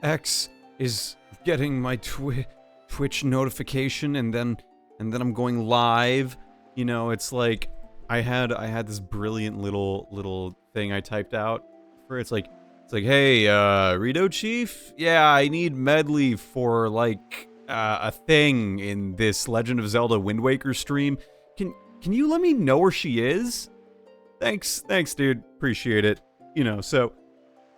X is getting my Twitch notification, and then I'm going live. You know, it's like I had this brilliant little thing I typed out for it's like hey, Rito Chief, yeah, I need Medley for like a thing in this Legend of Zelda Wind Waker stream. Can you let me know where she is? Thanks, dude. Appreciate it. You know, so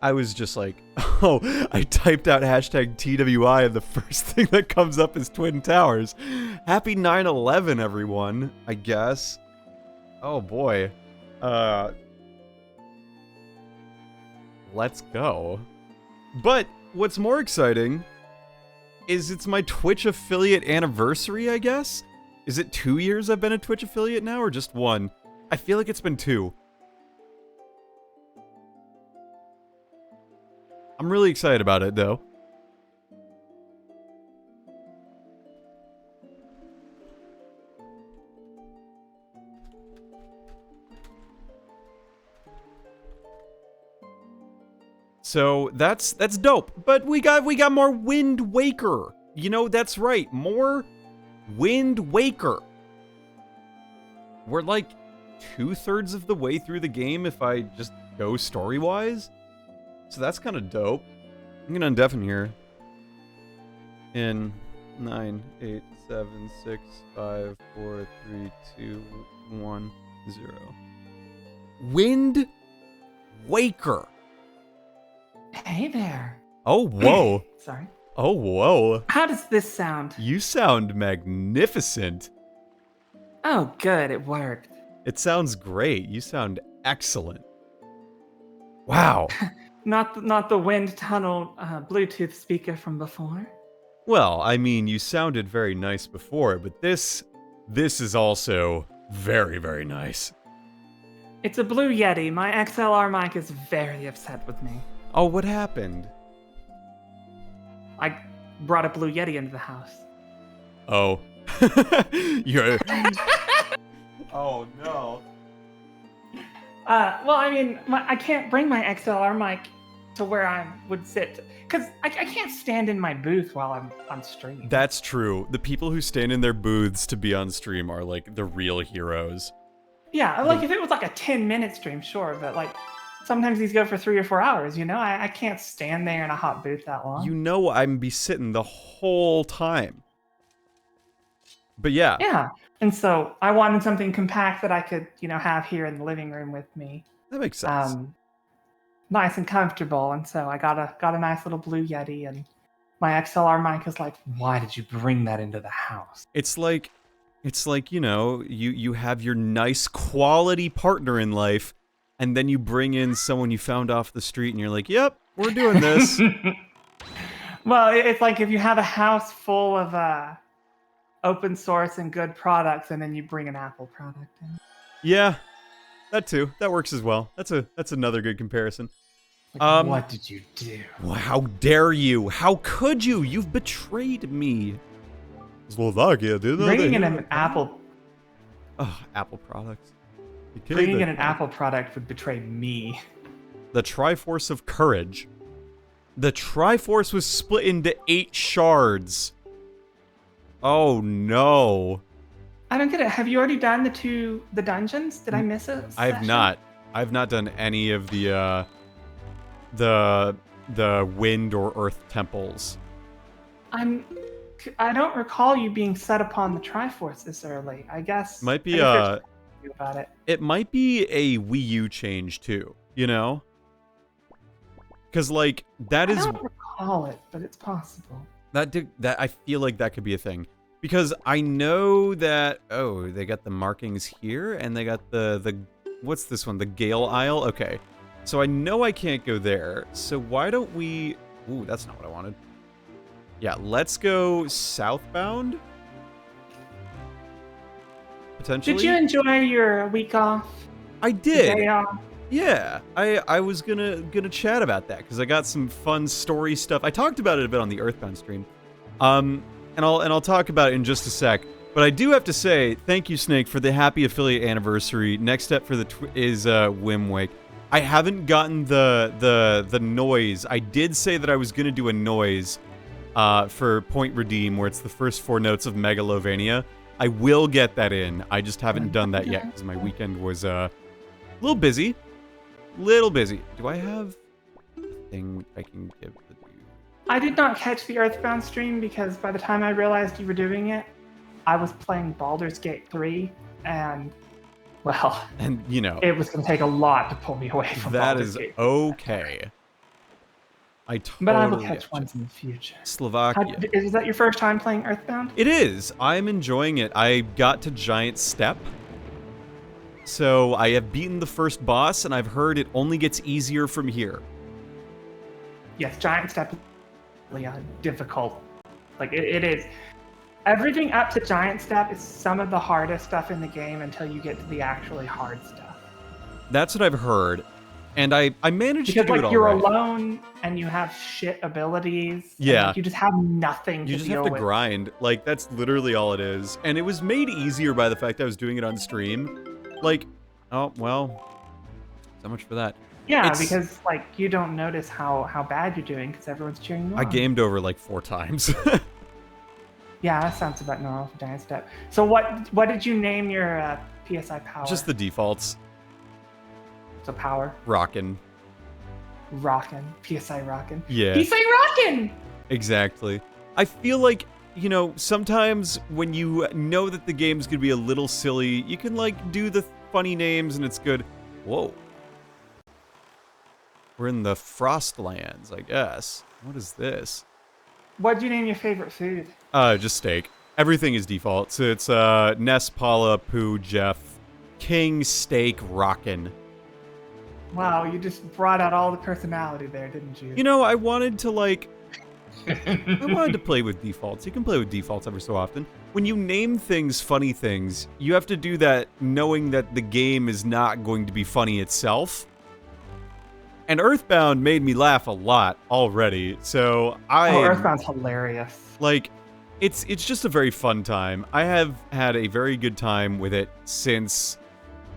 I was just like, oh, I typed out hashtag TWI and the first thing that comes up is Twin Towers. Happy 9/11, everyone, I guess. Oh boy. Let's go. But what's more exciting is it's my Twitch affiliate anniversary, I guess? Is it 2 years I've been a Twitch affiliate now, or just 1? I feel like it's been 2. I'm really excited about it, though. So that's dope. But we got more Wind Waker. You know, that's right. More Wind Waker. We're like 2/3 of the way through the game if I just go story-wise. So that's kind of dope. I'm gonna undeafen here. In 9, 8, 7, 6, 5, 4, 3, 2, 1, 0. Wind Waker. Hey there. Oh, whoa. Sorry. Oh, whoa. How does this sound? You sound magnificent. Oh, good. It worked. It sounds great. You sound excellent. Wow. Not the wind tunnel Bluetooth speaker from before. Well, I mean, you sounded very nice before, but this is also very, very nice. It's a Blue Yeti. My XLR mic is very upset with me. Oh, what happened? I brought a Blue Yeti into the house. Oh. You're... Oh, no. Well, I mean, I can't bring my XLR mic to where I would sit. Because I can't stand in my booth while I'm on stream. That's true. The people who stand in their booths to be on stream are, like, the real heroes. Yeah, like, if it was, like, a 10-minute stream, sure. But, like, sometimes these go for 3 or 4 hours, you know? I can't stand there in a hot booth that long. You know I'm be sitting the whole time. But yeah. Yeah. And so I wanted something compact that I could, you know, have here in the living room with me. That makes sense. Nice and comfortable. And so I got a nice little Blue Yeti, and my XLR mic is like, why did you bring that into the house? It's like, you know, you have your nice quality partner in life, and then you bring in someone you found off the street, and you're like, yep, we're doing this. Well, it's like if you have a house full of open source and good products, and then you bring an Apple product in. Yeah, that too. That works as well. That's another good comparison. Like, what did you do? How dare you? How could you? You've betrayed me. Slovakia, dude. Bringing in an Apple. Oh, Apple products. Bringing in an Apple product would betray me. The Triforce of Courage. The Triforce was split into 8 shards. Oh no. I don't get it. Have you already done the dungeons? Did I miss it? I have not. I've not done any of the wind or earth temples. I don't recall you being set upon the Triforce this early. I guess Might be about it. It might be a Wii U change too, you know? Cuz like that is I don't recall it, but it's possible. That I feel like that could be a thing. Because I know that they got the markings here and they got the what's this one? The Gale Isle? Okay. So I know I can't go there. So why don't we ooh, that's not what I wanted. Yeah, let's go southbound. Potentially. Did you enjoy your week off? I did. Day off? Yeah, I was gonna chat about that because I got some fun story stuff. I talked about it a bit on the Earthbound stream, and I'll talk about it in just a sec. But I do have to say thank you, Snake, for the happy affiliate anniversary. Next step for the is Wim Wake. I haven't gotten the noise. I did say that I was gonna do a noise for Point Redeem, where it's the first 4 notes of Megalovania. I will get that in. I just haven't done that yet because my weekend was a little busy. Little busy. Do I have a thing I can give the dude? I did not catch the Earthbound stream because by the time I realized you were doing it, I was playing Baldur's Gate 3, and, well, And, you know, it was going to take a lot to pull me away from that Baldur's is Gate. okay. I totally But I will catch get you. ones in the future. Slovakia. Is that your first time playing Earthbound? It is. I'm enjoying it. I got to Giant Step. So I have beaten the first boss, and I've heard it only gets easier from here. Yes, Giant Step is really difficult. Like, it is. Everything up to Giant Step is some of the hardest stuff in the game until you get to the actually hard stuff. That's what I've heard. And I managed Because, to do like, it all you're right. alone and you have shit abilities. And, Yeah. like, you just have nothing to You just deal have to with. grind. Like, that's literally all it is. And it was made easier by the fact that I was doing it on stream. Like, oh, well, so much for that. Yeah, It's- because, like, you don't notice how bad you're doing because everyone's cheering you on. I gamed over like 4 times. Yeah, that sounds about normal for Giant Step. So what did you name your PSI power? Just the defaults. So power. Rockin'. Rockin'. PSI rockin'. Yeah. PSI rockin'! Exactly. I feel like, you know, sometimes when you know that the game's gonna be a little silly, you can, like, do the funny names and it's good. Whoa. We're in the Frostlands, I guess. What is this? What'd you name your favorite food? Just steak. Everything is default. So it's, Ness, Paula, Pooh, Jeff, King, Steak, Rockin'. Wow, you just brought out all the personality there, didn't you? You know, I wanted to, like... I wanted to play with defaults. You can play with defaults every so often. When you name things funny things, you have to do that knowing that the game is not going to be funny itself. And Earthbound made me laugh a lot already, so Oh, Earthbound's hilarious. like, it's just a very fun time. I have had a very good time with it since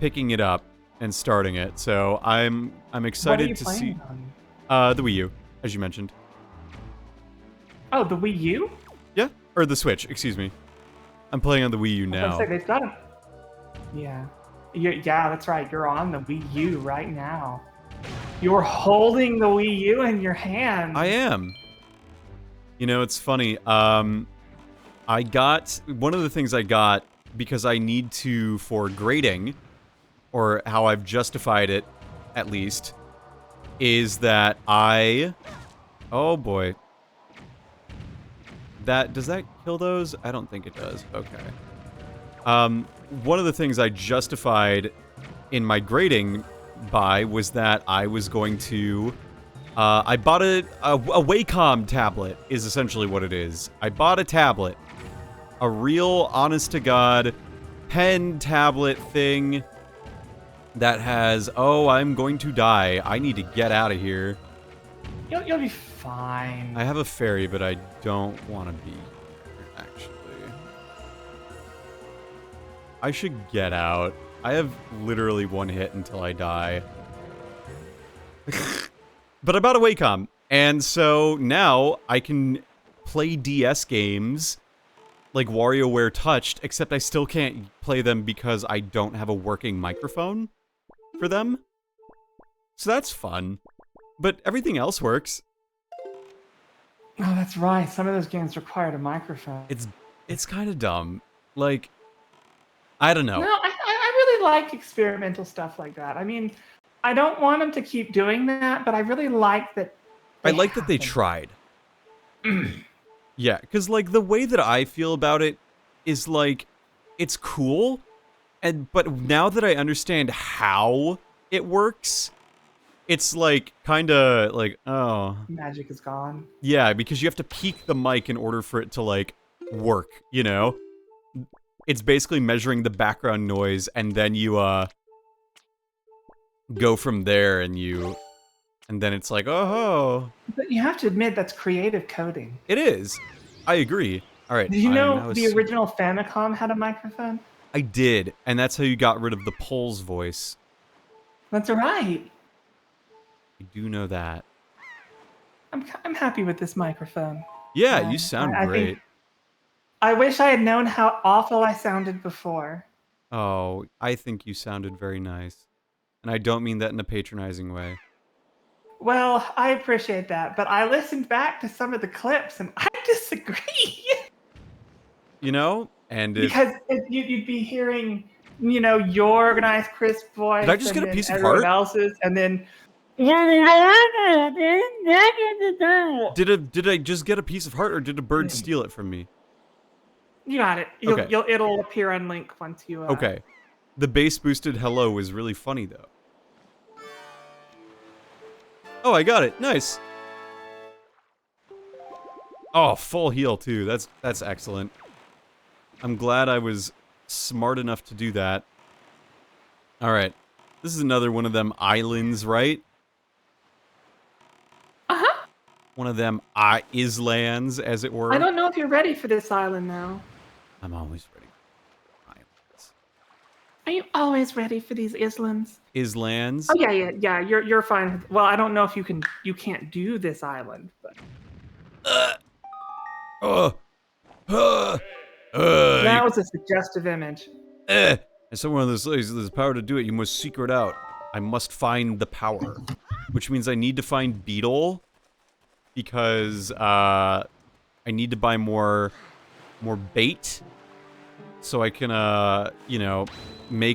picking it up and starting it, so I'm What are excited you to see playing on? the Wii U, as you mentioned. Oh, the Wii U? Yeah, or the Switch, excuse me. I'm playing on the Wii U I was now. gonna say, they've got a... Yeah. Yeah, that's right. You're on the Wii U right now. You're holding the Wii U in your hand. I am. You know, it's funny. I got one of the things I got because I need to for grading, or how I've justified it, at least, is that oh boy. Does that kill those? I don't think it does. Okay. One of the things I justified in my grading by was that I was going to... I bought a Wacom tablet, is essentially what it is. I bought a tablet. A real, honest-to-God, pen tablet thing that has, oh, I'm going to die. I need to get out of here. You'll be fine. I have a fairy, but I don't want to be here, actually. I should get out. I have literally 1 hit until I die. But I bought a Wacom, and so now I can play DS games like WarioWare Touched, except I still can't play them because I don't have a working microphone for them. So that's fun. But everything else works. Oh, that's right. Some of those games required a microphone. It's kind of dumb. Like, I don't know. No, I really like experimental stuff like that. I mean, I don't want them to keep doing that, but I really like that. I like that they happen. tried. Yeah, because, like, the way that I feel about it is, like, it's cool, but now that I understand how it works, it's, like, kind of, like, oh. Magic is gone. Yeah, because you have to peak the mic in order for it to, like, work, you know? It's basically measuring the background noise, and then you, go from there, and then it's like, oh. But you have to admit that's creative coding. It is. I agree. All right. Did you I'm know now the original Famicom had a microphone? I did, and that's how you got rid of the Pole's voice. That's right. do know that. I'm happy with this microphone. Yeah, you sound great. I wish I had known how awful I sounded before. Oh, I think you sounded very nice. And I don't mean that in a patronizing way. Well, I appreciate that, but I listened back to some of the clips and I disagree. You know? And Because you'd be hearing, your nice crisp voice, did I just and get a then piece of everyone heart? else's, and then Did I just get a piece of heart, or did a bird steal it from me? you got it. Okay. It'll appear on Link once you. Okay. The bass boosted hello was really funny though. Oh, I got it. Nice. Oh, full heal too. That's excellent. I'm glad I was smart enough to do that. All right. This is another one of them islands, right? Uh-huh. One of them islands, as it were. I don't know if you're ready for this island now. I'm always ready for islands. Are you always ready for these islands? Islands? Oh yeah. You're fine. Well, I don't know if you can't do this island, but that was a suggestive image. As someone of this there's the power to do it, you must seek it out. I must find the power. Which means I need to find Beetle. Because, I need to buy more bait. So I can,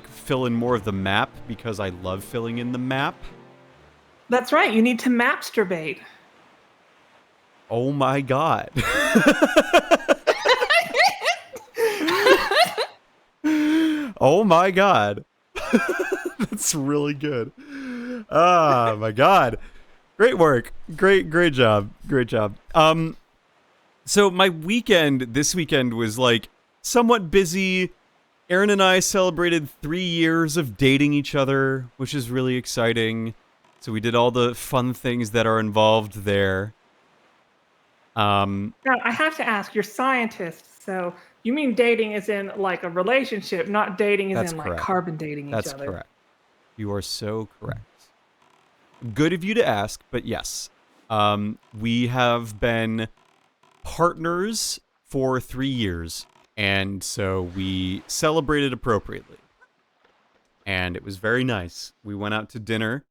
fill in more of the map. Because I love filling in the map. That's right, you need to masturbate. Oh my god. Oh my god. That's really good. Ah, my god. Great work. Great job. Great job. So my this weekend was like somewhat busy. Aaron and I celebrated 3 years of dating each other, which is really exciting. So we did all the fun things that are involved there. Now, I have to ask, you're scientists, so you mean dating is in like a relationship, not dating as in like carbon dating each other. That's correct. You are so correct. Good of you to ask, but yes. We have been partners for 3 years, and so we celebrated appropriately. And it was very nice. We went out to dinner,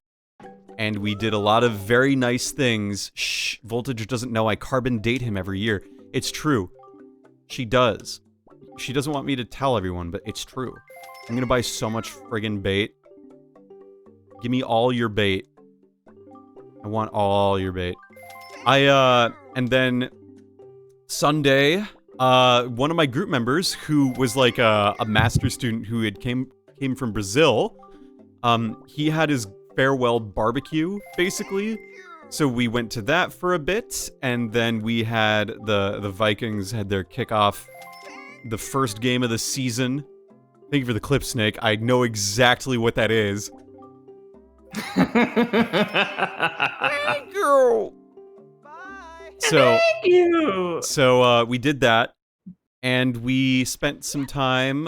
and we did a lot of very nice things. Shh, Voltage doesn't know I carbon date him every year. It's true. She does. She doesn't want me to tell everyone, but it's true. I'm gonna buy so much friggin' bait. Give me all your bait. I want all your bait. And then Sunday, one of my group members who was like a master student who had came from Brazil, he had his farewell barbecue, basically. So we went to that for a bit, and then we had the Vikings had their kickoff, the first game of the season. Thank you for the clip, Snake. I know exactly what that is. Thank you. Thank you. So we did that, and we spent some time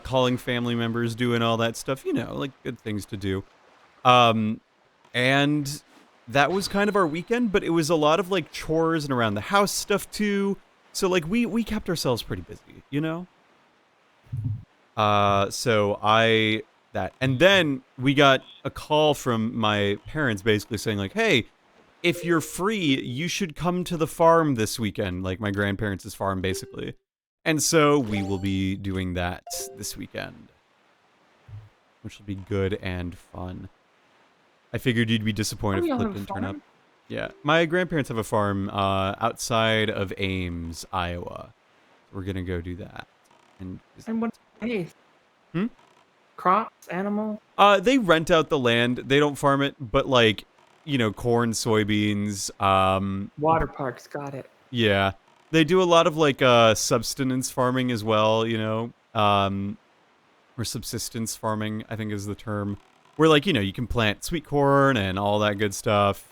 calling family members, doing all that stuff. You know, like good things to do. And that was kind of our weekend, but it was a lot of like chores and around the house stuff too. So like we kept ourselves pretty busy, you know? And then we got a call from my parents basically saying like, hey, if you're free, you should come to the farm this weekend, like my grandparents' farm basically. And so we will be doing that this weekend, which will be good and fun. I figured you'd be disappointed if Flip didn't turn up. Yeah, my grandparents have a farm outside of Ames, Iowa. We're gonna go do that. And what place? Crops, animals? They rent out the land. They don't farm it, but like, you know, corn, soybeans. Water parks, got it. Yeah, they do a lot of like subsistence farming as well. You know, or subsistence farming, I think is the term. Where like, you know, you can plant sweet corn and all that good stuff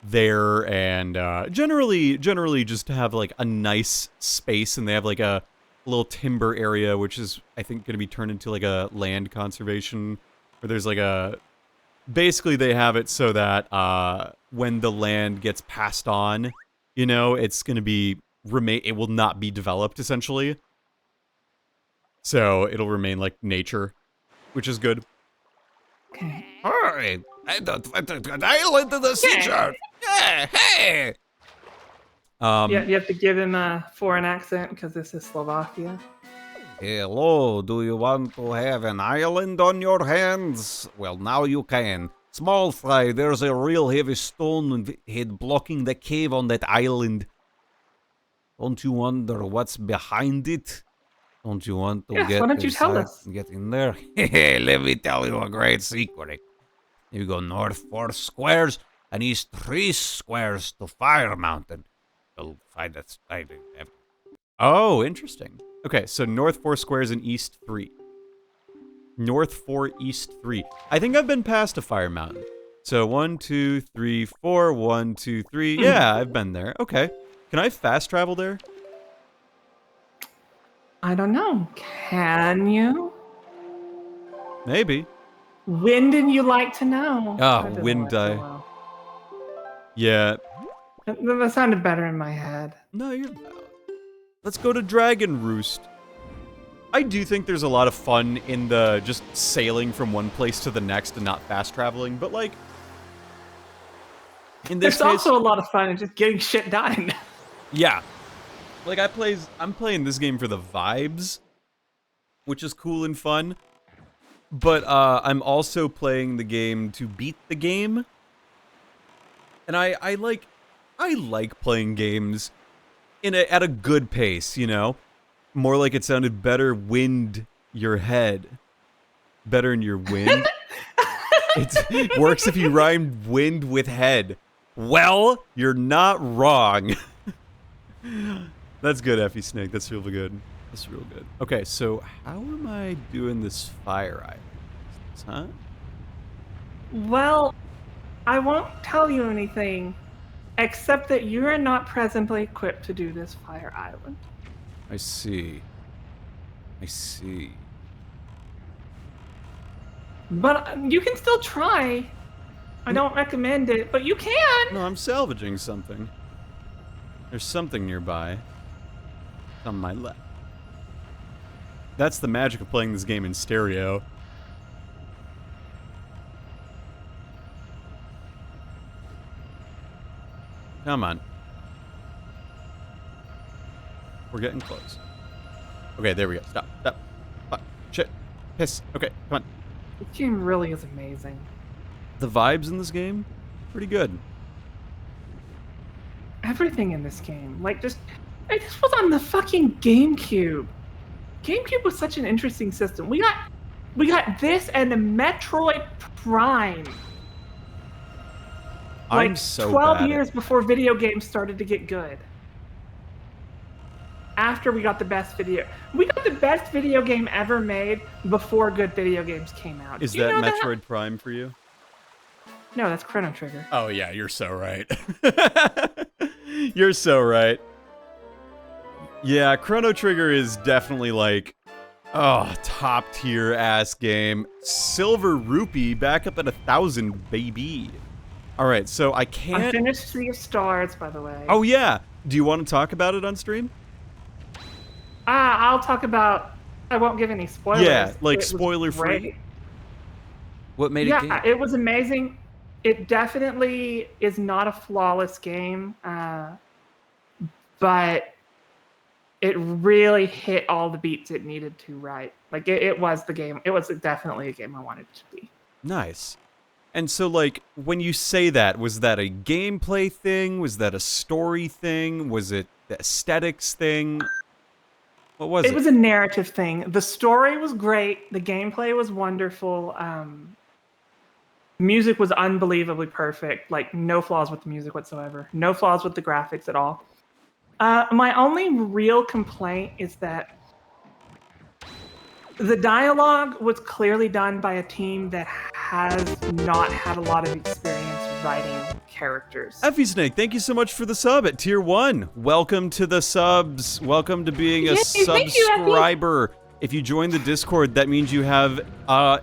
there, and generally just have like a nice space, and they have like a little timber area, which is I think going to be turned into like a land conservation, where there's like a basically they have it so that when the land gets passed on, you know, it's going to be it will not be developed essentially. So it'll remain like nature, which is good. Okay. Hey, an island in the seashore. Yeah, hey. Yeah, you have to give him a foreign accent because this is Slovakia. Hello, do you want to have an island on your hands? Well, now you can. Small fry, there's a real heavy stone head blocking the cave on that island. Don't you wonder what's behind it? Don't you want to Yes, get why don't you tell inside us? and get in there? Let me tell you a great secret. You go north 4 squares and east 3 squares to Fire Mountain. You'll find that island. Oh, interesting. Okay, so north 4 squares and east 3. North 4, east 3. I think I've been past a Fire Mountain. So 1, 2, 3, 4. 1, 2, 3. Yeah, I've been there. Okay. Can I fast travel there? I don't know. Can you? Maybe. When did you like to know? Ah, That doesn't when work did so I- well. Yeah. That sounded better in my head. No, you're valid. Let's go to Dragon Roost. I do think there's a lot of fun in the just sailing from one place to the next and not fast traveling, but like in this There's case, also a lot of fun in just getting shit done. yeah. Like I'm playing this game for the vibes, which is cool and fun. But I'm also playing the game to beat the game. And I like playing games at a good pace, you know? More like it sounded better wind your head. Better in your wind. It works if you rhyme wind with head. Well, you're not wrong. That's good, Effie Snake. That's real good. That's real good. Okay, so how am I doing this fire island? Huh? Well, I won't tell you anything, except that you are not presently equipped to do this fire island. I see. I see. But you can still try. I don't recommend it, but you can. No, I'm salvaging something. There's something nearby. On my left. That's the magic of playing this game in stereo. Come on. We're getting close. Okay, there we go. Stop. Stop. Fuck. Shit. Piss. Okay, come on. This game really is amazing. The vibes in this game, pretty good. Everything in this game, like this was on the fucking GameCube. GameCube was such an interesting system. We got this and the Metroid Prime. Like I'm so 12 bad years before video games started to get good. After we got the best video game ever made before good video games came out. Is Did you that know Metroid Prime for you? No, that's Chrono Trigger. Oh yeah, you're so right. You're so right. Yeah, Chrono Trigger is definitely like, oh, top tier ass game. Silver Rupee back up at 1,000, baby. All right, so I can't. I finished Sea of Stars, by the way. Oh yeah, do you want to talk about it on stream? I'll talk about. I won't give any spoilers. Yeah, like It was spoiler free. great. What made it Yeah, game? it was amazing. It definitely is not a flawless game, but it really hit all the beats it needed to right. Like it was the game. It was definitely a game I wanted it to be. Nice. And so, like, when you say that, was that a gameplay thing? Was that a story thing? Was it the aesthetics thing? What was it? It was a narrative thing. The story was great. The gameplay was wonderful. Music was unbelievably perfect. Like, no flaws with the music whatsoever. No flaws with the graphics at all. My only real complaint is that the dialogue was clearly done by a team that has not had a lot of experience writing characters. Effie Snake, thank you so much for the sub at tier 1. Welcome to the subs. Welcome to being a Yay, thank you, Effie. subscriber. if you join the Discord, that means you have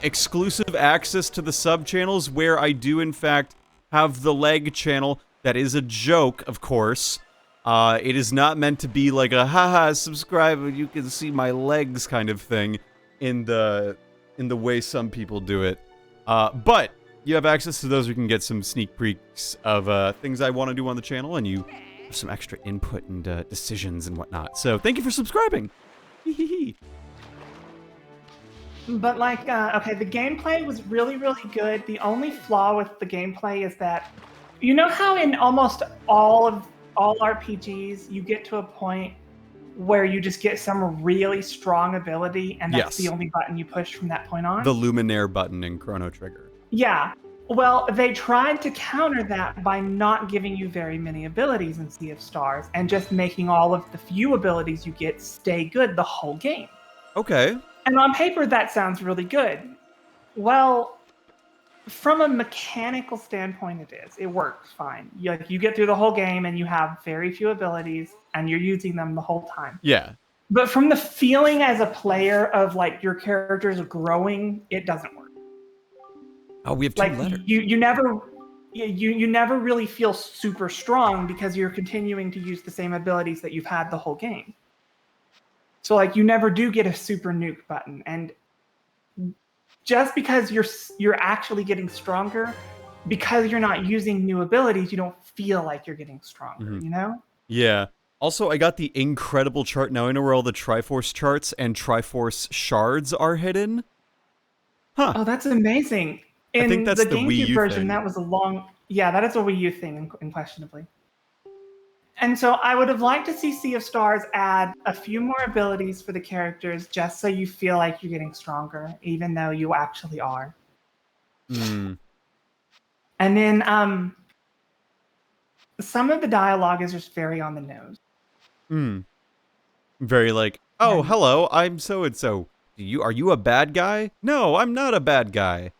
exclusive access to the sub-channels where I do, in fact, have the leg channel. That is a joke, of course. It is not meant to be like a haha subscribe and you can see my legs kind of thing in the way some people do it. But you have access to those where you can get some sneak peeks of things I want to do on the channel, and you have some extra input and decisions and whatnot. So thank you for subscribing. But like, okay, the gameplay was really, really good. The only flaw with the gameplay is that, you know how in almost all RPGs you get to a point where you just get some really strong ability, and that's the only button you push from that point on? The Luminaire button in Chrono Trigger. Yeah. Well, they tried to counter that by not giving you very many abilities in Sea of Stars and just making all of the few abilities you get stay good the whole game. Okay. And on paper, that sounds really good. Well, from a mechanical standpoint, it is. It works fine. You get through the whole game and you have very few abilities and you're using them the whole time. Yeah. But from the feeling as a player of like your characters growing, it doesn't work. Oh, we have two letters. You never really feel super strong because you're continuing to use the same abilities that you've had the whole game. So like you never do get a super nuke button, and just because you're actually getting stronger, because you're not using new abilities, you don't feel like you're getting stronger, you know? Yeah. Also, I got the incredible chart. Now I know where all the Triforce charts and Triforce shards are hidden. Huh. Oh, that's amazing. In I think that's the Wii GameCube U version, thing. that was that is a Wii U thing, unquestionably. And so I would have liked to see Sea of Stars add a few more abilities for the characters just so you feel like you're getting stronger, even though you actually are. Mm. And then some of the dialogue is just very on the nose. Very like, oh, hello, I'm so-and-so. Are you a bad guy? No, I'm not a bad guy.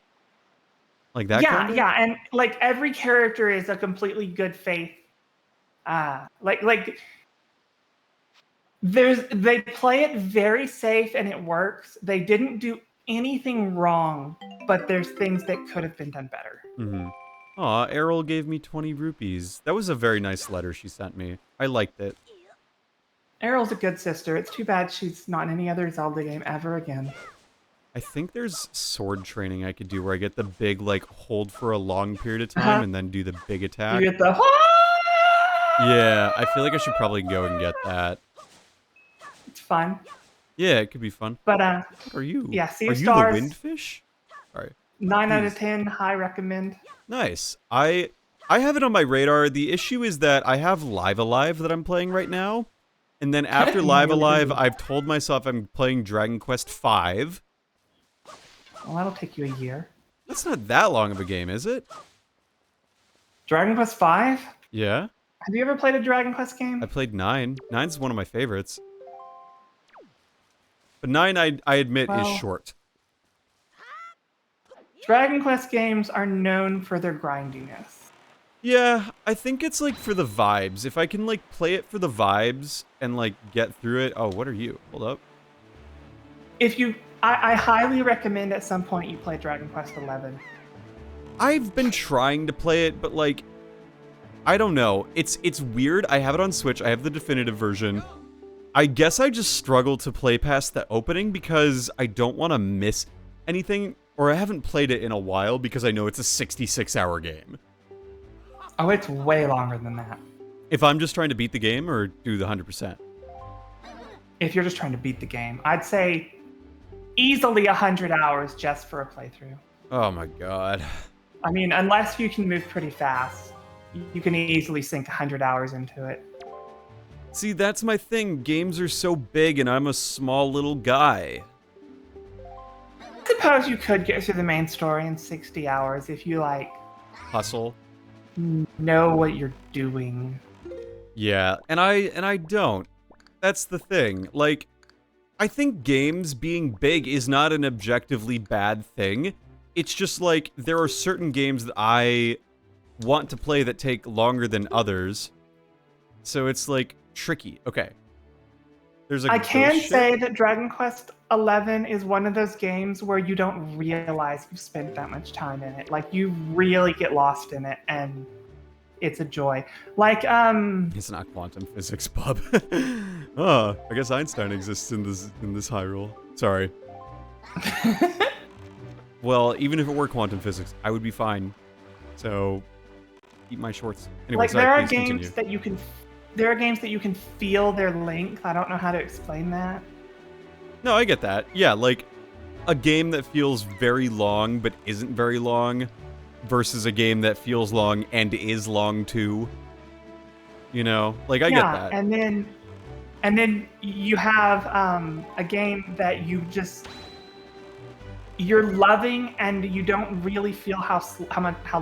Like that kind of? Yeah, and like every character is a completely good faith. They play it very safe and it works. They didn't do anything wrong, but there's things that could have been done better. Aw, Errol gave me 20 rupees. That was a very nice letter she sent me. I liked it. Errol's a good sister. It's too bad she's not in any other Zelda game ever again. I think there's sword training I could do where I get the big, like, hold for a long period of time and then do the big attack. You get the... Yeah, I feel like I should probably go and get that. It's fun. Yeah, it could be fun. But, what are you? yeah, Sea Are of you Stars, the windfish? Sorry. 9 out of 10, high recommend. Nice. I have it on my radar. The issue is that I have Live Alive that I'm playing right now. And then after Live Alive, I've told myself I'm playing Dragon Quest V. Well, that'll take you a year. That's not that long of a game, is it? Dragon Quest V? Yeah. Have you ever played a Dragon Quest game? I played 9. 9's one of my favorites. But 9, I admit, is short. Dragon Quest games are known for their grindiness. Yeah, I think it's, like, for the vibes. If I can, like, play it for the vibes and, like, get through it... Oh, what are you? Hold up. I highly recommend at some point you play Dragon Quest XI. I've been trying to play it, but, like... I don't know. It's weird. I have it on Switch. I have the definitive version. I guess I just struggle to play past the opening because I don't want to miss anything, or I haven't played it in a while because I know it's a 66-hour game. Oh, it's way longer than that. If I'm just trying to beat the game or do the 100%? If you're just trying to beat the game, I'd say easily 100 hours just for a playthrough. Oh my god. I mean, unless you can move pretty fast, you can easily sink 100 hours into it. See, that's my thing. Games are so big and I'm a small little guy. I suppose you could get through the main story in 60 hours if you, like... Hustle. Know what you're doing. Yeah, and I don't. That's the thing. Like, I think games being big is not an objectively bad thing. It's just like, there are certain games that I want to play that take longer than others. So it's like tricky. Okay. There's a I can ghost ship? say that Dragon Quest XI is one of those games where you don't realize you've spent that much time in it. Like, you really get lost in it, and it's a joy. Like, It's not quantum physics, bub. Oh, I guess Einstein exists in this Hyrule. Sorry. Well, even if it were quantum physics, I would be fine. So, eat my shorts. Anyway, like sorry, there are please games continue. that you can, there are games that you can feel their length. I don't know how to explain that. No, I get that. Yeah, like a game that feels very long but isn't very long versus a game that feels long and is long too. You know, like I get that. and then you have a game that you're loving and you don't really feel how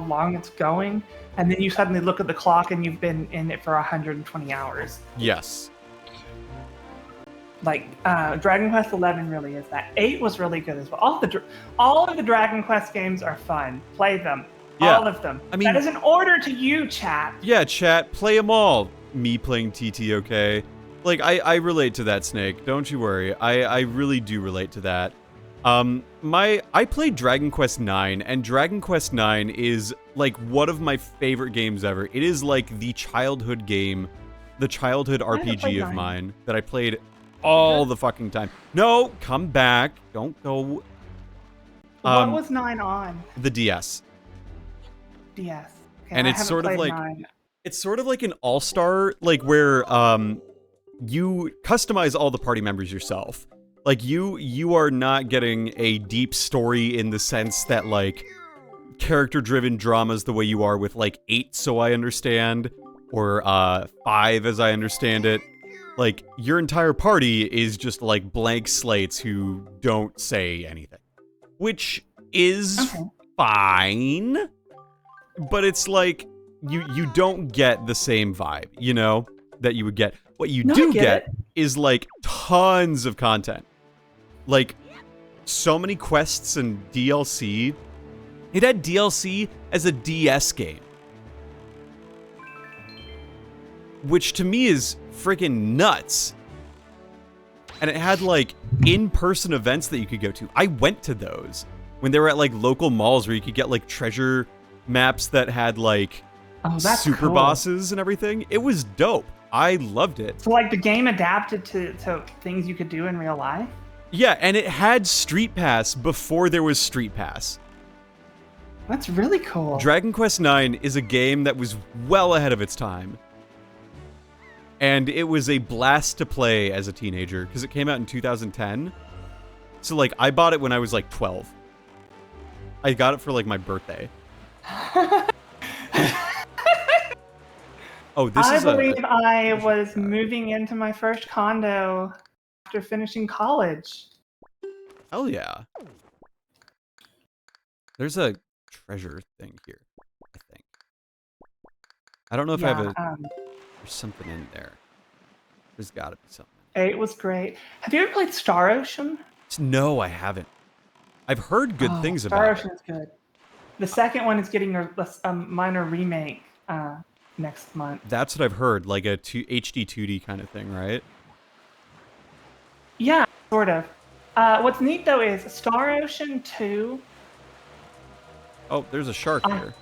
long it's going, and then you suddenly look at the clock and you've been in it for 120 hours. Yes. Like Dragon Quest XI really is that. 8 was really good as well. All of the Dragon Quest games are fun. Play them. Yeah. All of them. I mean, that is an order to you, chat. Yeah, chat, play them all. Me playing TT, okay? Like, I relate to that, Snake. Don't you worry. I really do relate to that. I played Dragon Quest IX, and Dragon Quest IX is, like, one of my favorite games ever. It is, like, the childhood game, the childhood RPG of mine that I played all the fucking time. No, come back. Don't go. What was 9 on? The DS. DS. Okay, And I it's haven't sort of played like 9. it's sort of like an all-star, like where you customize all the party members yourself. Like you are not getting a deep story in the sense that like character-driven dramas the way you are with like 8, so I understand, or 5 as I understand it. Like your entire party is just like blank slates who don't say anything, which is fine. But it's like you don't get the same vibe, you know, that you would get. What you do get is like tons of content. Like so many quests and DLC. It had DLC as a DS game. Which to me is freaking nuts. And it had like in-person events that you could go to. I went to those when they were at like local malls where you could get like treasure maps that had like super bosses and everything. It was dope. I loved it. So like the game adapted to things you could do in real life? Yeah, and it had Street Pass before there was Street Pass. That's really cool. Dragon Quest IX is a game that was well ahead of its time. And it was a blast to play as a teenager because it came out in 2010. So like I bought it when I was like 12. I got it for like my birthday. Oh, this is I believe I was moving into my first condo after finishing college. Hell yeah. There's a treasure thing here, I think. I don't know if I have there's something in there. There's gotta be something. 8 was great. Have you ever played Star Ocean? No, I haven't. I've heard good things Star about Ocean is good. The second one is getting a minor remake next month. That's what I've heard, like a HD 2D kind of thing, right? Yeah, sort of. What's neat though is Star Ocean 2. Oh, there's a shark here.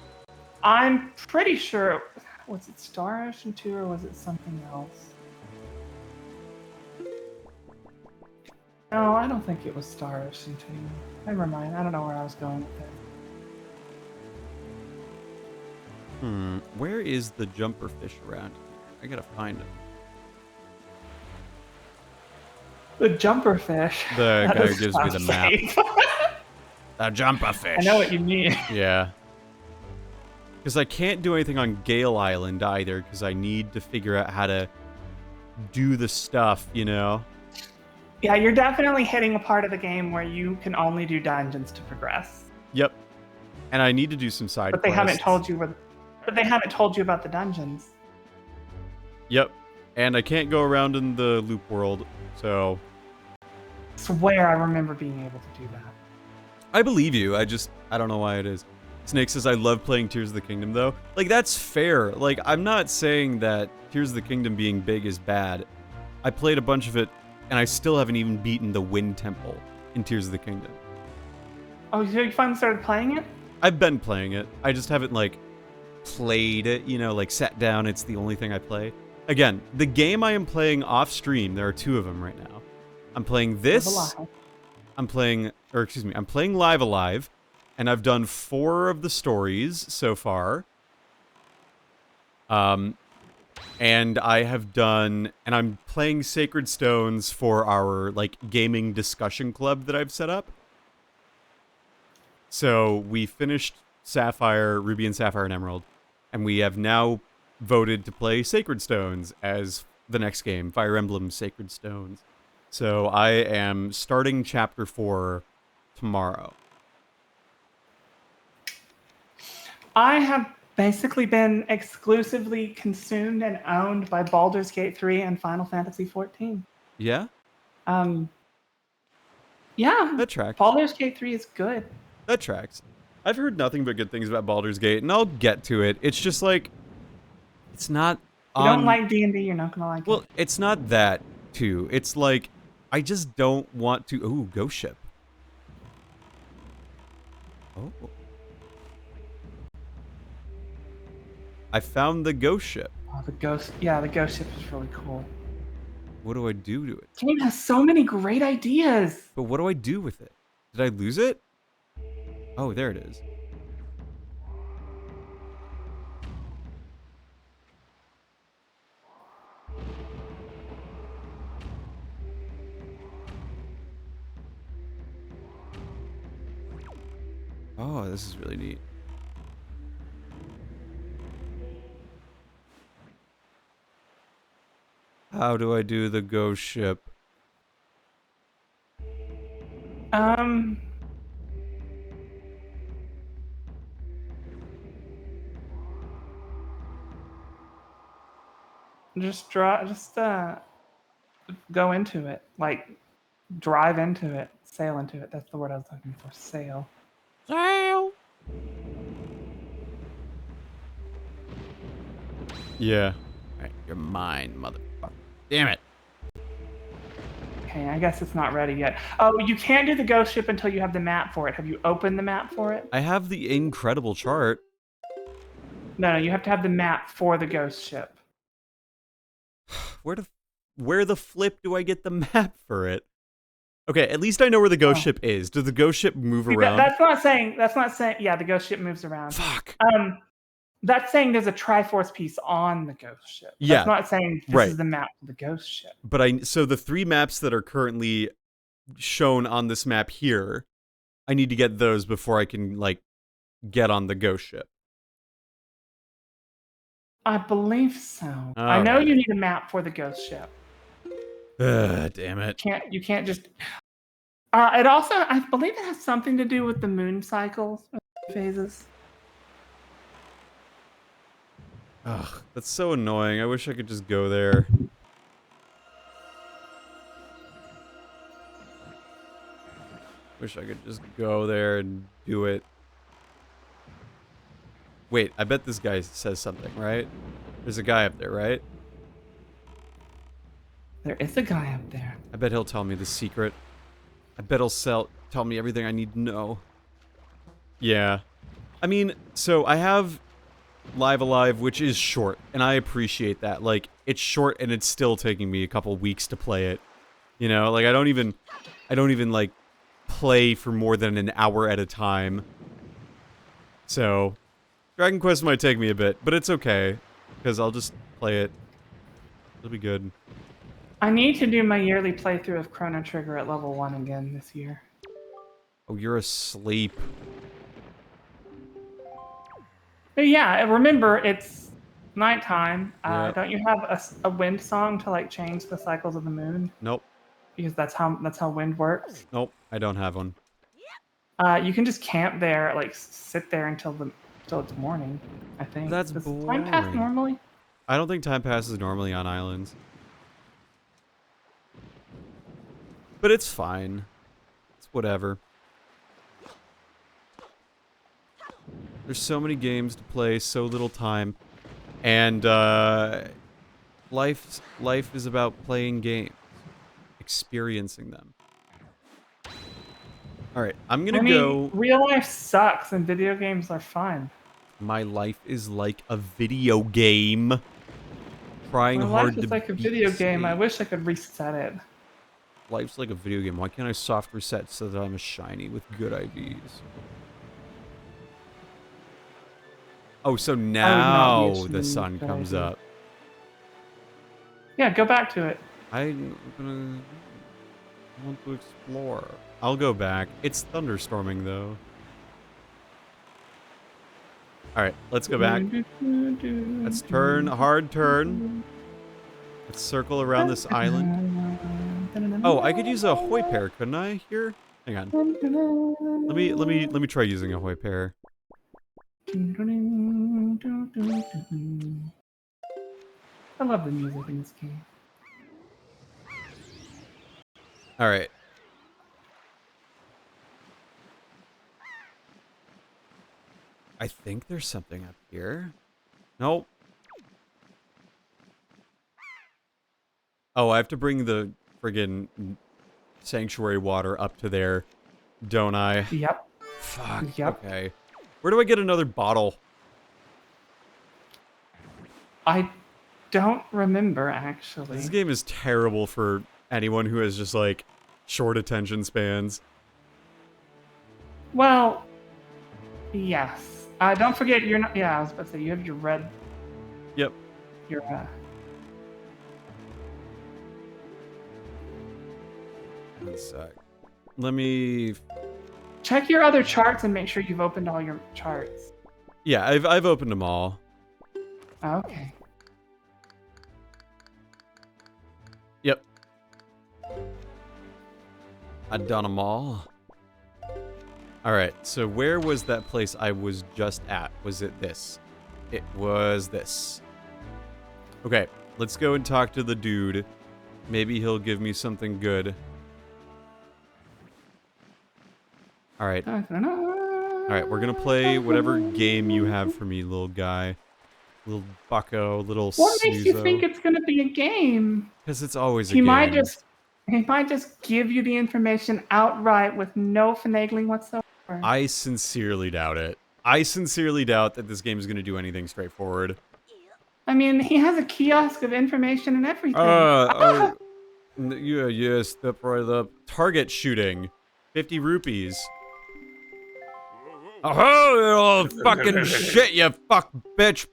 I'm pretty sure. Was it Star Ocean 2 or was it something else? No, I don't think it was Star Ocean 2. Never mind. I don't know where I was going with it. Where is the jumper fish around here? I gotta find him. The jumper fish. The guy who gives me the map. The jumper fish. I know what you mean. Yeah. Because I can't do anything on Gale Island either, because I need to figure out how to do the stuff, you know? Yeah, you're definitely hitting a part of the game where you can only do dungeons to progress. Yep. And I need to do some side But they quests. haven't told you But they haven't told you about the dungeons. Yep. And I can't go around in the loop world, so... I swear I remember being able to do that. I believe you, I don't know why it is. Snake says, I love playing Tears of the Kingdom, though. Like, that's fair. Like, I'm not saying that Tears of the Kingdom being big is bad. I played a bunch of it and I still haven't even beaten the Wind Temple in Tears of the Kingdom. Oh, so you finally started playing it? I've been playing it. I just haven't, like, played it, you know, like, sat down. It's the only thing I play. Again, the game I am playing off stream, there are 2 of them right now. I'm playing this. I'm playing Live Alive, and I've done 4 of the stories so far. And I'm playing Sacred Stones for our, like, gaming discussion club that I've set up. So we finished Sapphire, Ruby and Sapphire and Emerald, and we have now voted to play Sacred Stones as the next game, Fire Emblem Sacred Stones. So I am starting Chapter 4 tomorrow. I have basically been exclusively consumed and owned by Baldur's Gate 3 and Final Fantasy 14. Yeah? Yeah. That tracks. Baldur's Gate 3 is good. That tracks. I've heard nothing but good things about Baldur's Gate, and I'll get to it. It's just like, it's not If you don't like D&D, you're not gonna like it. Well, it's not that, too. It's like, I just don't want to... Ooh, Ghost Ship. Oh. I found the Ghost Ship. Oh, the Ghost Ship is really cool. What do I do to it? The game has so many great ideas. But what do I do with it? Did I lose it? Oh, there it is. Oh, this is really neat. How do I do the Ghost Ship? Just go into it. Like, drive into it. Sail into it. That's the word I was looking for. Sail. Sail. Yeah. Alright, you're mine, motherfucker. Damn it. Okay, I guess it's not ready yet. Oh, you can't do the Ghost Ship until you have the map for it. Have you opened the map for it? I have the incredible chart. No, you have to have the map for the Ghost Ship. Where the flip do I get the map for it? Okay, at least I know where the Ghost Ship is. Does the Ghost Ship move around? That's not saying. Yeah, the Ghost Ship moves around. Fuck. That's saying there's a Triforce piece on the Ghost Ship. Yeah. That's not saying this is the map for the Ghost Ship. But so the 3 maps that are currently shown on this map here, I need to get those before I can, like, get on the Ghost Ship. I believe so. I know you need a map for the Ghost Ship. Damn it. You can't just... it also, I believe it has something to do with the moon cycles, phases. Ugh, that's so annoying. I wish I could just go there. Wish I could just go there and do it. Wait, I bet this guy says something, right? There's a guy up there, right? There is a guy up there. I bet he'll tell me the secret. I bet he'll tell me everything I need to know. Yeah. I mean, so I have Live Alive, which is short, and I appreciate that. Like, it's short and it's still taking me a couple weeks to play it. You know, like I don't even like play for more than an hour at a time. So, Dragon Quest might take me a bit, but it's okay because I'll just play it. It'll be good. I need to do my yearly playthrough of Chrono Trigger at level 1 again this year. Oh, you're asleep. But yeah, remember, it's nighttime. Yeah. Don't you have a wind song to, like, change the cycles of the moon? Nope. Because that's how wind works. Nope, I don't have one. You can just camp there, like, sit there until it's morning, I think. That's Does boring. time pass normally? I don't think time passes normally on islands. But it's fine. It's whatever. There's so many games to play, so little time. And life is about playing games. experiencing them. All right, I'm I gonna mean, go. real life sucks and video games are fun. My life is like a video game. Trying My hard life is to like a beat video game. I state. wish I could reset it. Life's like a video game. Why can't I soft reset so that I'm a shiny with good IVs? Oh, so I would not be now ashamed the sun that I comes do. up. Yeah, go back to it. I'm gonna want to explore. I'll go back. It's thunderstorming though. All right, let's go back. Let's turn, hard turn. Let's circle around this island. Oh, I could use a hoi pair, couldn't I? Here, hang on. Let me try using a hoi pair. I love the music in this game. All right. I think there's something up here. Nope. Oh, I have to bring the friggin' sanctuary water up to there, don't I? Yep. Fuck. Yep. Okay. Where do I get another bottle? I don't remember, actually. This game is terrible for anyone who has just, like, short attention spans. Well, yes. Don't forget, you're not... Yeah, I was about to say, you have your red... Yep. Your, One sec. Let me... Check your other charts and make sure you've opened all your charts. Yeah, I've opened them all. Okay. Yep. I've done them all. Alright, so where was that place I was just at? Was it this? It was this. Okay, let's go and talk to the dude. Maybe he'll give me something good. Alright. Alright, we're gonna play whatever game you have for me, little guy. Little bucko, little What makes you snoozo. think it's gonna be a game? Because it's always a He game. he might just give you the information outright with no finagling whatsoever. I sincerely doubt it. I sincerely doubt that this game is gonna do anything straightforward. I mean, he has a kiosk of information and everything. Yeah, yes, step right up. Target shooting. 50 rupees. Oh, you fucking shit, you fuck bitch.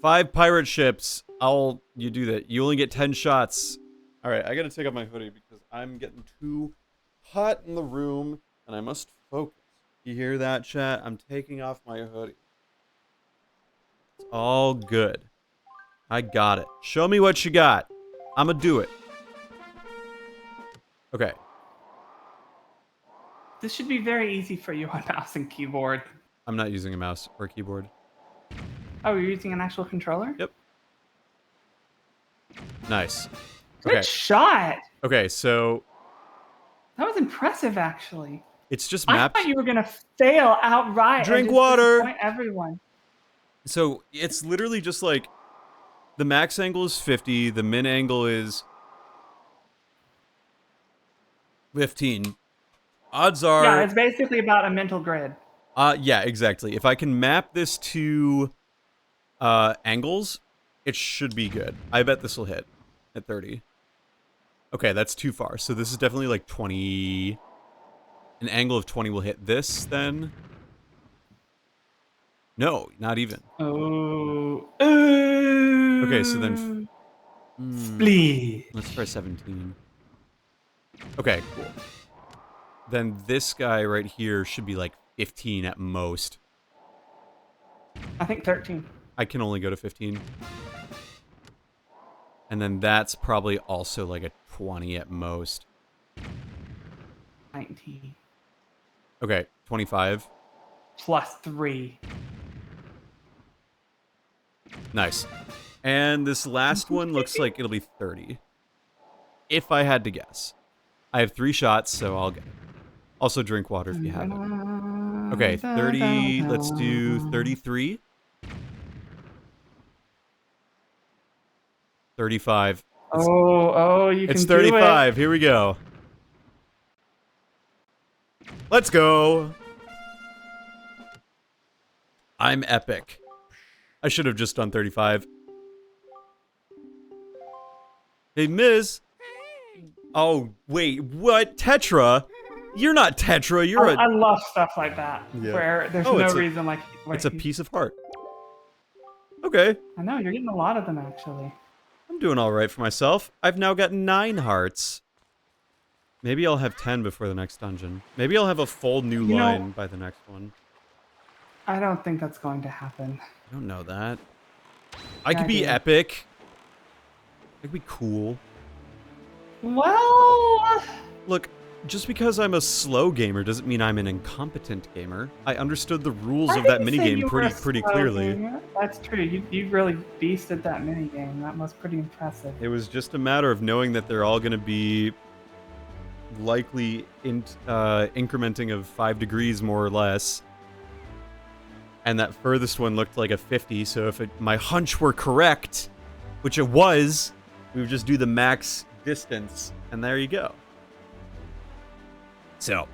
5 pirate ships. You do that. You only get 10 shots. Alright, I gotta take off my hoodie because I'm getting too hot in the room and I must focus. You hear that, chat? I'm taking off my hoodie. It's all good. I got it. Show me what you got. I'ma do it. Okay. This should be very easy for you on mouse and keyboard. I'm not using a mouse or keyboard. Oh, you're using an actual controller? Yep. Nice. Good Okay. shot. Okay, so That was impressive, actually. it's just I maps. thought you were gonna fail outright. Drink and just water. disappoint everyone. So it's literally just like the max angle is 50, the min angle is 15. Odds are Yeah, it's basically about a mental grid. yeah, exactly. If I can map this to angles, it should be good. I bet this will hit at 30. Okay, that's too far. So this is definitely like 20. An angle of 20 will hit this then. No, not even. Oh. Okay, so then Splee. let's try 17. Okay, cool. Then this guy right here should be like 15 at most. I think 13. I can only go to 15. And then that's probably also like a 20 at most. 19. Okay, 25. Plus 3. Nice. And this last one looks like it'll be 30. If I had to guess. I have 3 shots, so I'll get it. Also drink water if you have it. Okay, 30. Let's do 33. 35. Oh, you It's can do it. 35. Here we go. Let's go. I'm epic. I should have just done 35. Hey, Miz. Oh, wait, what? Tetra? You're not Tetra, you're I a... love stuff like that, Yeah. where there's Oh, no it's a- reason like. It's a piece of heart. Okay. I know you're getting a lot of them actually. I'm doing alright for myself. I've now got 9 hearts. Maybe I'll have 10 before the next dungeon. Maybe I'll have a full new line by the next one. I don't think that's going to happen. I don't know that. I could I be do. epic. I could be cool. Well, Look, just because I'm a slow gamer doesn't mean I'm an incompetent gamer. I understood the rules of that minigame pretty clearly. Gamer. That's true. You really beasted that minigame. That was pretty impressive. It was just a matter of knowing that they're all going to be likely incrementing of 5 degrees more or less. And that furthest one looked like a 50, so if my hunch were correct, which it was, we would just do the max distance, and there you go. So,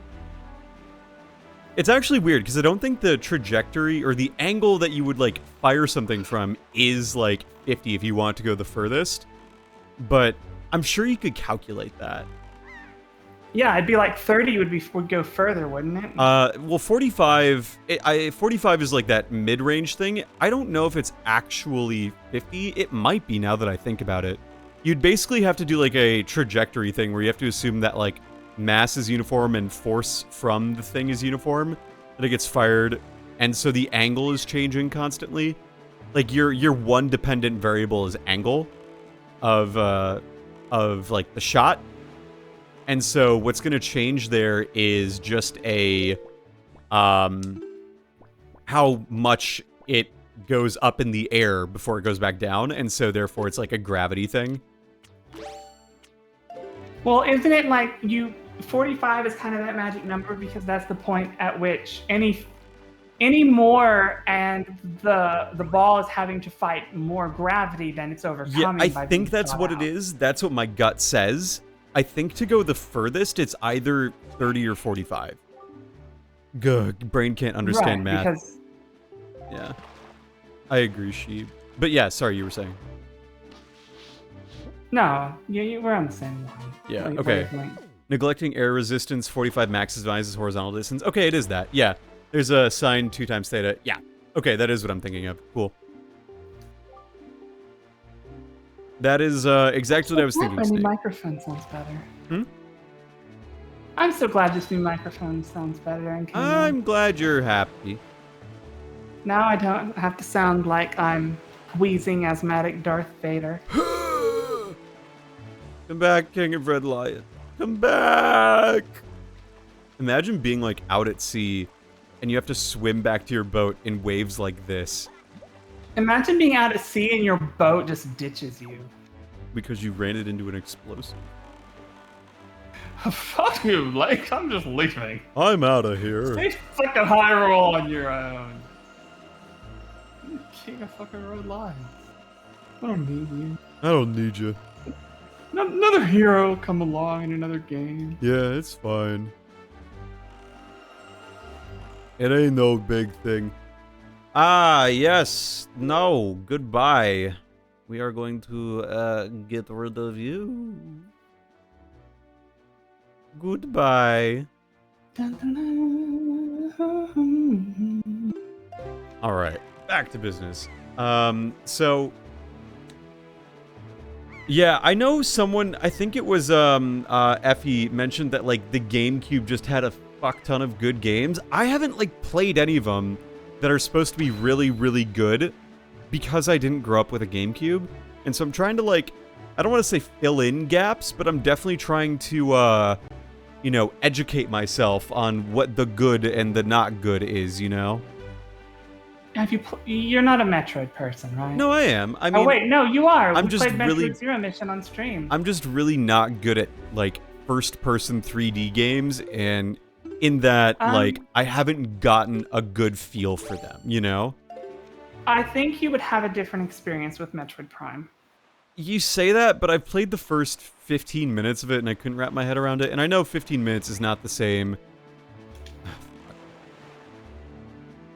it's actually weird, because I don't think the trajectory, or the angle that you would, like, fire something from is, like, 50 if you want to go the furthest. But I'm sure you could calculate that. Yeah, it'd be like 30 would go further, wouldn't it? Well, 45... 45 is, like, that mid-range thing. I don't know if it's actually 50. It might be, now that I think about it. You'd basically have to do, like, a trajectory thing where you have to assume that, like, mass is uniform and force from the thing is uniform, that it gets fired, and so the angle is changing constantly. Like, your one dependent variable is angle of like, the shot. And so what's going to change there is just how much it goes up in the air before it goes back down, and so therefore it's like a gravity thing. Well, isn't it like 45 is kind of that magic number because that's the point at which any more and the ball is having to fight more gravity than it's overcoming. Yeah, I think that's what it is. That's what my gut says. I think to go the furthest, it's either 30 or 45. Good. Brain can't understand math. Because... Yeah. I agree, Sheep. But yeah, sorry, you were saying. No, we're on the same line. Yeah, okay. Neglecting air resistance, 45 maximizes horizontal distance. Okay, it is that. Yeah. There's a sine 2 times theta. Yeah. Okay, that is what I'm thinking of. Cool. That is exactly what I was thinking. My new microphone sounds better. Hmm? I'm so glad this new microphone sounds better. And I'm glad you're happy. Now I don't have to sound like I'm wheezing asthmatic Darth Vader. Come back, King of Red Lion. Come back! Imagine being, like, out at sea, and you have to swim back to your boat in waves like this. Imagine being out at sea and your boat just ditches you. Because you ran it into an explosive. Fuck you, Lake. I'm just leaving. I'm out of here. Stay fucking high roll on your own. You're the king of fucking Red Lions. I don't need you. I don't need you. Another hero come along in another game. Yeah, it's fine. It ain't no big thing. Ah, yes. No. Goodbye. We are going to get rid of you. Goodbye. All right. Back to business. So... Yeah, I know someone, I think it was, Effie mentioned that, like, the GameCube just had a fuck ton of good games. I haven't, like, played any of them that are supposed to be really, really good because I didn't grow up with a GameCube. And so I'm trying to, like, I don't want to say fill in gaps, but I'm definitely trying to, you know, educate myself on what the good and the not good is, you know? Have you're not a Metroid person, right? No, I am. I mean, oh wait, no, you are. I'm we just played really Metroid Zero Mission on stream. I'm just really not good at, like, first-person 3D games, and in that, like, I haven't gotten a good feel for them, you know? I think you would have a different experience with Metroid Prime. You say that, but I've played the first 15 minutes of it and I couldn't wrap my head around it. And I know 15 minutes is not the same.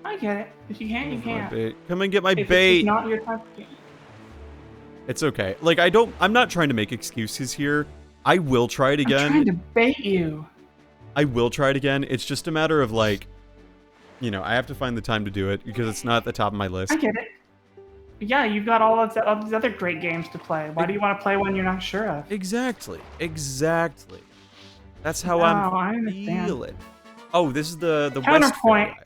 I get it. If you can't, you can't. Come and get my If bait. it's not your type of game. It's okay. Like, I'm not trying to make excuses here. I will try it again. I'm trying to bait you. I will try it again. It's just a matter of, like, you know, I have to find the time to do it because it's not at the top of my list. I get it. Yeah, you've got all these other great games to play. Why do you want to play one you're not sure of? Exactly. Exactly. That's how I I'm understand. feeling. Oh, this is the Counterpoint. West Island.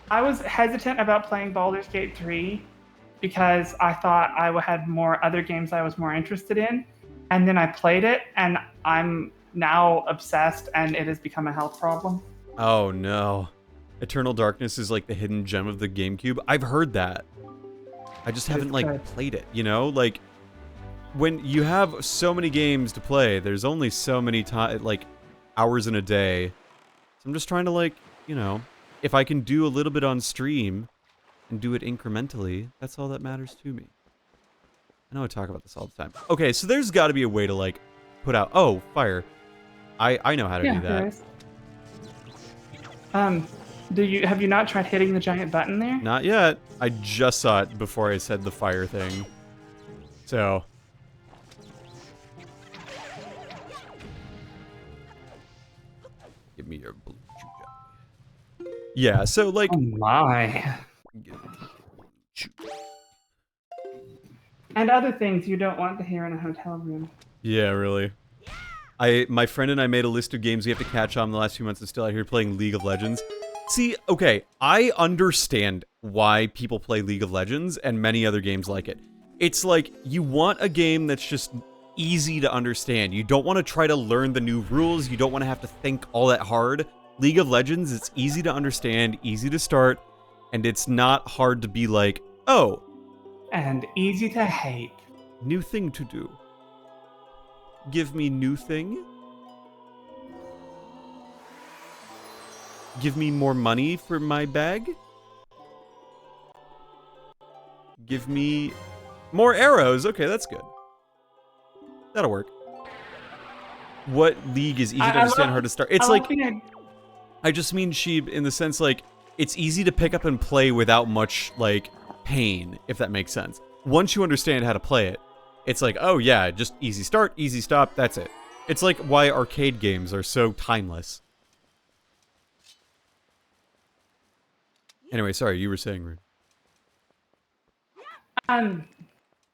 I was hesitant about playing Baldur's Gate 3 because I thought I had more other games I was more interested in. And then I played it, and I'm now obsessed, and it has become a health problem. Oh, no. Eternal Darkness is like the hidden gem of the GameCube. I've heard that. I just haven't, like, played it, you know? Like, when you have so many games to play, there's only so many hours in a day. So I'm just trying to, like, you know, if I can do a little bit on stream and do it incrementally, that's all that matters to me. I know I talk about this all the time. Okay, so there's got to be a way to, like, put out... Oh, fire. I know how to do that. There is. Have you not tried hitting the giant button there? Not yet. I just saw it before I said the fire thing. So... Give me your blue chew. Yeah, so, like... Oh my. And other things you don't want to hear in a hotel room. Yeah, really. My friend and I made a list of games we have to catch on the last few months and still out here playing League of Legends. See, okay, I understand why people play League of Legends and many other games like it. It's like, you want a game that's just easy to understand. You don't want to try to learn the new rules. You don't want to have to think all that hard. League of Legends, it's easy to understand, easy to start, and it's not hard to be like, oh. And easy to hate. New thing to do. Give me new thing. Give me more money for my bag. Give me more arrows. Okay, that's good. That'll work. What league is easy to understand, hard to start? It's like... I just mean, Sheeb, in the sense, like, it's easy to pick up and play without much, like, pain, if that makes sense. Once you understand how to play it, it's like, oh yeah, just easy start, easy stop, that's it. It's like why arcade games are so timeless. Anyway, sorry, you were saying, Rune. I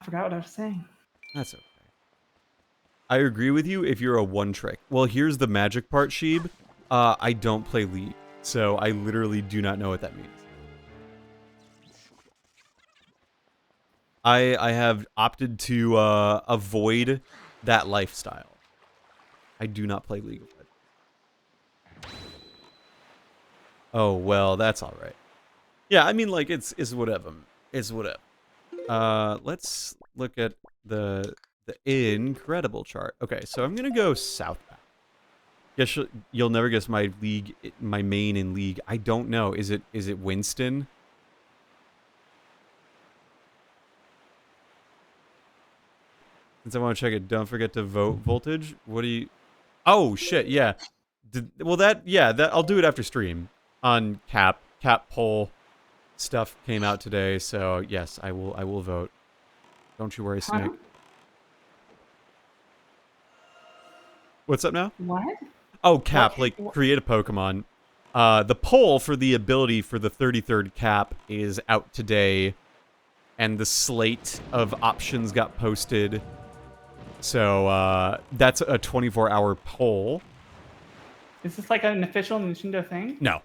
forgot what I was saying. That's okay. I agree with you if you're a one-trick. Well, here's the magic part, Sheeb. I don't play League, so I literally do not know what that means. I have opted to avoid that lifestyle. I do not play League of Legends. Oh, well, that's alright. Yeah, I mean, like, it's whatever. It's whatever. Let's look at the incredible chart. Okay, so I'm gonna go southbound. Guess you'll never guess my league, my main in League. I don't know. Is it Winston? Since I want to check it, don't forget to vote voltage. What do you... Oh, shit, yeah. I'll do it after stream. On Cap poll stuff came out today, so yes, I will vote. Don't you worry, Snake. What's up now? What? Oh, Cap, like, create a Pokemon. The poll for the ability for the 33rd Cap is out today, and the slate of options got posted. So, that's a 24-hour poll. Is this like an official Nintendo thing? No.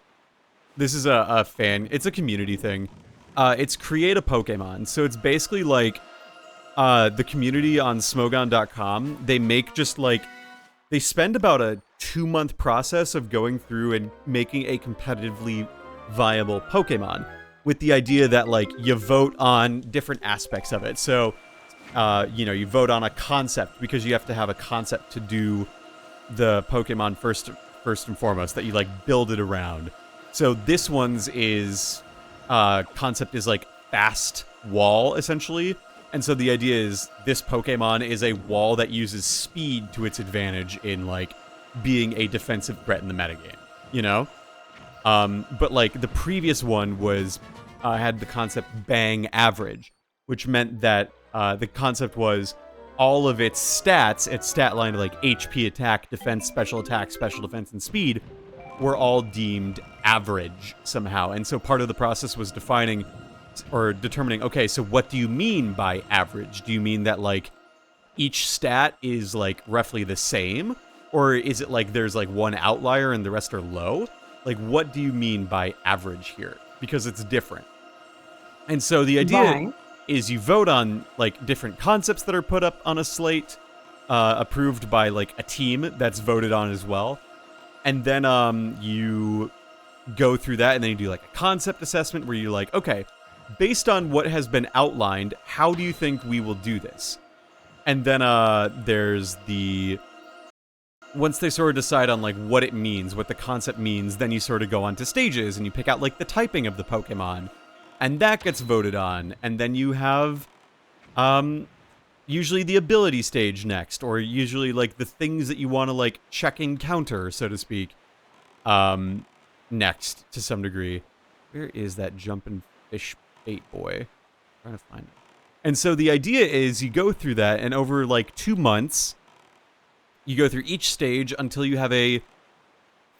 This is a fan... It's a community thing. It's create a Pokemon. So it's basically like, the community on Smogon.com, they make just, like... They spend about a 2-month process of going through and making a competitively viable Pokemon. With the idea that, like, you vote on different aspects of it. So... you know, you vote on a concept because you have to have a concept to do the Pokemon first and foremost, that you, like, build it around. So this one's concept is, like, fast wall, essentially, And so the idea is this Pokemon is a wall that uses speed to its advantage in, like, being a defensive threat in the metagame, you know? But, like, the previous one was, had the concept Bang Average, which meant that the concept was all of its stats, its stat line, like HP, attack, defense, special defense, and speed, were all deemed average somehow. And so part of the process was defining or determining, okay, so what do you mean by average? Do you mean that, like, each stat is, like, roughly the same? Or is it like there's, like, one outlier and the rest are low? Like, what do you mean by average here? Because it's different. And so the idea is you vote on, like, different concepts that are put up on a slate, approved by, like, a team that's voted on as well. And then you go through that, and then you do, like, a concept assessment where you're like, okay, based on what has been outlined, how do you think we will do this? And then there's the... Once they sort of decide on, like, what it means, what the concept means, then you sort of go on to stages, and you pick out, like, the typing of the Pokemon. And that gets voted on. And then you have, usually the ability stage next, or usually, like, the things that you want to, like, check and counter, so to speak, next, to some degree. Where is that jumping fish bait boy? I'm trying to find it. And so the idea is you go through that, and over, like, 2 months, you go through each stage until you have a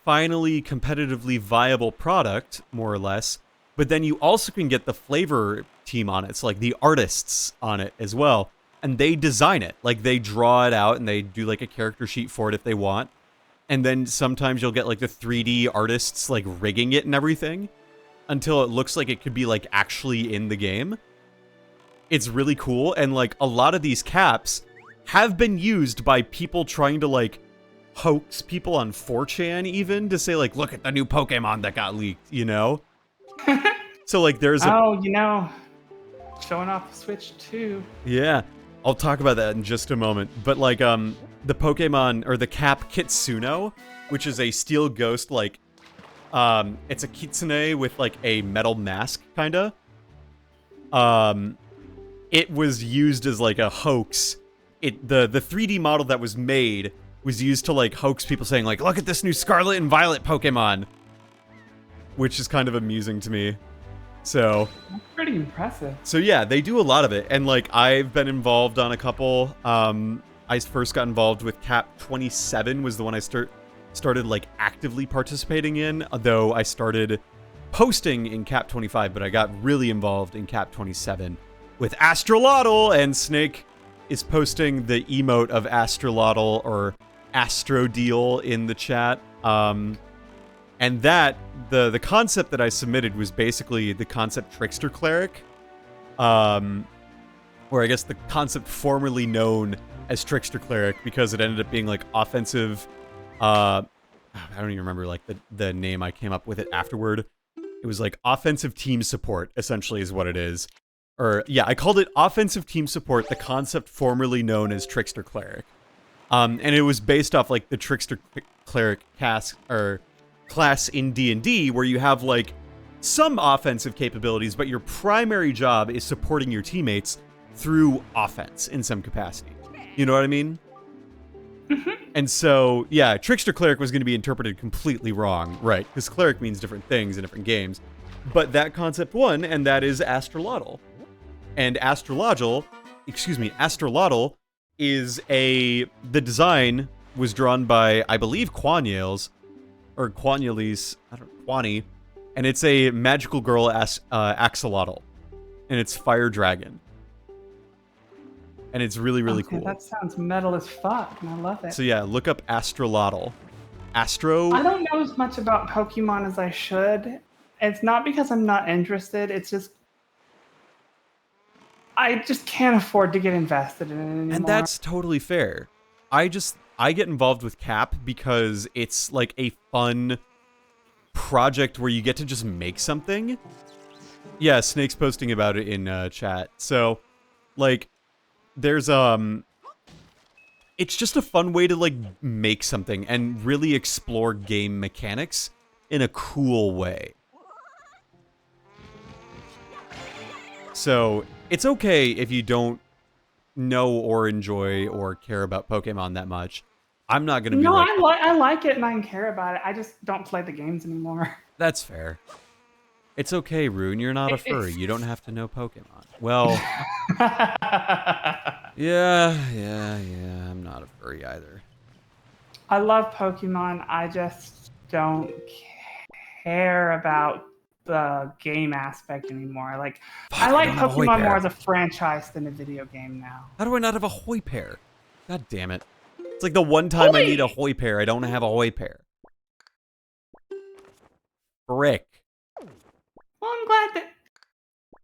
finally competitively viable product, more or less. But then you also can get the flavor team on it, so, like, the artists on it as well. And they design it. Like, they draw it out, and they do, like, a character sheet for it if they want. And then sometimes you'll get, like, the 3D artists, like, rigging it and everything, until it looks like it could be, like, actually in the game. It's really cool, and, like, a lot of these caps have been used by people trying to, like, hoax people on 4chan, even, to say, like, look at the new Pokemon that got leaked, you know? So, like, there's a... Oh, you know, showing off the Switch too. Yeah, I'll talk about that in just a moment. But, like, the Pokemon, or the cap Kitsuno, which is a steel ghost, like, it's a kitsune with, like, a metal mask, kinda. It was used as, like, a hoax. The 3D model that was made was used to, like, hoax people saying, like, look at this new Scarlet and Violet Pokemon. Which is kind of amusing to me. So... That's pretty impressive. So yeah, they do a lot of it. And, like, I've been involved on a couple. I first got involved with Cap 27 was the one I started, like, actively participating in. Though I started posting in Cap 25, but I got really involved in Cap 27 with Astrolotl, and Snake is posting the emote of Astrolotl or Astrodeal in the chat. And that, the concept that I submitted was basically the concept Trickster Cleric. Or I guess the concept formerly known as Trickster Cleric, because it ended up being, like, offensive... I don't even remember, like, the name I came up with it afterward. It was, like, offensive team support, essentially, is what it is. Or, yeah, I called it offensive team support, the concept formerly known as Trickster Cleric. And it was based off, like, the Trickster Cleric class in D&D, where you have, like, some offensive capabilities, but your primary job is supporting your teammates through offense in some capacity. You know what I mean? And so, yeah, Trickster Cleric was going to be interpreted completely wrong, right? Because Cleric means different things in different games. But that concept won, and that is Astrolotl. And Astrolotl is the design was drawn by, I believe, Quanyales, or Quanyales, Quani, and it's a magical girl Axolotl, and it's Fire Dragon. And it's really, really cool. That sounds metal as fuck, and I love it. So yeah, look up Astrolotl. I don't know as much about Pokemon as I should. It's not because I'm not interested, it's just... I just can't afford to get invested in it anymore. And that's totally fair. I get involved with Cap because it's, like, a fun project where you get to just make something. Yeah, Snake's posting about it in chat. So, like, there's it's just a fun way to, like, make something and really explore game mechanics in a cool way. So, it's okay if you don't know or enjoy or care about Pokemon that much, I'm not gonna be No, like, I like it and I care about it. I just don't play the games anymore. that's fair. It's okay, Rune. You're not a furry. You don't have to know Pokemon. Well, yeah. I'm not a furry either. I love Pokemon. I just don't care about the game aspect anymore. Like, Fuck, I I like don't have a Pokemon more Hoipair. as a franchise than a video game now. How do I not have a Hoipair? God damn it. It's like the one time I need a Hoipair, I don't have a Hoipair. Frick. Well, I'm glad that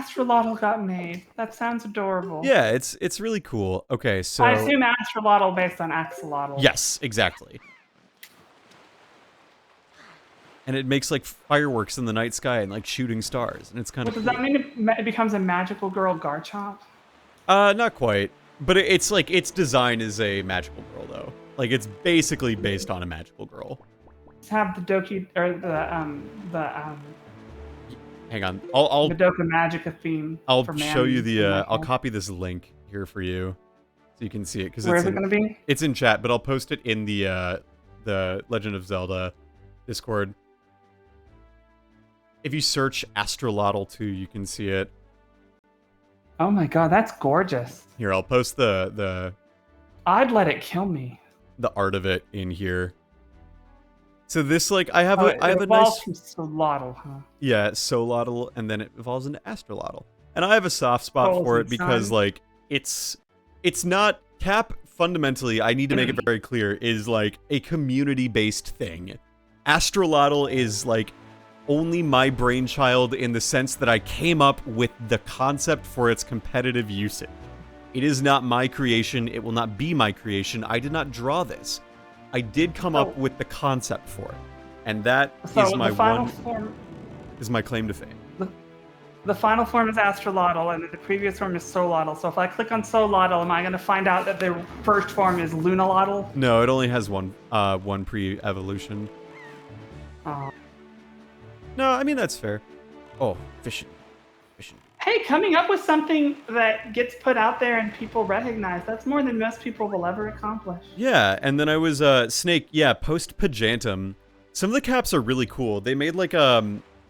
Astrolotl got made. That sounds adorable. Yeah, it's really cool. Okay, so... I assume Astrolotl based on Axolotl. Yes, exactly. And it makes like fireworks in the night sky and like shooting stars, and it's kind of Does that mean it becomes a magical girl Garchomp? Not quite. But it's like, its design is a magical girl, though. Like, it's basically based on a magical girl. Just have the Doki, or Hang on. I'll Madoka Magica theme. I'll for show you the, man. I'll copy this link here for you. So you can see it. 'Cause Where it's is it going to be? It's in chat, but I'll post it in the Legend of Zelda Discord. If you search Astrolotl 2, you can see it. Oh my god, that's gorgeous. Here, I'll post the I'd let it kill me. art of it in here. So this, like, I have It a evolves nice... from Solotl, huh? Yeah, Solotl, and then it evolves into Astrolotl. And I have a soft spot for it because, Sun. like, it's not... Cap, fundamentally, I need to make it very clear, is, like, a community-based thing. Astrolotl is, like, only my brainchild in the sense that I came up with the concept for its competitive usage. It is not my creation. It will not be my creation. I did not draw this. I did come up with the concept for it. And that is my is my claim to fame. The final form is Astrolotl, and the previous form is Solotl. So if I click on Solotl, am I going to find out that the first form is Lunalotl? No, it only has one pre-evolution. Oh. No, I mean, that's fair. Oh, fishing. Hey, coming up with something that gets put out there and people recognize, that's more than most people will ever accomplish. Yeah, and then I was, Snake, yeah, post Pajantum. Some of the caps are really cool. They made, like,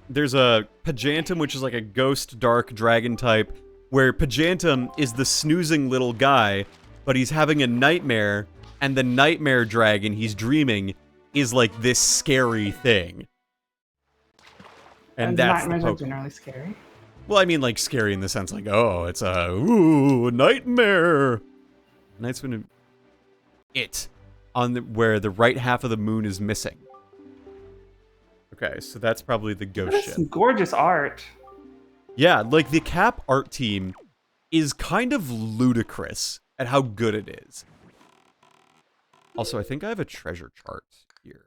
there's a Pajantum, which is like a ghost dark dragon type, where Pajantum is the snoozing little guy, but he's having a nightmare, and the nightmare dragon he's dreaming is, like, this scary thing. And that's the nightmares are Pokemon. generally scary. Well, I mean, like, scary in the sense, like, oh, it's a, ooh, nightmare. Night's when it, on the, where the right half of the moon is missing. Okay, so that's probably the ghost That's ship. some gorgeous art. Yeah, like, the Cap art team is kind of ludicrous at how good it is. Also, I think I have a treasure chart here.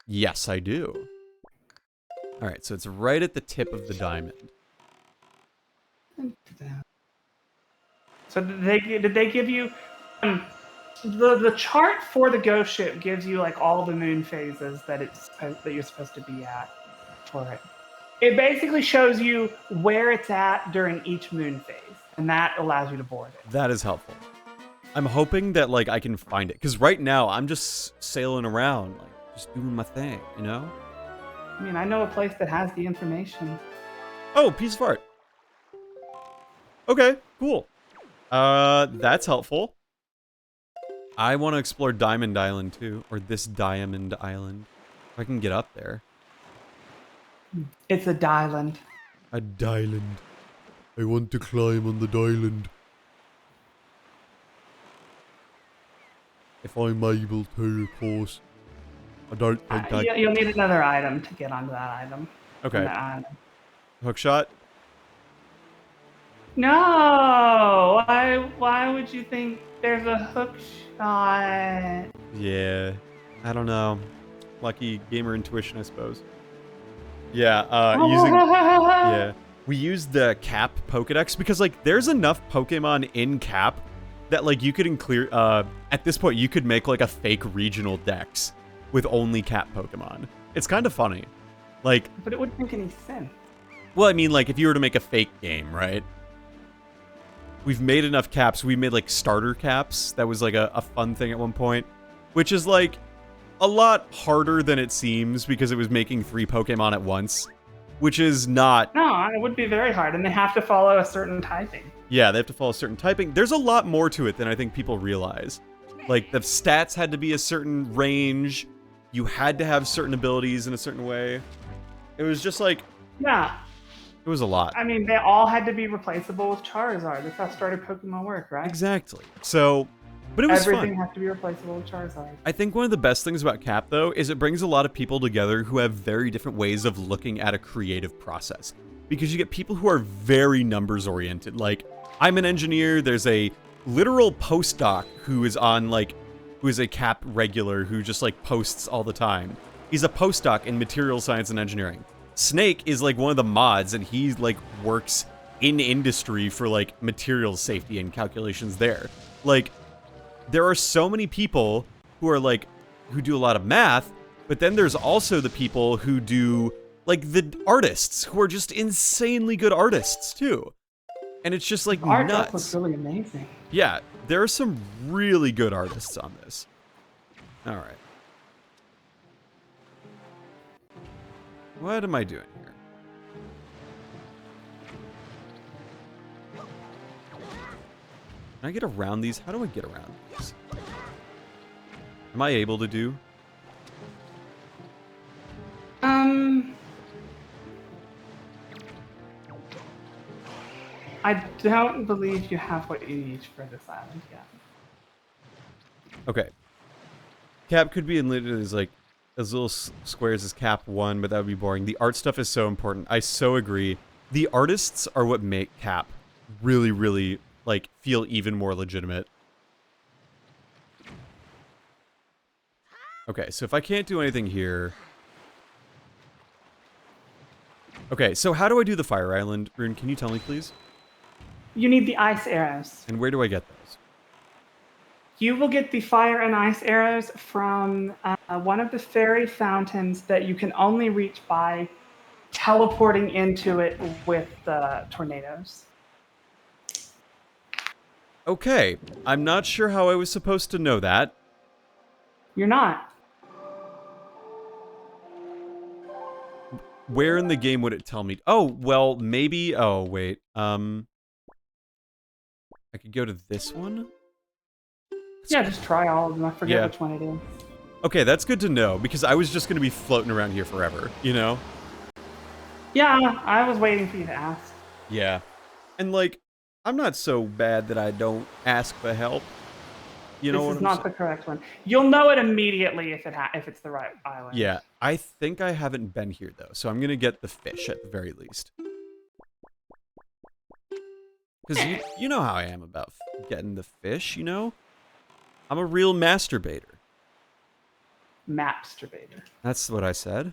Yes, I do. Alright, so it's right at the tip of the diamond. So did they give you the chart for the ghost ship gives you like all the moon phases that you're supposed to be at for it. It basically shows you where it's at during each moon phase, and that allows you to board it. That is helpful. I'm hoping that, like, I can find it, because right now I'm just sailing around, like, just doing my thing, you know? I mean, I know a place that has the information. Oh, piece of art. Okay, cool. That's helpful. I want to explore Diamond Island, too. Or this Diamond Island. If I can get up there. It's a dyland. A dyland. I want to climb on the dyland. If I'm able to, of course. I don't think You'll need another item to get onto that item. Okay. On that island. Hookshot? No! Why would you think there's a hook shot? Yeah. I don't know. Lucky gamer intuition, I suppose. Yeah, yeah. We used the Cap Pokedex because, like, there's enough Pokemon in Cap that, like, you could at this point, you could make, like, a fake regional dex with only Cap Pokemon. It's kind of funny. Like... But it wouldn't make any sense. Well, I mean, like, if you were to make a fake game, right? we've made enough caps. We made like starter caps. That was like a fun thing at one point, which is like a lot harder than it seems because it was making 3 Pokemon at once, which is not. No, it would be very hard, and they have to follow a certain typing. Yeah, they have to follow certain typing. There's a lot more to it than I think people realize. Like, the stats had to be a certain range. You had to have certain abilities in a certain way. It was just like... Yeah. It was a lot. I mean, they all had to be replaceable with Charizard. That's how started Pokemon work, right? Exactly. So, but it was Everything fun. has to be replaceable with Charizard. I think one of the best things about Cap, though, is it brings a lot of people together who have very different ways of looking at a creative process. Because you get people who are very numbers-oriented. Like, I'm an engineer, there's a literal postdoc who is on, like, who is a Cap regular who just, like, posts all the time. He's a postdoc in material science and engineering. Snake is, like, one of the mods, and he, like, works in industry for, like, materials safety and calculations there. Like, there are so many people who are, like, who do a lot of math, but then there's also the people who do, like, the artists, who are just insanely good artists, too. And it's just, like, Art nuts. looks really amazing. Yeah, there are some really good artists on this. All right. What am I doing here? Can I get around these? How do I get around these? Am I able to do? I don't believe you have what you need for this island yet. Okay. Cap could be enlisted as like as little squares as Cap 1, but that would be boring. The art stuff is so important. I so agree. The artists are what make Cap really, really like feel even more legitimate. Okay, so if I can't do anything here. Okay, so how do I do the Fire Island, Rune? Can you tell me, please? You need the ice arrows. And where do I get those? You will get the fire and ice arrows from one of the fairy fountains that you can only reach by teleporting into it with the tornadoes. Okay, I'm not sure how I was supposed to know that. You're not. Where in the game would it tell me? Oh, well, maybe... Oh, wait. I could go to this one? Yeah, just try all of them. I forget Yeah. which one it is. Okay, that's good to know, because I was just going to be floating around here forever, you know? Yeah, I was waiting for you to ask. Yeah. And, like, I'm not so bad that I don't ask for help. You know This what is I'm not saying? the correct one. You'll know it immediately if it's the right island. Yeah, I think I haven't been here, though, so I'm going to get the fish at the very least. Because you know how I am about getting the fish, you know? I'm a real masturbator. Mapsterbator. That's what I said.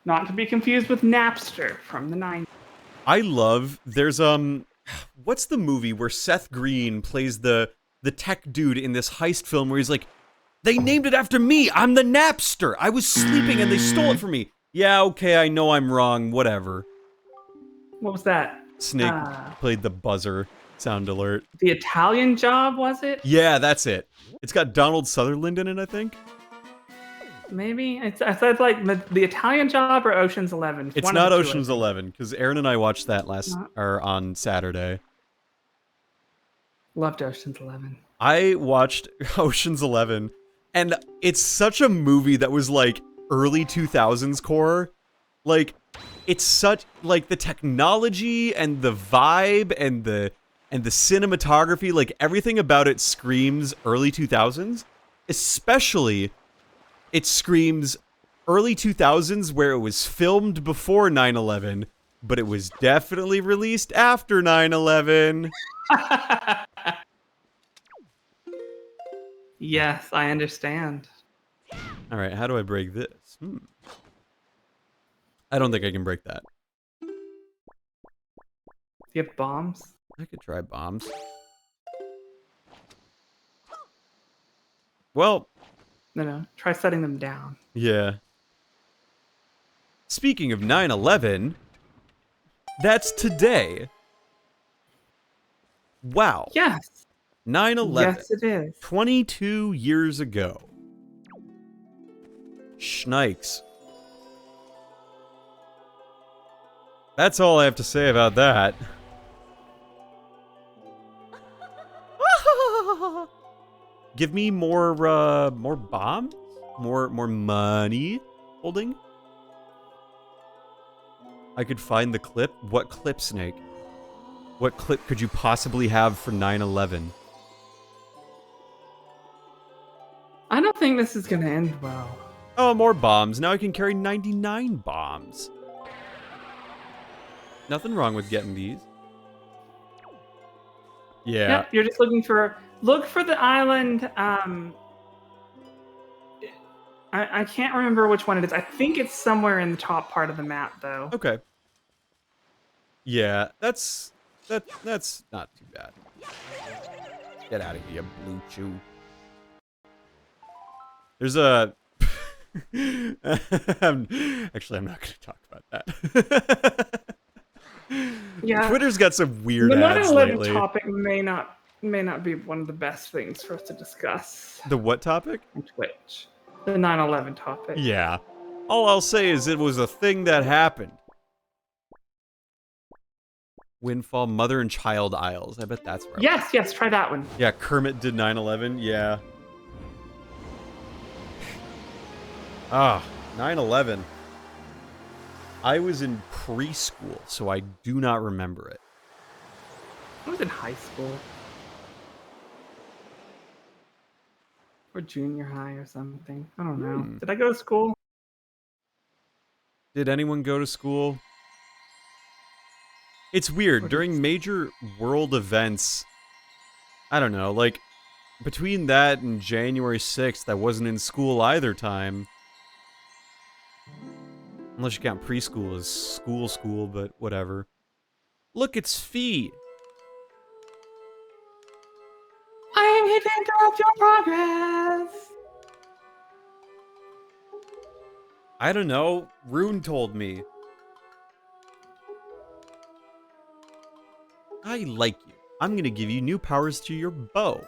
Not to be confused with Napster from the 90s. I love, there's, what's the movie where Seth Green plays the tech dude in this heist film where he's like, they named it after me, I'm the Napster, I was sleeping and they stole it from me. Yeah, okay, I know I'm wrong, whatever. What was that? Snake played the buzzer sound alert. The Italian Job, was it? Yeah, that's it. It's got Donald Sutherland in it, I think. Maybe. I said like The Italian Job or Ocean's 11. It's One of not the two, Ocean's I think. 11, because Aaron and I watched that on Saturday. Loved Ocean's 11. I watched Ocean's 11, and it's such a movie that was like early 2000s core. Like, it's such, like, the technology and the vibe and the cinematography, like, everything about it screams early 2000s. Especially, it screams early 2000s where it was filmed before 9/11, but it was definitely released after 9/11. Yes, I understand. All right, how do I break this? I don't think I can break that. You have bombs? I could try bombs. Well, No. Try setting them down. yeah. Speaking of 9/11, that's today. Wow. Yes. 9/11. Yes, it is. 22 years ago. Schnikes. That's all I have to say about that. Give me more bombs? More money holding? I could find the clip. What clip, Snake? What clip could you possibly have for 9/11? I don't think this is gonna end well. Oh, more bombs. Now I can carry 99 bombs. Nothing wrong with getting these. Yeah. Yep, you're just looking for the island. I can't remember which one it is. I think it's somewhere in the top part of the map, though. Okay. Yeah, that's not too bad. Get out of here, Blue Chew. There's a. Actually, I'm not going to talk about that. Yeah, Twitter's got some weird the ads 9/11 lately. topic may not be one of the best things for us to discuss The what topic? on Twitch. The 9/11 topic. Yeah. All I'll say is it was a thing that happened. Windfall, Mother and Child Isles. I bet that's where. Yes, try that one. Yeah, Kermit did 9/11. Yeah. Ah, 9/11. I was in preschool, so I do not remember it. I was in high school. Or junior high or something. I don't know. Did I go to school? Did anyone go to school? It's weird. During major world events, I don't know, like, between that and January 6th, I wasn't in school either time. Unless you count preschool as school, but whatever. Look, it's Fee. I am here to interrupt your progress. I don't know. Rune told me. I like you. I'm gonna give you new powers to your bow.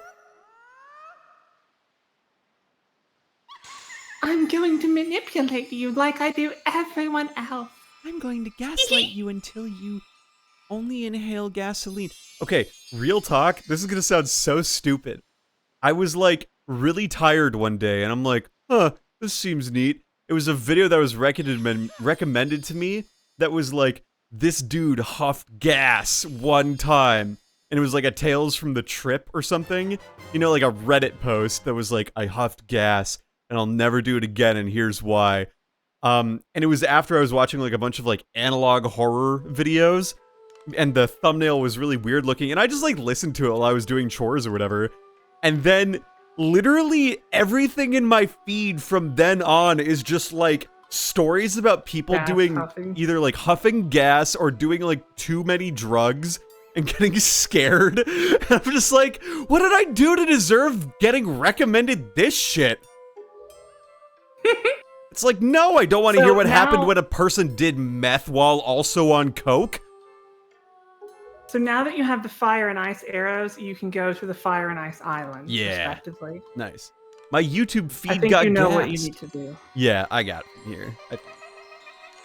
I'm going to manipulate you like I do everyone else. I'm going to gaslight you until you only inhale gasoline. Okay, real talk. This is gonna sound so stupid. I was like really tired one day and I'm like, this seems neat. It was a video that was recommended to me that was like, this dude huffed gas one time. And it was like a Tales from the Trip or something. You know, like a Reddit post that was like, I huffed gas and I'll never do it again and here's why. And it was after I was watching like a bunch of like analog horror videos. And the thumbnail was really weird looking. And I just like listened to it while I was doing chores or whatever. And then literally everything in my feed from then on is just like stories about people doing either like huffing gas or doing like too many drugs and getting scared. And I'm just like, what did I do to deserve getting recommended this shit? It's like, no, I don't want to hear what happened when a person did meth while also on coke. So now that you have the fire and ice arrows, you can go to the fire and ice islands, respectively. Nice. My YouTube feed got I think you know gassed. what you need to do. Yeah, I got it from here.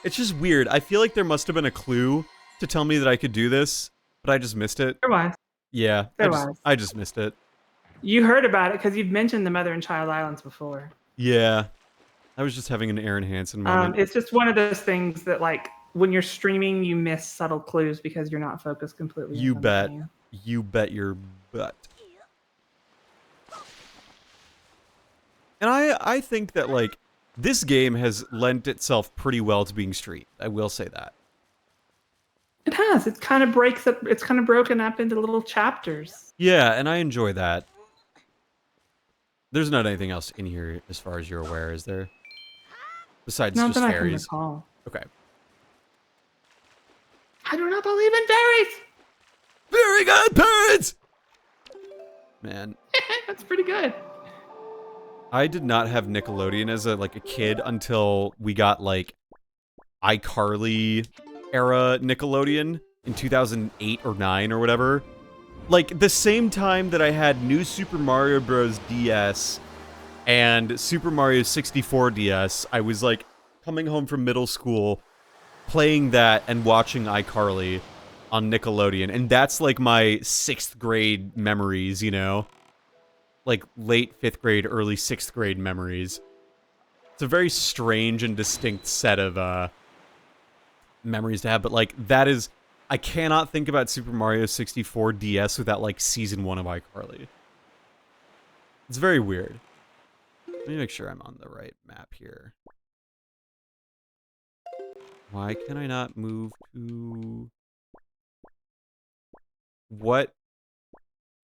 It's just weird. I feel like there must have been a clue to tell me that I could do this, but I just missed it. There was. Yeah, I just missed it. You heard about it because you've mentioned the Mother and Child Islands before. Yeah. I was just having an Aaron Hansen moment. It's just one of those things that, like, when you're streaming, you miss subtle clues because you're not focused completely. You bet. You bet your butt. And I think that, like, this game has lent itself pretty well to being streamed. I will say that. It has. It's kind of broken up into little chapters. Yeah, and I enjoy that. There's not anything else in here as far as you're aware, is there? Besides Not just that fairies. I can recall. Okay. I do not believe in fairies! Very good parents! Man. That's pretty good. I did not have Nickelodeon as a kid until we got like iCarly era Nickelodeon in 2008 or 9 or whatever. Like, the same time that I had New Super Mario Bros. DS and Super Mario 64 DS, I was, like, coming home from middle school, playing that and watching iCarly on Nickelodeon. And that's, like, my 6th grade memories, you know? Like, late 5th grade, early 6th grade memories. It's a very strange and distinct set of, memories to have, but, like, that is... I cannot think about Super Mario 64 DS without, like, Season 1 of iCarly. It's very weird. Let me make sure I'm on the right map here. Why can I not move to... What?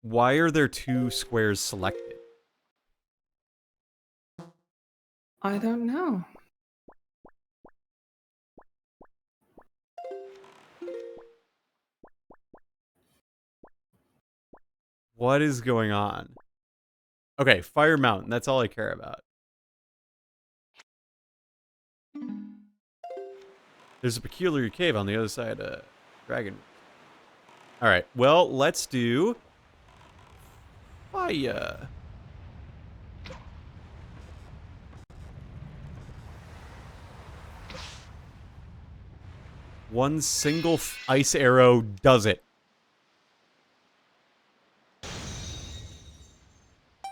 Why are there 2 squares selected? I don't know. What is going on? Okay, Fire Mountain. That's all I care about. There's a peculiar cave on the other side of Dragon. Alright, well, let's do... Fire. One single ice arrow does it.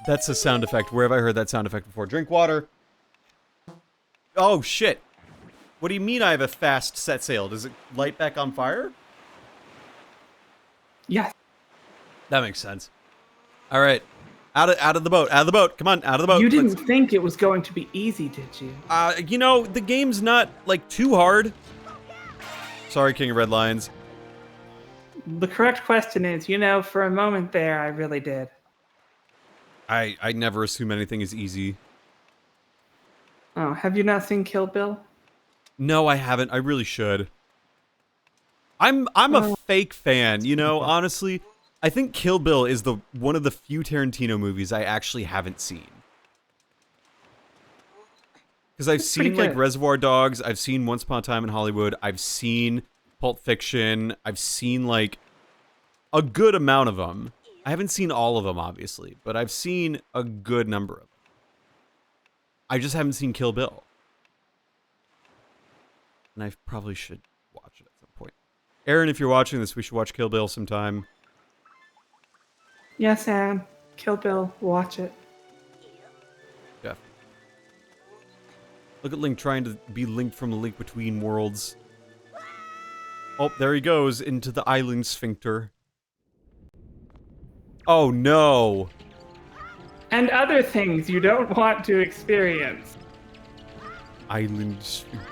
That's a sound effect. Where have I heard that sound effect before? Drink water. Oh, shit. What do you mean I have a fast set sail? Does it light back on fire? Yes. That makes sense. All right. Out of the boat. Out of the boat. Come on, out of the boat. You didn't think it was going to be easy, did you? You know, the game's not, like, too hard. Sorry, King of Red Lions. The correct question is, you know, for a moment there, I really did. I never assume anything is easy. Oh, have you not seen Kill Bill? No, I haven't. I really should. I'm a fake fan, you know, honestly. I think Kill Bill is one of the few Tarantino movies I actually haven't seen. Because I've seen, like, Reservoir Dogs, I've seen Once Upon a Time in Hollywood, I've seen Pulp Fiction, I've seen, like, a good amount of them. I haven't seen all of them, obviously, but I've seen a good number of them. I just haven't seen Kill Bill. And I probably should watch it at some point. Aaron, if you're watching this, we should watch Kill Bill sometime. Yes, Anne. Kill Bill. Watch it. Yeah. Look at Link trying to be linked from the link between worlds. Oh, there he goes into the island sphincter. Oh, no. And other things you don't want to experience. Island sphincter.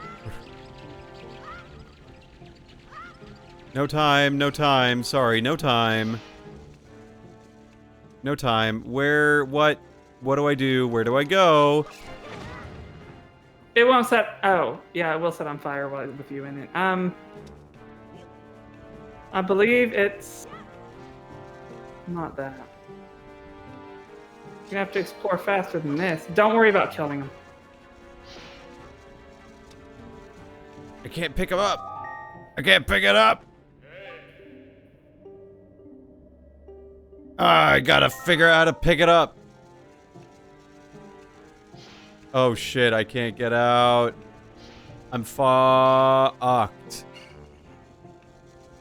No time, no time. Sorry, no time. No time. Where, what do I do? Where do I go? It won't set... Oh, yeah, it will set on fire with you in it. I believe it's... not that. You're gonna have to explore faster than this. Don't worry about killing him. I can't pick him up. I can't pick it up. I gotta figure out how to pick it up. Oh shit, I can't get out. I'm fucked.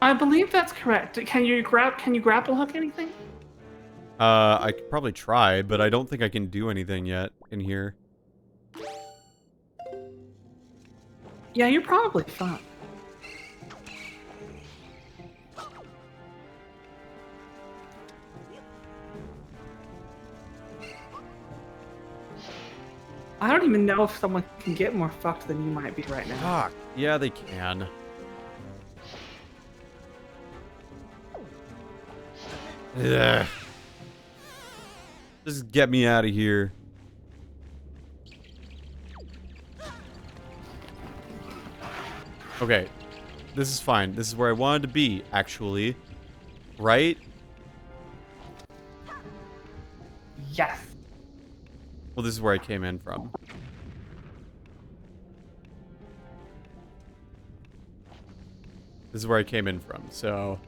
I believe that's correct. Can you grapple hook anything? I could probably try, but I don't think I can do anything yet in here. Yeah, you're probably fine. I don't even know if someone can get more fucked than you might be right now. Fuck. Yeah, they can. Ugh. Just get me out of here. Okay. This is fine. This is where I wanted to be, actually. Right? Yes. Well, this is where I came in from. This is where I came in from, so...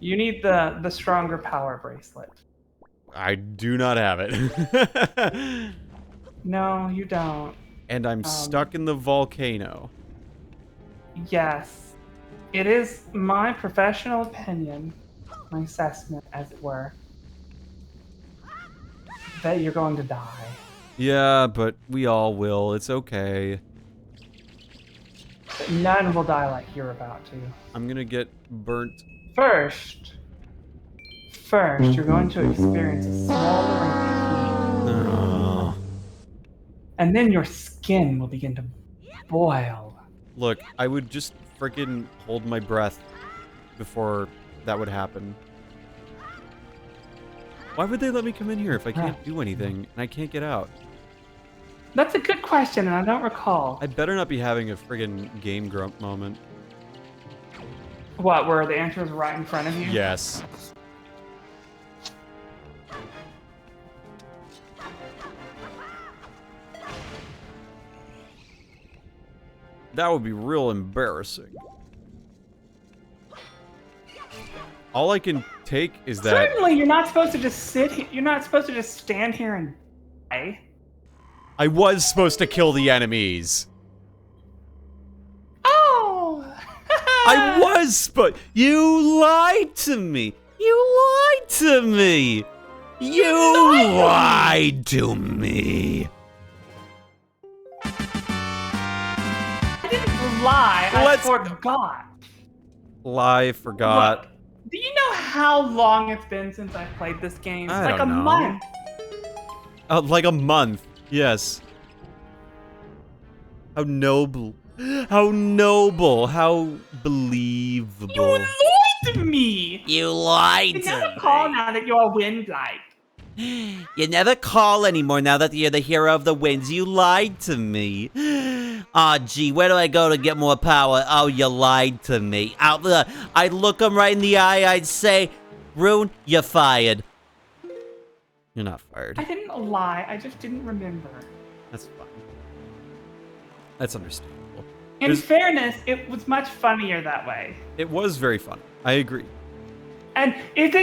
You need the stronger power bracelet. I do not have it. No, you don't. And I'm stuck in the volcano. Yes. It is my professional opinion, my assessment, as it were, that you're going to die. Yeah, but we all will. It's okay. But none will die like you're about to. I'm gonna get burnt. First, you're going to experience a smoldering heat. Oh. And then your skin will begin to boil. Look, I would just freaking hold my breath before that would happen. Why would they let me come in here if I can't do anything and I can't get out? That's a good question, and I don't recall. I better not be having a friggin' game grump moment. What, where the answer is right in front of you? Yes. That would be real embarrassing. All I can take is that... Certainly, you're not supposed to just sit here. You're not supposed to just stand here and die. I was supposed to kill the enemies. Oh! I was supposed... You lied to me. You lied to me. You lied to me. I didn't lie. I forgot. Lie, forgot. Look, do you know how long it's been since I played this game? I Like don't a know. month. Like a month. Yes. How noble. How noble. How believable. You lied to me. You lied You to never me. call now that you're a wind light. You never call anymore now that you're the hero of the winds. You lied to me. Aw, gee, where do I go to get more power? Oh, you lied to me. I'd look him right in the eye. I'd say, Rune, you're fired. You're not fired. I didn't lie. I just didn't remember. That's fine. That's understandable. In There's- fairness, it was much funnier that way. It was very funny. I agree. And is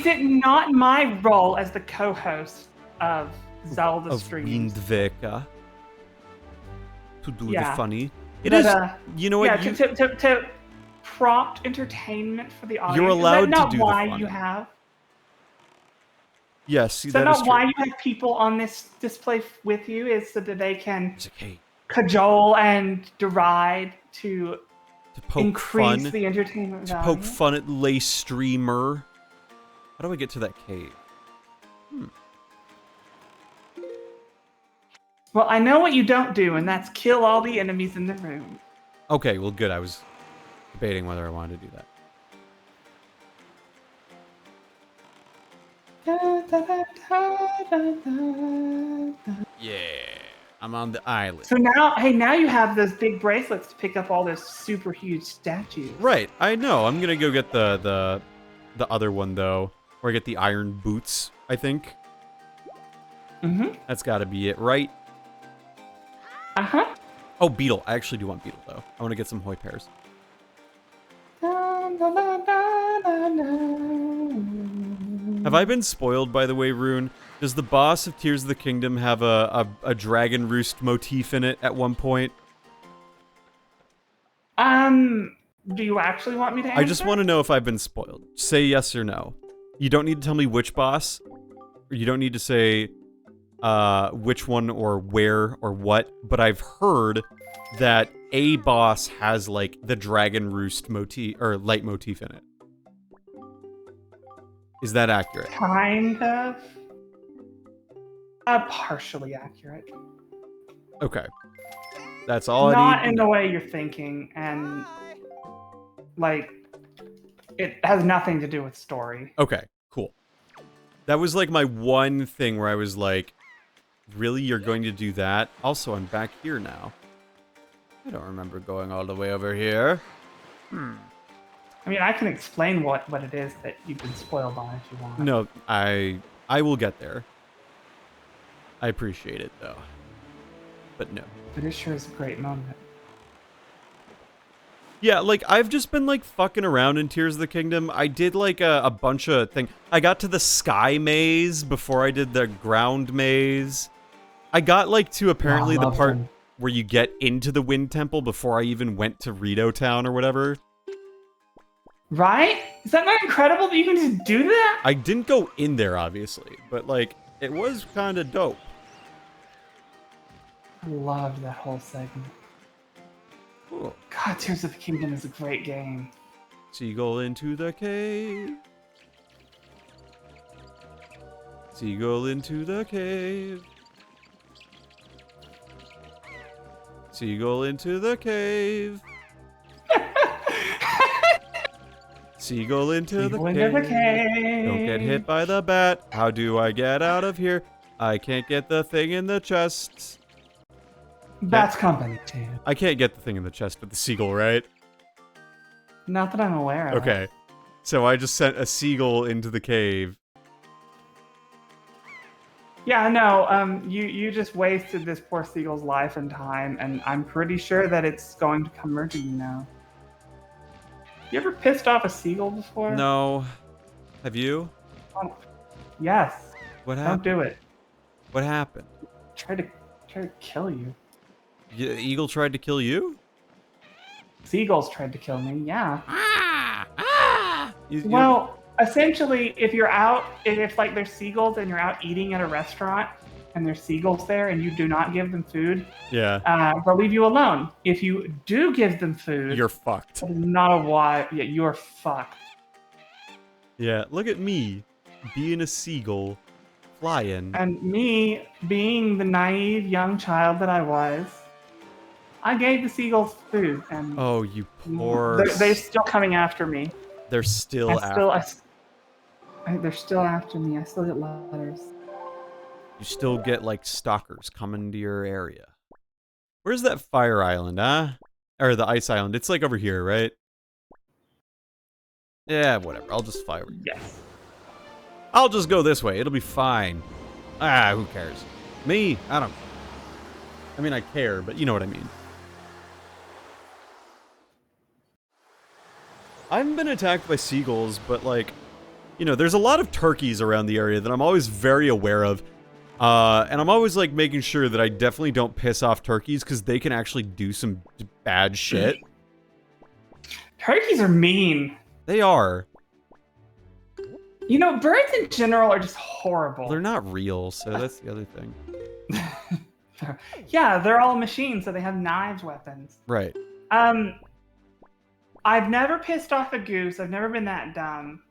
it not my role as the co-host of Zelda Of streams? Windveka. To do Yeah. the funny. It But, is. You know what? Yeah, to prompt entertainment for the audience. You're allowed is that not to do the why funny. you have? Yes, Is that that is not true. why you have people on this display with you? Is so that they can It's like, hey, cajole and deride to to poke increase fun. the entertainment To value? poke fun at Lay Streamer. How do I get to that cave? Well, I know what you don't do, and that's kill all the enemies in the room. Okay, well, good. I was debating whether I wanted to do that. Yeah, I'm on the island. So now, hey, now you have those big bracelets to pick up all those super huge statues. Right, I know. I'm gonna go get the other one though, or get the iron boots. I think Mm-hmm. that's got to be it, right? Uh-huh. Oh, beetle. I actually do want beetle though. I want to get some hoi pears. Have I been spoiled, by the way, Rune? Does the boss of Tears of the Kingdom have a dragon roost motif in it at one point? Do you actually want me to answer? I just want to know if I've been spoiled. Say yes or no. You don't need to tell me which boss. Or you don't need to say which one or where or what. But I've heard that a boss has like the dragon roost motif or light motif in it. Is that accurate? Kind of. Partially accurate. Okay. That's all I Not need. in the way you're thinking, and like it has nothing to do with story. Okay, cool. That was like my one thing where I was like, really, you're going to do that? Also, I'm back here now. I don't remember going all the way over here. I mean, I can explain what it is that you've been spoiled on if you want. No, I will get there. I appreciate it, though. But no. But it sure is a great moment. Yeah, like, I've just been, like, fucking around in Tears of the Kingdom. I did, like, a bunch of things. I got to the sky maze before I did the ground maze. I got, like, to apparently the part where you get into the Wind Temple before I even went to Rito Town or whatever. Right? Is that not incredible that you can just do that? I didn't go in there, obviously, but, like, it was kind of dope. I loved that whole segment. Cool. God, Tears of the Kingdom is a great game. Seagull into the cave. Seagull into the cave. Seagull into the cave. Seagull into the cave. Don't get hit by the bat. How do I get out of here? I can't get the thing in the chest. That's company too. I can't get the thing in the chest with the seagull, right? Not that I'm aware of. Okay. So I just sent a seagull into the cave. Yeah, no, you just wasted this poor seagull's life and time, and I'm pretty sure that it's going to come murder you now. You ever pissed off a seagull before? No. Have you? Oh, yes. What happened? Don't do it. What happened? Try to kill you. The eagle tried to kill you? Seagulls tried to kill me, yeah. You- Well, essentially, if you're out, if like there's seagulls and you're out eating at a restaurant and there's seagulls there and you do not give them food, yeah. they'll leave you alone. If you do give them food, You're fucked. that is not a why. Yeah, you're fucked. Yeah, look at me being a seagull, flying. And me, being the naive young child that I was, I gave the seagulls food, and Oh, you poor. they're still coming after me. They're still after. They're still after me. I still get letters. You still get like stalkers coming to your area. Where's that fire island, huh? Or the ice island? It's like over here, right? Yeah, whatever. I'll just fly over here. Yes. I'll just go this way. It'll be fine. Ah, who cares? Me? I don't. I mean, I care, but you know what I mean. I haven't been attacked by seagulls, but like, you know, there's a lot of turkeys around the area that I'm always very aware of. And I'm always like making sure that I definitely don't piss off turkeys because they can actually do some bad shit. Turkeys are mean. They are. You know, birds in general are just horrible. Well, they're not real, so that's the other thing. Yeah, they're all machines, so they have knives, weapons. Right. I've never pissed off a goose. I've never been that dumb.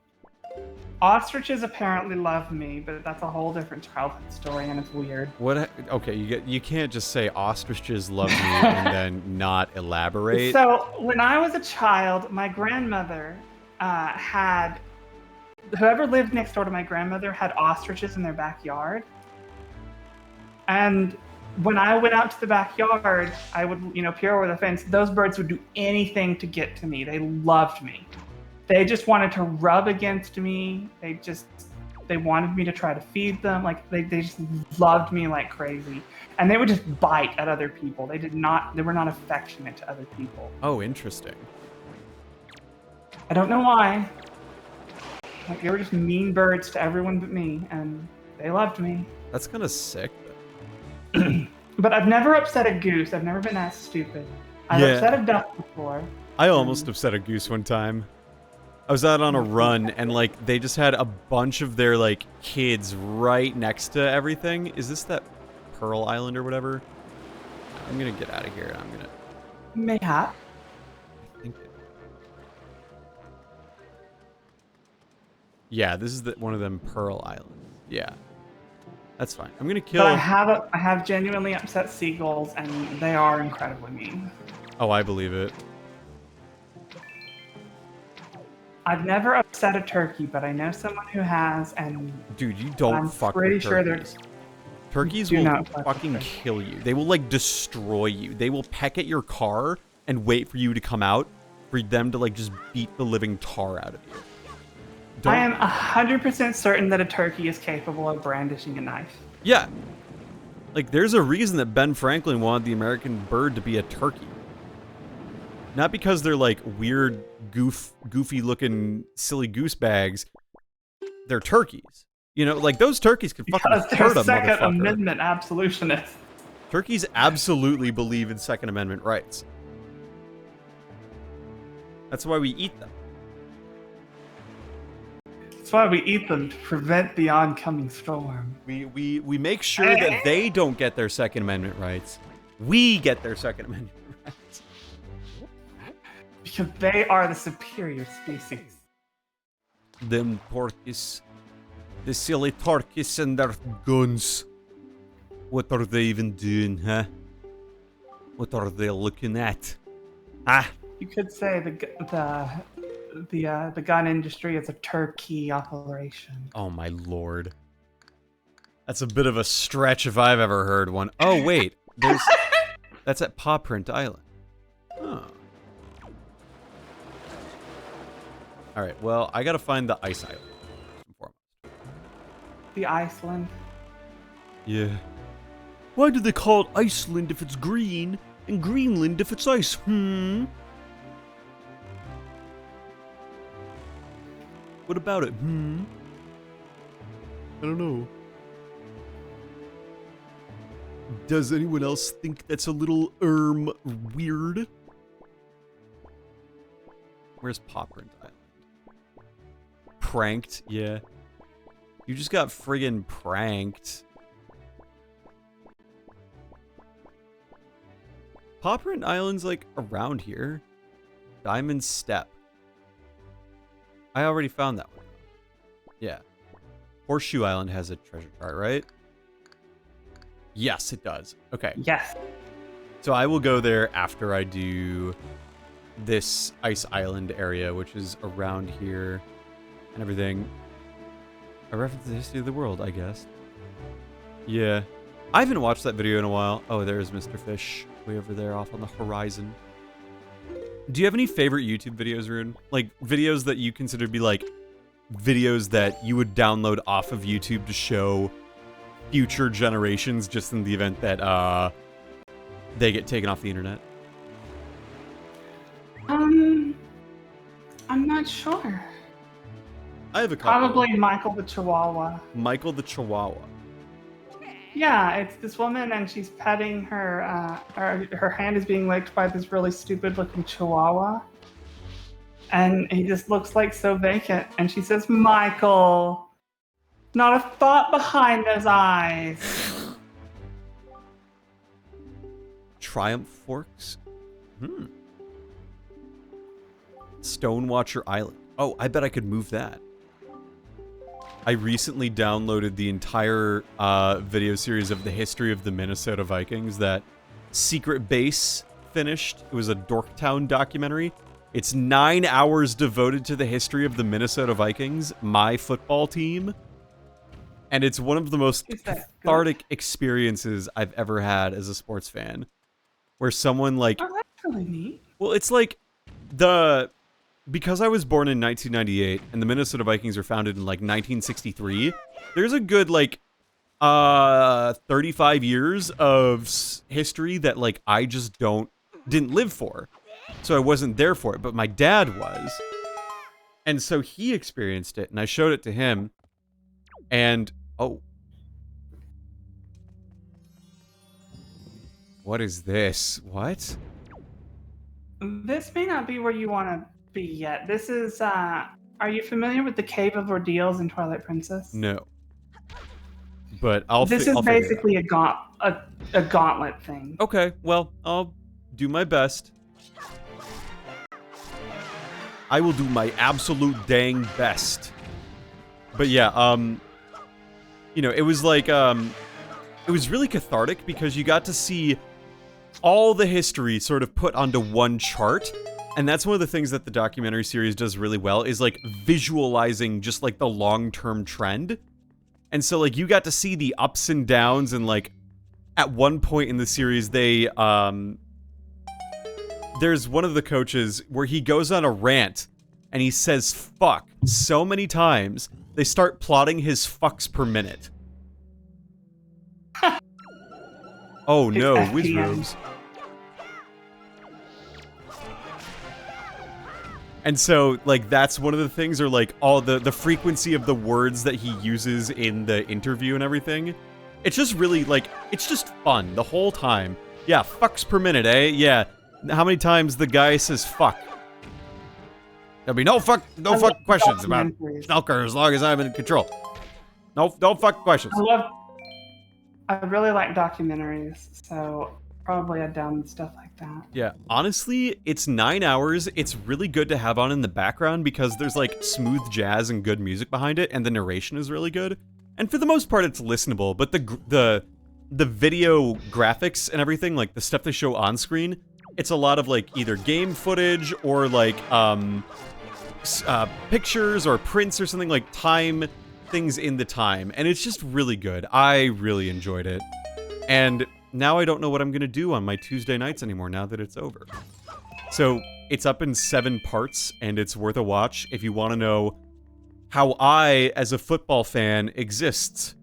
Ostriches apparently love me, but that's a whole different childhood story, and it's weird. What? Okay, you can't just say ostriches love me and then not elaborate. So when I was a child, my grandmother had whoever lived next door to my grandmother had ostriches in their backyard, and when I went out to the backyard, I would, peer over the fence. Those birds would do anything to get to me. They loved me. They just wanted to rub against me. They wanted me to try to feed them. Like they just loved me like crazy. And they would just bite at other people. They were not affectionate to other people. Oh, interesting. I don't know why. Like they were just mean birds to everyone but me, and they loved me. That's kind of sick. But I've never upset a goose. I've never been that stupid. I've upset a duck before. I almost upset a goose one time. I was out on a run, and like they just had a bunch of their like kids right next to everything. Is this that Pearl Island or whatever? I'm gonna get out of here. I'm gonna. Mayhap. I think. Yeah, this is one of them Pearl Islands. Yeah. That's fine. I'm gonna kill. But I have genuinely upset seagulls, and they are incredibly mean. Oh, I believe it. I've never upset a turkey, but I know someone who has, and Dude, you don't I'm fuck pretty with sure turkeys. Turkeys do will not fuck with fucking turkeys. kill you. They will like destroy you. They will peck at your car and wait for you to come out for them to like just beat the living tar out of you. I am 100% certain that a turkey is capable of brandishing a knife. Yeah. Like, there's a reason that Ben Franklin wanted the American bird to be a turkey. Not because they're like weird, goofy-looking, silly goose bags. They're turkeys. You know, like those turkeys can fucking Because they're hurt a Second motherfucker. Amendment absolutionists. Turkeys absolutely believe in Second Amendment rights. That's why we eat them. That's why we eat them, to prevent the oncoming storm. We make sure that they don't get their Second Amendment rights. We get their Second Amendment rights. Because they are the superior species. Them turkeys. The silly turkeys and their guns. What are they even doing, huh? What are they looking at? Ah, You could say the gun industry is a turkey operation. Oh my lord. That's a bit of a stretch if I've ever heard one. Oh wait, that's at Paw Print Island. Oh. Alright, well, I gotta find the ice island. First and foremost. The Iceland. Yeah. Why do they call it Iceland if it's green, and Greenland if it's ice? What about it? I don't know. Does anyone else think that's a little, weird? Where's Paw Print Island? Pranked? Yeah. You just got friggin' pranked. Paw Print Island's like around here. Diamond Step. I already found that one. Yeah. Horseshoe Island has a treasure chart, right? Yes, it does. Okay. Yes. So I will go there after I do this ice island area, which is around here and everything. A reference to the history of the world, I guess. Yeah. I haven't watched that video in a while. Oh, there's Mr. Fish way over there off on the horizon. Do you have any favorite YouTube videos, Rune? Like, videos that you consider to be, like, videos that you would download off of YouTube to show future generations just in the event that, they get taken off the internet? I'm not sure. I have a couple. Probably Michael the Chihuahua. Michael the Chihuahua. Yeah, it's this woman and she's petting her, her hand is being licked by this really stupid looking Chihuahua. And he just looks like so vacant. And she says, Michael, not a thought behind those eyes. Triumph Forks? Stonewatcher Island. Oh, I bet I could move that. I recently downloaded the entire video series of the history of the Minnesota Vikings that Secret Base finished. It was a Dorktown documentary. It's 9 hours devoted to the history of the Minnesota Vikings, my football team. And it's one of the most cathartic experiences I've ever had as a sports fan. Where someone like... Oh, that's really neat. Well, it's like because I was born in 1998 and the Minnesota Vikings were founded in like 1963, there's a good like 35 years of history that like I just didn't live for. So I wasn't there for it, but my dad was. And so he experienced it and I showed it to him and oh. What is this? What? This may not be where you want to be yet. This is, are you familiar with the Cave of Ordeals in Twilight Princess? No. But I'll This is basically a gauntlet thing. Okay, well, I'll do my best. I will do my absolute dang best. But yeah, you know, it was like, it was really cathartic because you got to see all the history sort of put onto one chart. And that's one of the things that the documentary series does really well is like visualizing just like the long-term trend. And so like you got to see the ups and downs and like at one point in the series they there's one of the coaches where he goes on a rant and he says fuck so many times they start plotting his fucks per minute. Oh no, Wizrobes. And so, like, that's one of the things, or, like, all the frequency of the words that he uses in the interview and everything. It's just really, like, it's just fun the whole time. Yeah, fucks per minute, eh? Yeah. How many times the guy says fuck? There'll be no fuck questions about Snelker as long as I'm in control. No fuck questions. I really like documentaries, so probably I'd download stuff like that. Yeah, honestly, it's 9 hours. It's really good to have on in the background because there's like smooth jazz and good music behind it, and the narration is really good. And for the most part, it's listenable. But the video graphics and everything, like the stuff they show on screen, it's a lot of like either game footage or like pictures or prints or something, like time things in the time, and it's just really good. I really enjoyed it, and now I don't know what I'm gonna do on my Tuesday nights anymore now that it's over. So it's up in 7 parts, and it's worth a watch if you want to know how I, as a football fan, exists.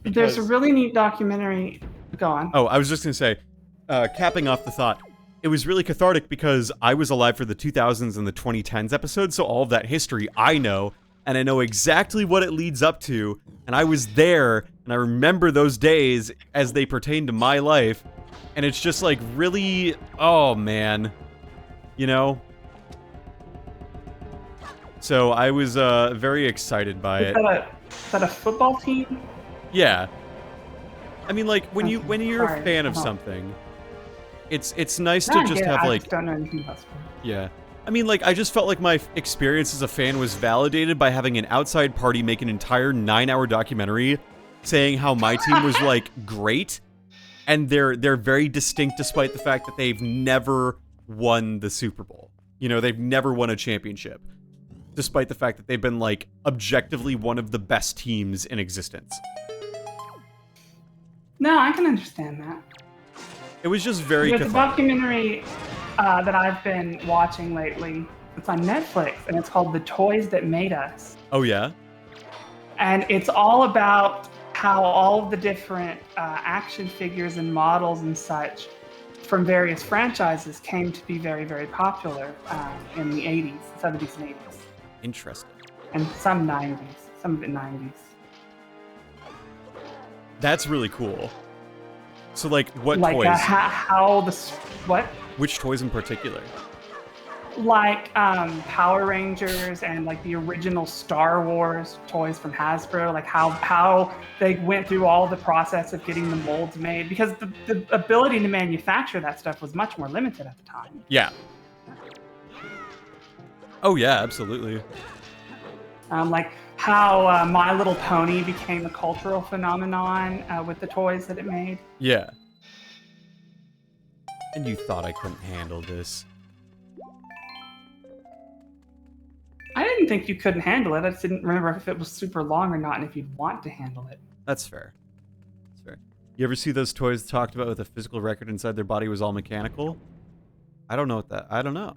There's a really neat documentary. Go on. Oh, I was just gonna say, capping off the thought, it was really cathartic because I was alive for the 2000s and the 2010s episodes, so all of that history I know, and I know exactly what it leads up to, and I was there, and I remember those days as they pertain to my life, and it's just like really, oh man, you know? So I was very excited by it. Is that a football team? Yeah. I mean, like, when you're a fan of something, it's nice to just have, like... I just don't know anything about sports. Yeah. I mean, like, I just felt like my experience as a fan was validated by having an outside party make an entire 9-hour documentary saying how my team was, like, great, and they're very distinct despite the fact that they've never won the Super Bowl. You know, they've never won a championship, despite the fact that they've been, like, objectively one of the best teams in existence. No, I can understand that. It was just very There's a documentary that I've been watching lately. It's on Netflix, and it's called The Toys That Made Us. Oh, yeah? And it's all about how all of the different action figures and models and such from various franchises came to be very, very popular in the 80s, 70s, and 80s. Interesting. And some 90s, some of it 90s. That's really cool. So, like, what like, toys? What? Which toys in particular? Like Power Rangers and like the original Star Wars toys from Hasbro, like how they went through all the process of getting the molds made, because the ability to manufacture that stuff was much more limited at the time. Yeah. Oh yeah, absolutely. Like how My Little Pony became a cultural phenomenon with the toys that it made. Yeah. And you thought I couldn't handle this. I didn't think you couldn't handle it. I just didn't remember if it was super long or not, and if you'd want to handle it. That's fair. That's fair. You ever see those toys talked about with a physical record inside their body was all mechanical? I don't know what that... I don't know.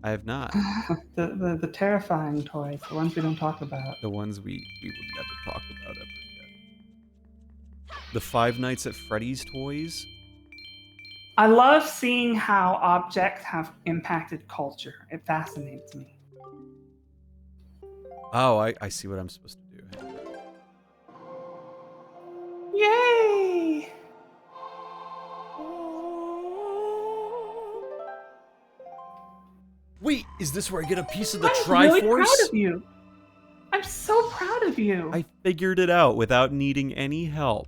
I have not. the terrifying toys, the ones we don't talk about. The ones we would never talk about ever again. The Five Nights at Freddy's toys? I love seeing how objects have impacted culture. It fascinates me. Oh, I see what I'm supposed to do. Yay! Wait, is this where I get a piece of the Triforce? I'm really proud of you. I'm so proud of you. I figured it out without needing any help.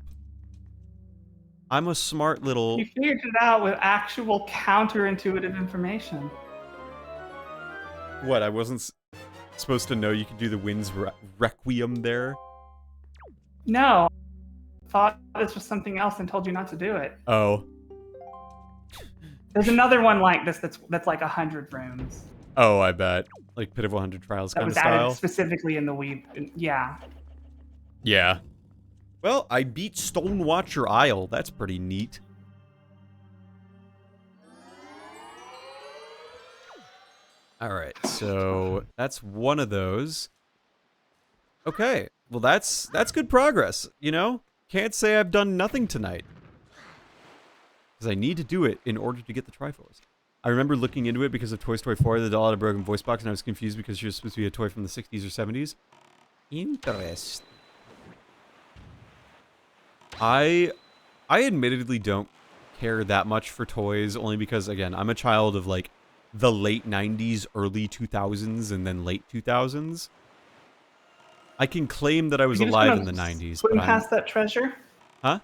I'm a smart little... You figured it out with actual counterintuitive information. What, I wasn't supposed to know you could do the Wind's Requiem there? No. I thought this was something else and told you not to do it. Oh. There's another one like this that's like 100 rooms. Oh, I bet. Like Pitiful 100 Trials kind of style? That was added specifically in the Wii. Yeah. Yeah. Well, I beat Stonewatcher Isle. That's pretty neat. Alright, so that's one of those. Okay, well that's good progress, you know? Can't say I've done nothing tonight. Because I need to do it in order to get the Triforce. I remember looking into it because of Toy Story 4. The doll had a broken voice box, and I was confused because she was supposed to be a toy from the 60s or 70s. Interesting. I admittedly don't care that much for toys, only because, again, I'm a child of, like, the late 90s, early 2000s, and then late 2000s. I can claim that I was alive in the 90s, but past that treasure? Huh?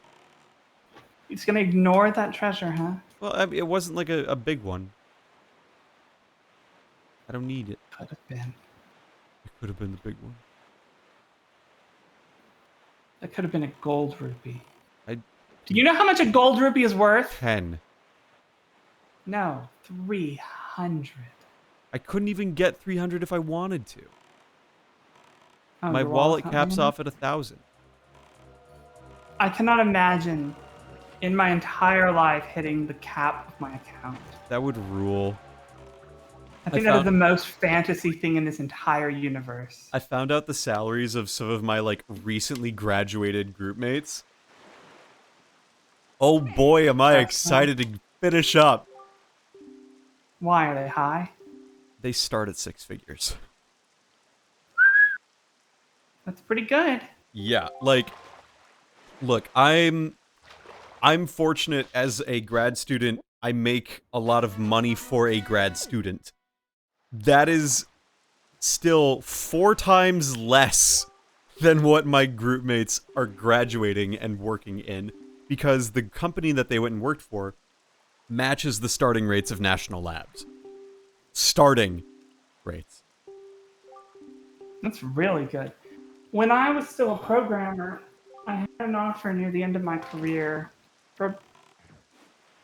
You're just gonna ignore that treasure, huh? Well, I mean, it wasn't like a big one. I don't need it. Could have been. It could have been the big one. That could have been a gold rupee. I Do you know how much a gold rupee is worth? 10. No, 300. I couldn't even get 300 if I wanted to. Oh, My your wallet not caps big enough? off at 1,000. I cannot imagine in my entire life hitting the cap of my account. That would rule. I think that is the most fantasy thing in this entire universe. I found out the salaries of some of my, like, recently graduated group mates. Oh boy, am I excited to finish up. Why are they high? They start at 6 figures. That's pretty good. Yeah, like, look, I'm fortunate as a grad student. I make a lot of money for a grad student. That is still 4 times less than what my group mates are graduating and working in, because the company that they went and worked for matches the starting rates of national labs. Starting rates. That's really good. When I was still a programmer, I had an offer near the end of my career for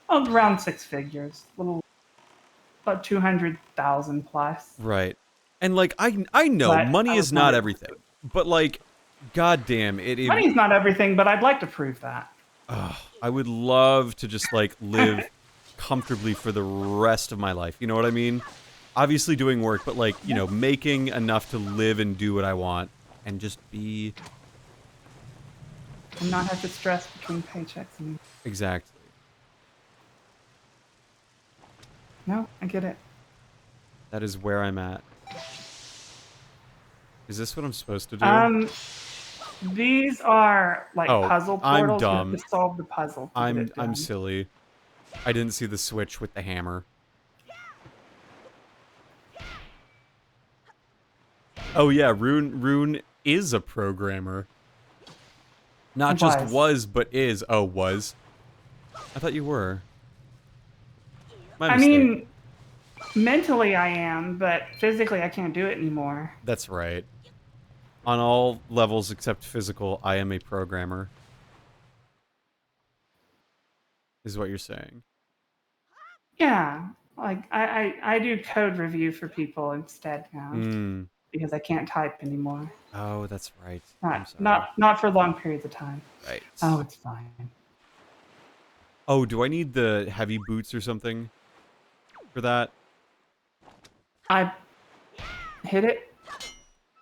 around 6 figures, about 200,000 plus. Right. And, like, I know But money I is was not not everything. But, like, goddamn, it Money's not everything, but I'd like to prove that. I would love to just, like, live comfortably for the rest of my life. You know what I mean? Obviously doing work, but, like, you know, making enough to live and do what I want and just be... And not have to stress between paychecks. Exactly. No, I get it. That is where I'm at. Is this what I'm supposed to do? These are like puzzle I'm portals. You have dumb. to solve the puzzle. to get it I'm done. silly. I didn't see the switch with the hammer. Oh yeah, Rune is a programmer. Not just was, but is. Oh, was. I thought you were. My I mistake. mean, mentally I am, but physically I can't do it anymore. That's right. On all levels except physical, I am a programmer. Is what you're saying. Yeah, like I do code review for people instead now because I can't type anymore. Oh, that's right. Not for long periods of time. Right. Oh, it's fine. Oh, do I need the heavy boots or something for that? I hit it.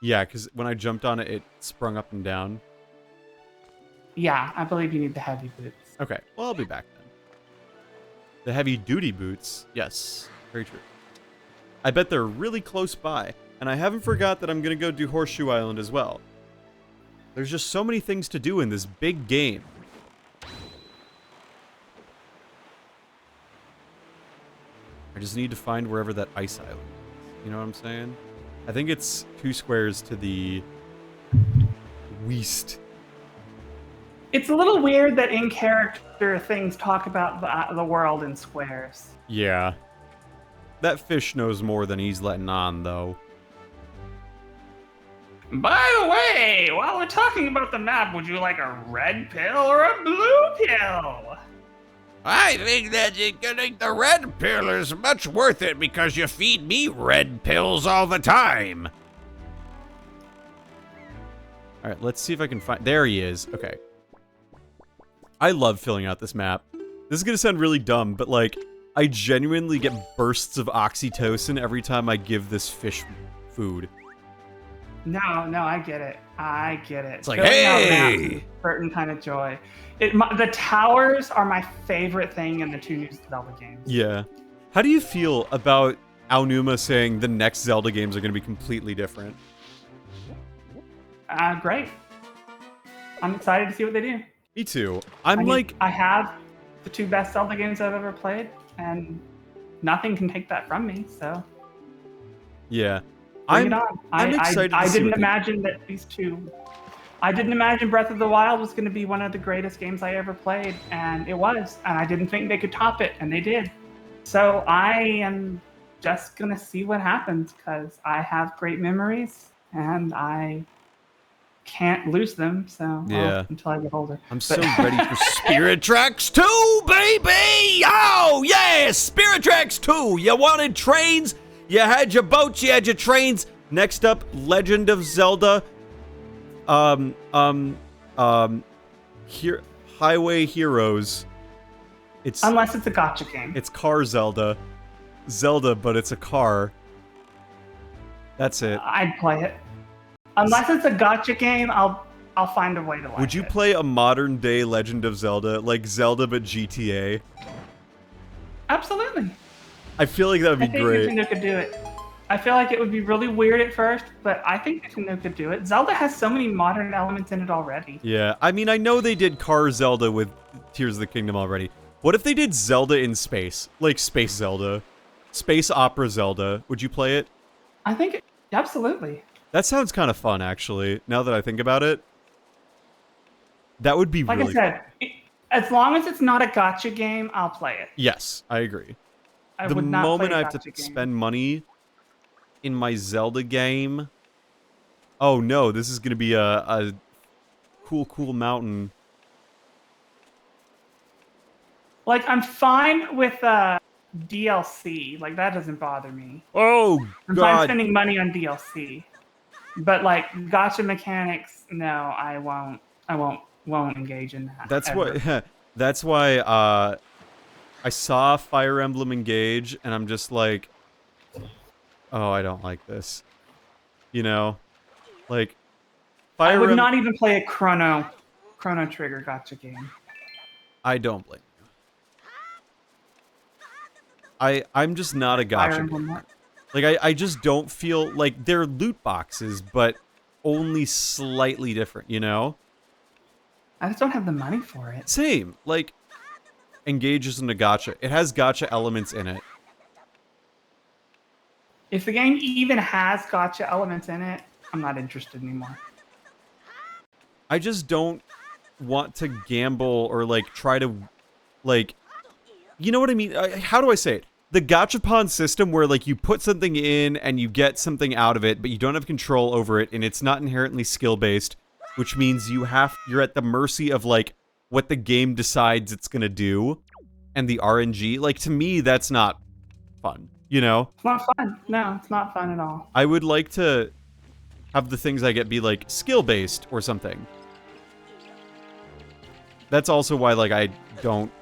Yeah, because when I jumped on it, it sprung up and down. Yeah, I believe you need the heavy boots. Okay, well, I'll be back then. The heavy-duty boots, yes, very true. I bet they're really close by, and I haven't forgot that I'm going to go do Horseshoe Island as well. There's just so many things to do in this big game. I just need to find wherever that ice island is. You know what I'm saying? I think it's 2 squares to the west. It's a little weird that in character things talk about the world in squares. Yeah. That fish knows more than he's letting on, though. By the way, while we're talking about the map, would you like a red pill or a blue pill? I think that getting the red pill is much worth it because you feed me red pills all the time. Alright, let's see if I can find... There he is. Okay. I love filling out this map. This is gonna sound really dumb, but, like, I genuinely get bursts of oxytocin every time I give this fish food. No, I get it. I get it. It's like, Filling out hey! maps is a certain kind of joy. The towers are my favorite thing in the 2 new Zelda games. Yeah. How do you feel about Aonuma saying the next Zelda games are going to be completely different? Great. I'm excited to see what they do. Me too. I have the 2 best Zelda games I've ever played, and nothing can take that from me, so yeah. bring it on. I'm excited I to see didn't what imagine that these 2... I didn't imagine Breath of the Wild was going to be one of the greatest games I ever played, and it was. And I didn't think they could top it, and they did. So I am just going to see what happens, because I have great memories, and I can't lose them, so until I get older. I'm so ready for Spirit Tracks 2, baby! Oh, yeah! Spirit Tracks 2! You wanted trains, you had your boats, you had your trains. Next up, Legend of Zelda. Highway Heroes. Unless it's a gacha game. It's Car Zelda. Zelda, but it's a car. That's it. I'd play it. Unless it's a gacha game, I'll find a way to like it. Would you play a modern day Legend of Zelda, like Zelda but GTA? Absolutely. I feel like that would be great. I think Nintendo could do it. I feel like it would be really weird at first, but I think Nintendo could do it. Zelda has so many modern elements in it already. Yeah, I mean, I know they did Car Zelda with Tears of the Kingdom already. What if they did Zelda in space? Like Space Zelda. Space Opera Zelda. Would you play it? I think, absolutely. That sounds kind of fun, actually, now that I think about it. That would be like really I said, as long as it's not a gacha game, I'll play it. Yes, I agree. I the would not moment play I a have to gacha game. spend money in my Zelda game... Oh no, this is going to be a cool mountain. Like, I'm fine with DLC. Like, that doesn't bother me. Oh, I'm fine spending money on DLC. But, like, gacha mechanics, no, I won't engage in that. That's ever. what. That's why I saw Fire Emblem Engage, and I'm just like, oh, I don't like this. You know, like I would not even play a Chrono Trigger gacha game. I don't blame you. I'm just not a gacha gamer. Like I just don't feel like they're loot boxes, but only slightly different. You know. I just don't have the money for it. Same. Like, Engage isn't a gacha. It has gacha elements in it. If the game even has gacha elements in it, I'm not interested anymore. I just don't want to gamble or, like, try to, like... You know what I mean? How do I say it? The gachapon system where, like, you put something in and you get something out of it, but you don't have control over it, and it's not inherently skill-based, which means you're at the mercy of, like, what the game decides it's gonna do, and the RNG. Like, to me, that's not fun, you know? It's not fun. No, it's not fun at all. I would like to have the things I get be, like, skill-based or something. That's also why, like, I don't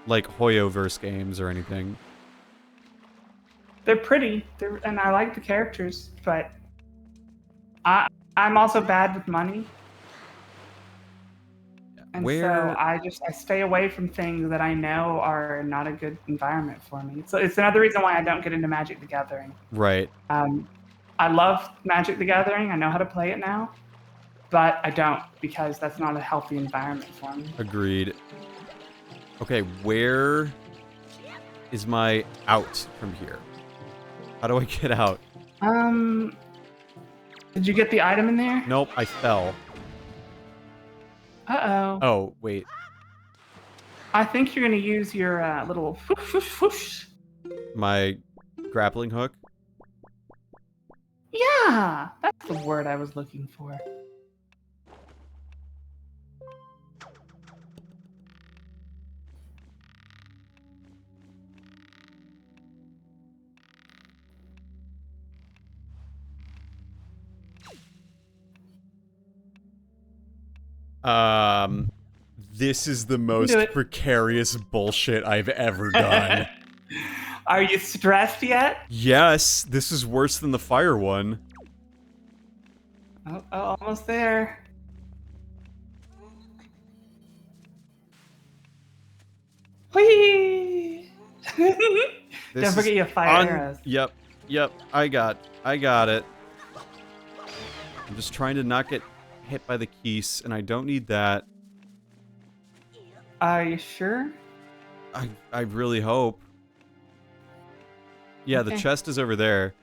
like Hoyoverse games or anything. They're pretty, and I like the characters, but I'm also bad with money. And so I stay away from things that I know are not a good environment for me. So it's another reason why I don't get into Magic the Gathering. Right. I love Magic the Gathering. I know how to play it now, but I don't because that's not a healthy environment for me. Agreed. Okay, where is my out from here? How do I get out? Did you get the item in there? Nope, I fell. Uh-oh. Oh, wait. I think you're going to use your little whoosh, whoosh, whoosh. My grappling hook? Yeah, that's the word I was looking for. This is the most precarious bullshit I've ever done. Are you stressed yet? Yes, this is worse than the fire one. Oh, almost there. Whee! Don't forget you have fire arrows. Yep. I got it. I'm just trying to not get hit by the keys, and I don't need that. Are you sure? I really hope. Yeah, the Okay. chest is over there.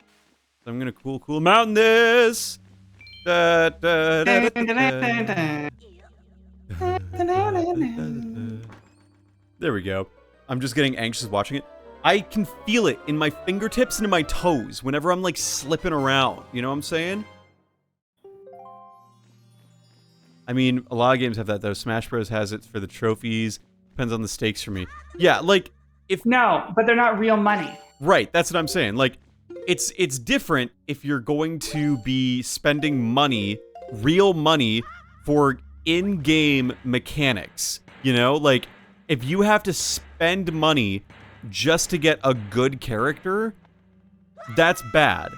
So I'm gonna cool mountain this. Da, da, da, da, da, da. There we go. I'm just getting anxious watching it. I can feel it in my fingertips and in my toes whenever I'm like slipping around. You know what I'm saying? I mean, a lot of games have that though. Smash Bros has it for the trophies. Depends on the stakes for me. Yeah, like if No, but they're not real money. right, that's what I'm saying. Like it's different if you're going to be spending money, real money for in-game mechanics. You know, like if you have to spend money just to get a good character, that's bad.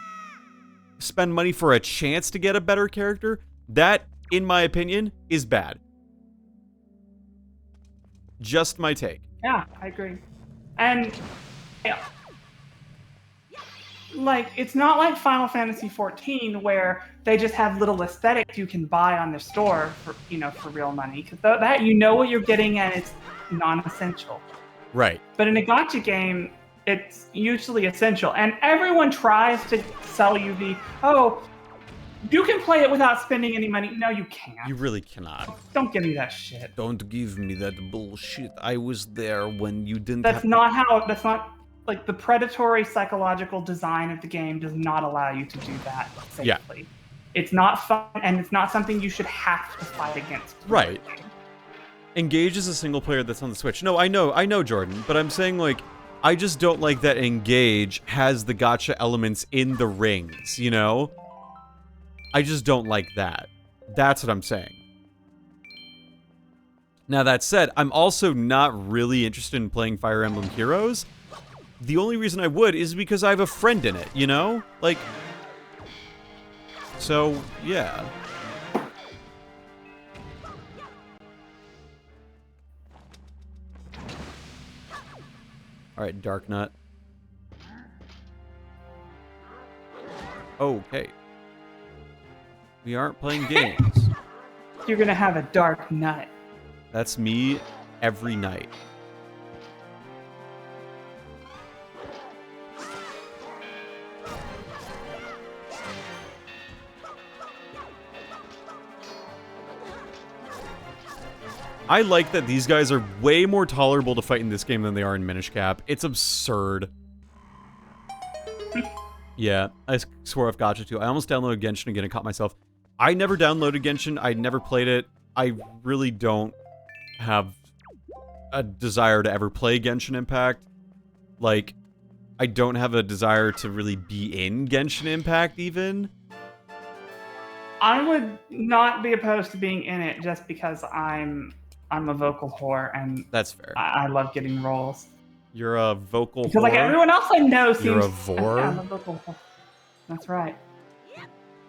Spend money for a chance to get a better character, that, in my opinion, is bad. Just my take. Yeah, I agree. And yeah, like it's not like Final Fantasy 14 where they just have little aesthetics you can buy on the store for for real money, because that you know what you're getting and it's non-essential. Right. But in a gacha game, it's usually essential, and everyone tries to sell you you can play it without spending any money. No, you can't. You really cannot. Don't give me that shit. Don't give me that bullshit. I was there when you didn't That's have not like the predatory psychological design of the game does not allow you to do that safely. Yeah. It's not fun, and it's not something you should have to fight against. Right. Engage is a single player that's on the Switch. No, I know, Jordan, but I'm saying, like, I just don't like that Engage has the gacha elements in the rings, you know? I just don't like that. That's what I'm saying. Now, that said, I'm also not really interested in playing Fire Emblem Heroes. The only reason I would is because I have a friend in it, you know? Like, so, yeah. Alright, Dark Nut. Okay. We aren't playing games. You're gonna have a dark nut. That's me every night. I like that these guys are way more tolerable to fight in this game than they are in Minish Cap. It's absurd. Yeah, I swore off Gacha too. I almost downloaded Genshin again and caught myself. I never downloaded Genshin. I never played it. I really don't have a desire to ever play Genshin Impact. Like, I don't have a desire to really be in Genshin Impact even. I would not be opposed to being in it just because I'm a vocal whore and that's fair. I love getting roles. You're a vocal because whore? Like everyone else I know seems. You're a vor? Yeah, I'm a vocal whore. That's right.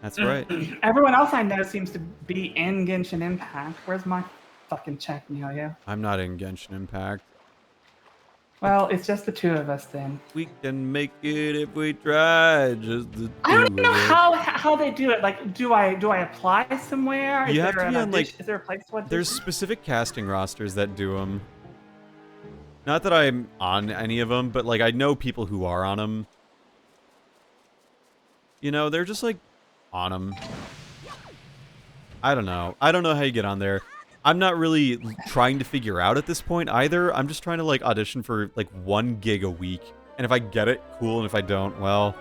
That's right. Everyone else I know seems to be in Genshin Impact. Where's my fucking check, Nelia? I'm not in Genshin Impact. Well, it's just the two of us then. We can make it if we try. Just the two I don't know of us. how they do it. Like, do I apply somewhere? You have to be on, like, is there a place to audition? There's specific casting rosters that do them. Not that I'm on any of them, but like I know people who are on them. You know, they're just like on them. I don't know. I don't know how you get on there. I'm not really trying to figure out at this point either. I'm just trying to like audition for like 1 gig a week. And if I get it, cool. And if I don't, well,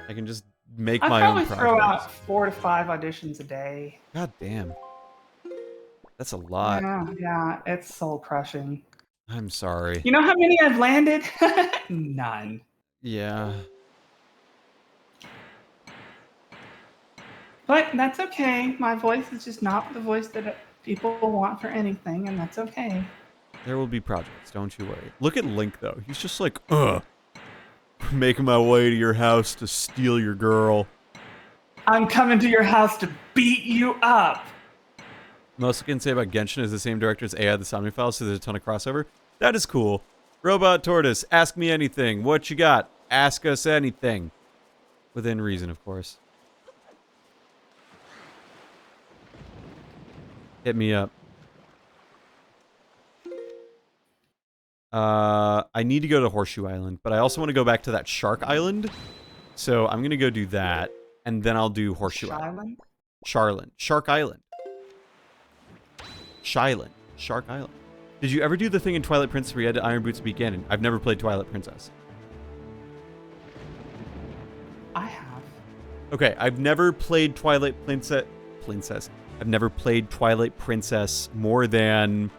I can just make my own I'd projects. probably throw out 4 to 5 auditions a day. God damn. That's a lot. Yeah, it's soul crushing. I'm sorry. You know how many I've landed? None. Yeah. But that's okay. My voice is just not the voice that people want for anything, and that's okay. There will be projects, don't you worry. Look at Link, though. He's just like, making my way to your house to steal your girl. I'm coming to your house to beat you up. Most I can say about Genshin is the same director as AI the Somni Files, so there's a ton of crossover. That is cool. Robot Tortoise, ask me anything. What you got? Ask us anything. Within reason, of course. Hit me up. I need to go to Horseshoe Island, but I also want to go back to that Shark Island. So I'm going to go do that, and then I'll do Horseshoe Island. Shark Island. Shyland. Shark Island. Did you ever do the thing in Twilight Princess where you had to Iron Boots beat Ganon? I've never played Twilight Princess. I have. Okay, I've never played Twilight Princess. I've never played Twilight Princess more than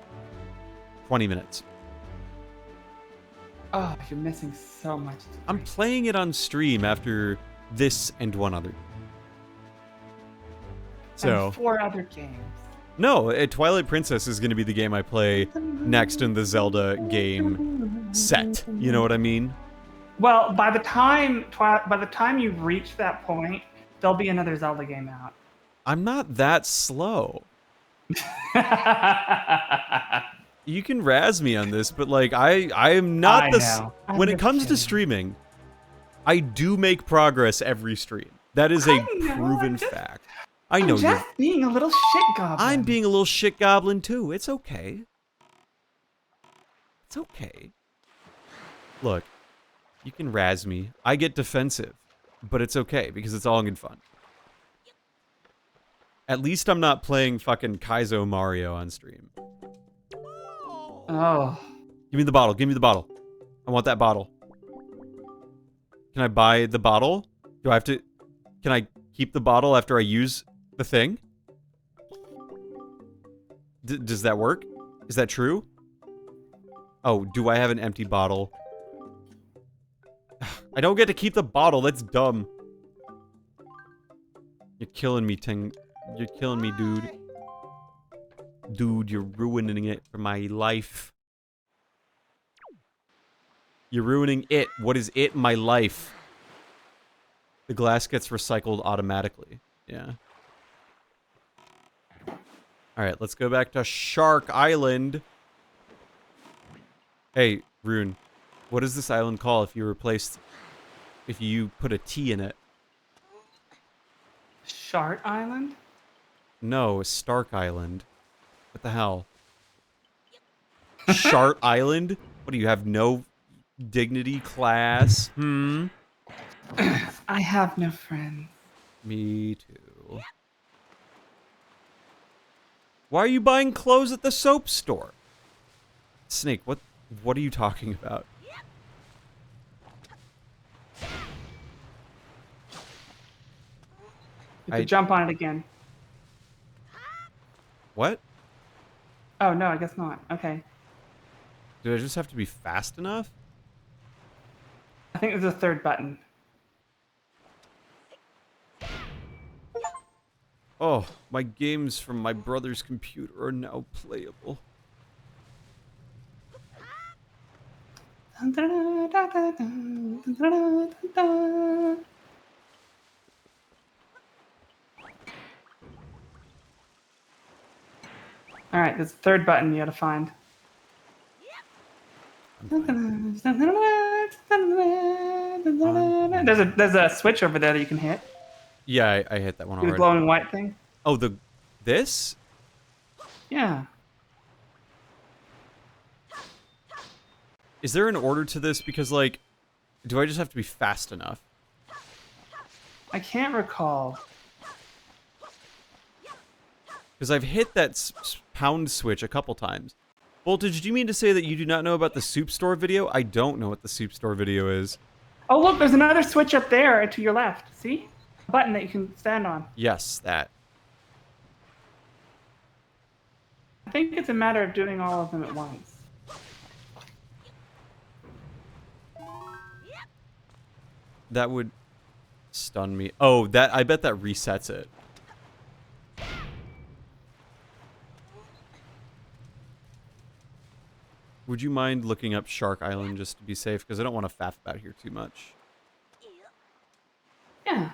20 minutes. Oh, you're missing so much. I'm playing it on stream after this and one other. So And 4 other games. no, Twilight Princess is going to be the game I play next in the Zelda game set. You know what I mean? Well, by the time you reach that point, there'll be another Zelda game out. I'm not that slow. You can razz me on this, but like I am not when it comes to streaming, I do make progress every stream. That is a proven fact. I know I'm just being a little shit goblin. I'm being a little shit goblin too. It's okay. It's okay. Look, you can razz me. I get defensive, but it's okay because it's all in good fun. At least I'm not playing fucking Kaizo Mario on stream. Oh. Give me the bottle. Give me the bottle. I want that bottle. Can I buy the bottle? Do I have to... Can I keep the bottle after I use the thing? Does that work? Is that true? Oh, do I have an empty bottle? I don't get to keep the bottle. That's dumb. You're killing me, Ting. You're killing me, dude. Dude, you're ruining it for my life. You're ruining it. What is it? My life. The glass gets recycled automatically. Yeah. Alright, let's go back to Shark Island. Hey, Rune. What is this island called if you put a T in it? Shart Island? No, Stark Island. What the hell? Shart Island? What do you have? No dignity, class? I have no friends. Me too. Why are you buying clothes at the soap store? Snake, what are you talking about? You could jump on it again. What? Oh, no, I guess not. Okay. Do I just have to be fast enough? I think there's a third button. Oh, my games from my brother's computer are now playable. Alright, there's a third button you gotta find. There's a switch over there that you can hit. Yeah, I hit that one The already. glowing white thing. Oh, this? Yeah. Is there an order to this? Because, like, do I just have to be fast enough? I can't recall. Because I've hit that pound switch a couple times. Voltage, do you mean to say that you do not know about the soup store video? I don't know what the soup store video is. Oh, look, there's another switch up there to your left. See? A button that you can stand on. Yes, that. I think it's a matter of doing all of them at once. That would stun me. Oh, I bet that resets it. Would you mind looking up Shark Island just to be safe? Because I don't want to faff about here too much. Yeah.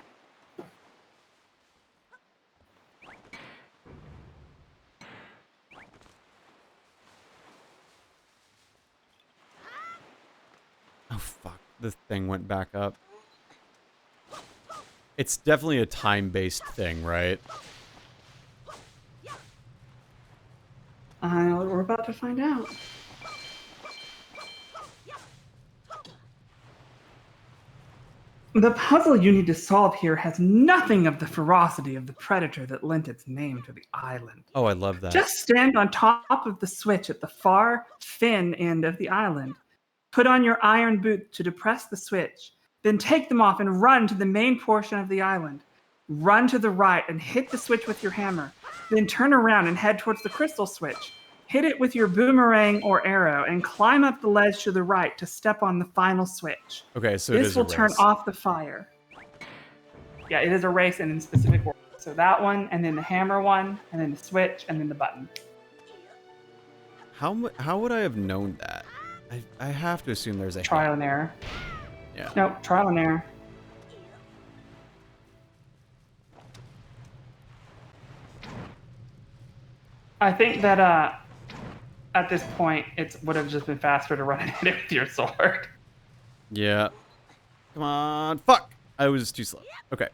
Oh, fuck. The thing went back up. It's definitely a time-based thing, right? We're about to find out. The puzzle you need to solve here has nothing of the ferocity of the predator that lent its name to the island. Oh, I love that. Just stand on top of the switch at the far, thin end of the island. Put on your iron boots to depress the switch. Then take them off and run to the main portion of the island. Run to the right and hit the switch with your hammer. Then turn around and head towards the crystal switch. Hit it with your boomerang or arrow and climb up the ledge to the right to step on the final switch. Okay, so This will turn off the fire. Yeah, it is a race and in specific order. So that one, and then the hammer one, and then the switch, and then the button. How would I have known that? I have to assume there's a Trial and error. Yeah. Nope, trial and error. I think that at this point, it would have just been faster to run and hit it with your sword. Yeah. Come on. Fuck! I was too slow. Okay.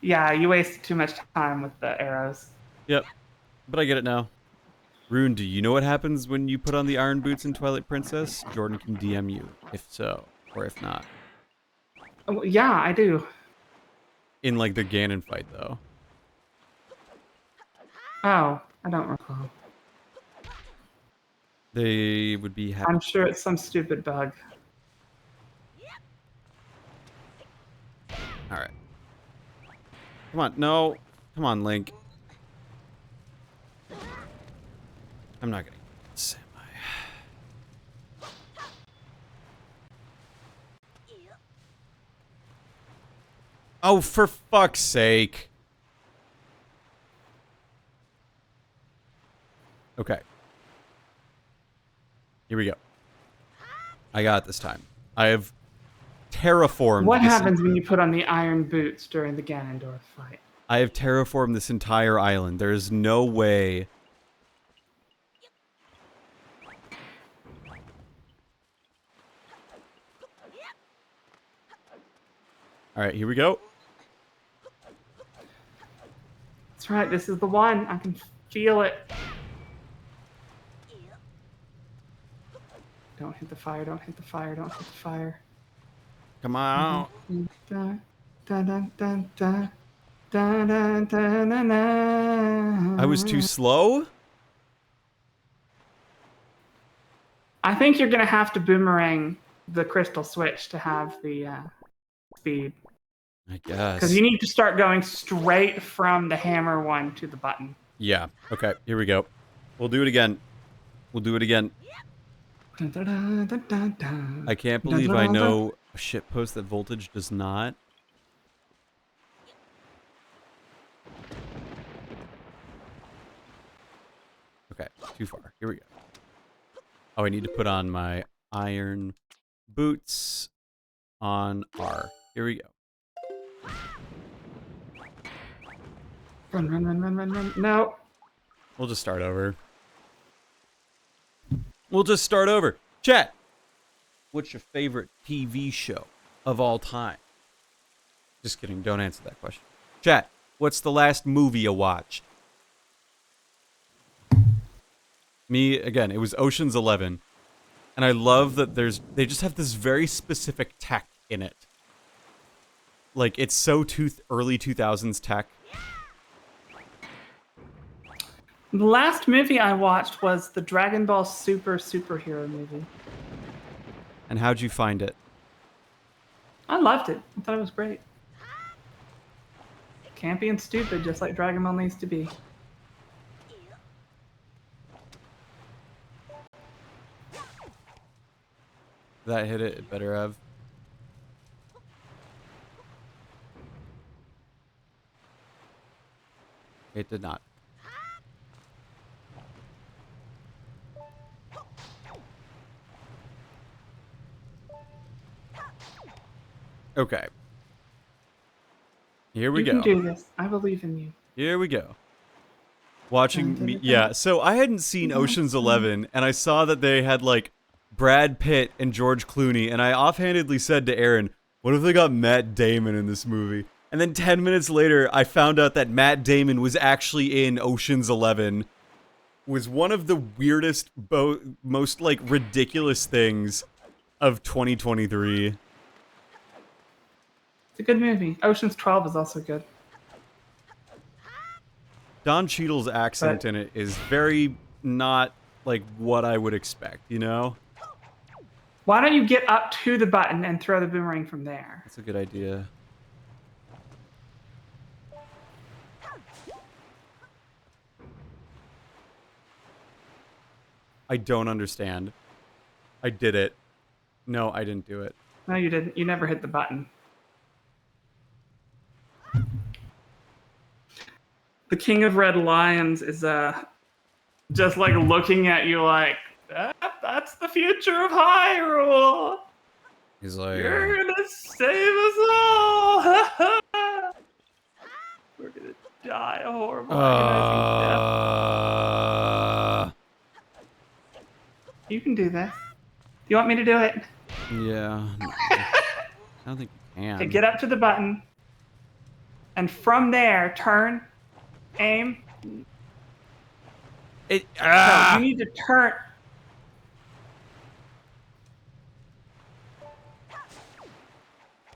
Yeah, you wasted too much time with the arrows. Yep. But I get it now. Rune, do you know what happens when you put on the iron boots in Twilight Princess? Jordan can DM you, if so, or if not. Oh, yeah, I do. In, like, the Ganon fight, though. Oh, I don't recall. They would be happy. I'm sure it's some stupid bug. Alright. Come on, no. Come on, Link. I'm not gonna get this, am I? Oh, for fuck's sake. Okay. Here we go. I got it this time. I have terraformed. What happens when you put on the iron boots during the Ganondorf fight? I have terraformed this entire island. There is no way. All right, here we go. That's right, this is the one. I can feel it. Don't hit the fire, don't hit the fire, don't hit the fire. Come on. Dun, dun, dun, dun, dun, dun, dun, dun, dun, dun. I was too slow? I think you're going to have to boomerang the crystal switch to have the speed. I guess. Because you need to start going straight from the hammer one to the button. Yeah. Okay, here we go. We'll do it again. We'll do it again. I can't believe I know a shitpost that voltage does not. Okay, too far. Here we go. Oh, I need to put on my iron boots on R. Here we go. Run, run, run, run, run, run. No. We'll just start over. We'll just start over. Chat, what's your favorite TV show of all time? Just kidding. Don't answer that question. Chat, what's the last movie you watched? Me, again, it was Ocean's 11. And I love that they just have this very specific tech in it. Like, it's so early 2000s tech. The last movie I watched was the Dragon Ball Super superhero movie. And how'd you find it? I loved it. I thought it was great. Campy and stupid, just like Dragon Ball needs to be. That hit it, it better have. It did not. Okay. Here we go. You can do this. I believe in you. Here we go. Watching me, yeah. So I hadn't seen Ocean's 11, and I saw that they had like Brad Pitt and George Clooney, and I offhandedly said to Aaron, what if they got Matt Damon in this movie? And then 10 minutes later, I found out that Matt Damon was actually in Ocean's 11. Was one of the weirdest, most, like, ridiculous things of 2023. It's a good movie. Ocean's 12 is also good. Don Cheadle's accent in it is very not, like, what I would expect, you know? Why don't you get up to the button and throw the boomerang from there? That's a good idea. I don't understand. I did it. No, I didn't do it. No, you didn't. You never hit the button. The King of Red Lions is just like looking at you like, that's the future of Hyrule. He's like, You're gonna save us all. We're gonna die a horrible agonizing death. You can do this. Do you want me to do it? yeah. I don't think you can. Okay, get up to the button, and from there, turn, aim. It, No, you need to turn.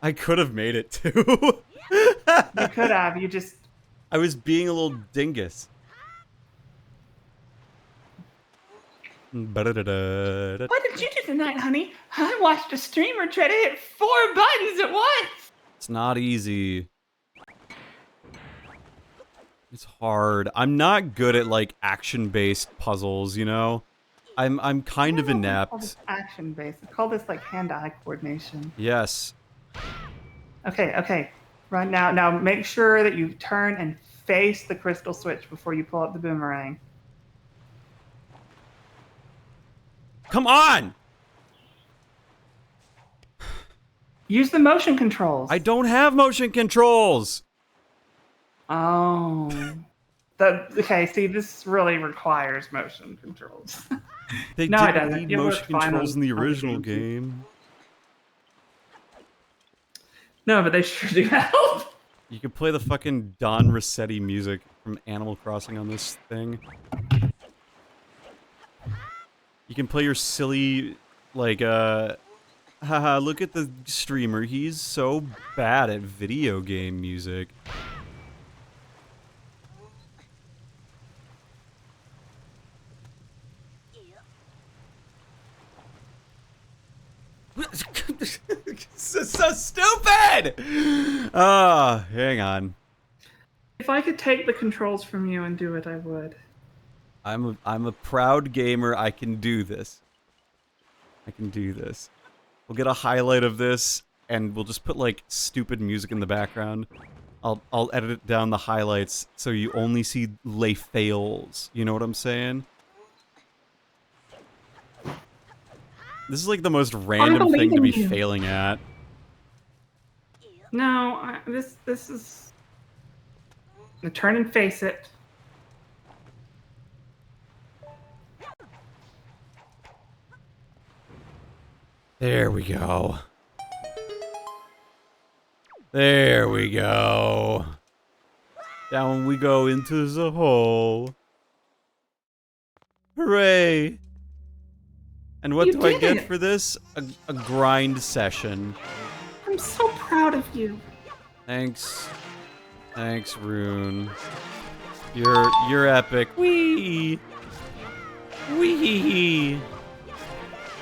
I could have made it too. You could have. You just. I was being a little dingus. What did you do tonight, honey? I watched a streamer try to hit 4 buttons at once. It's not easy. It's hard. I'm not good at like action-based puzzles, you know? I'm kind of inept. Action based. I call this like hand-eye coordination. Yes. Okay. Right now. Now make sure that you turn and face the crystal switch before you pull up the boomerang. Come on! Use the motion controls. I don't have motion controls! Oh. Okay, see, this really requires motion controls. They No, it didn't doesn't. need It works motion fine controls in the on the original GameCube. game. No, but they sure do help. You could play the fucking Don Rossetti music from Animal Crossing on this thing. You can play your silly, like, haha, look at the streamer, he's so bad at video game music. This is so stupid! Hang on. If I could take the controls from you and do it, I would. I'm a proud gamer. I can do this. I can do this. We'll get a highlight of this, and we'll just put like stupid music in the background. I'll edit it down the highlights so you only see les fails. You know what I'm saying? This is like the most random thing to be failing at. No, this is. Now turn and face it. There we go. There we go. Down we go into the hole. Hooray! And what You do I did get it. for this? A grind session. I'm so proud of you. Thanks. Thanks, Rune. You're epic. Wee! Wee!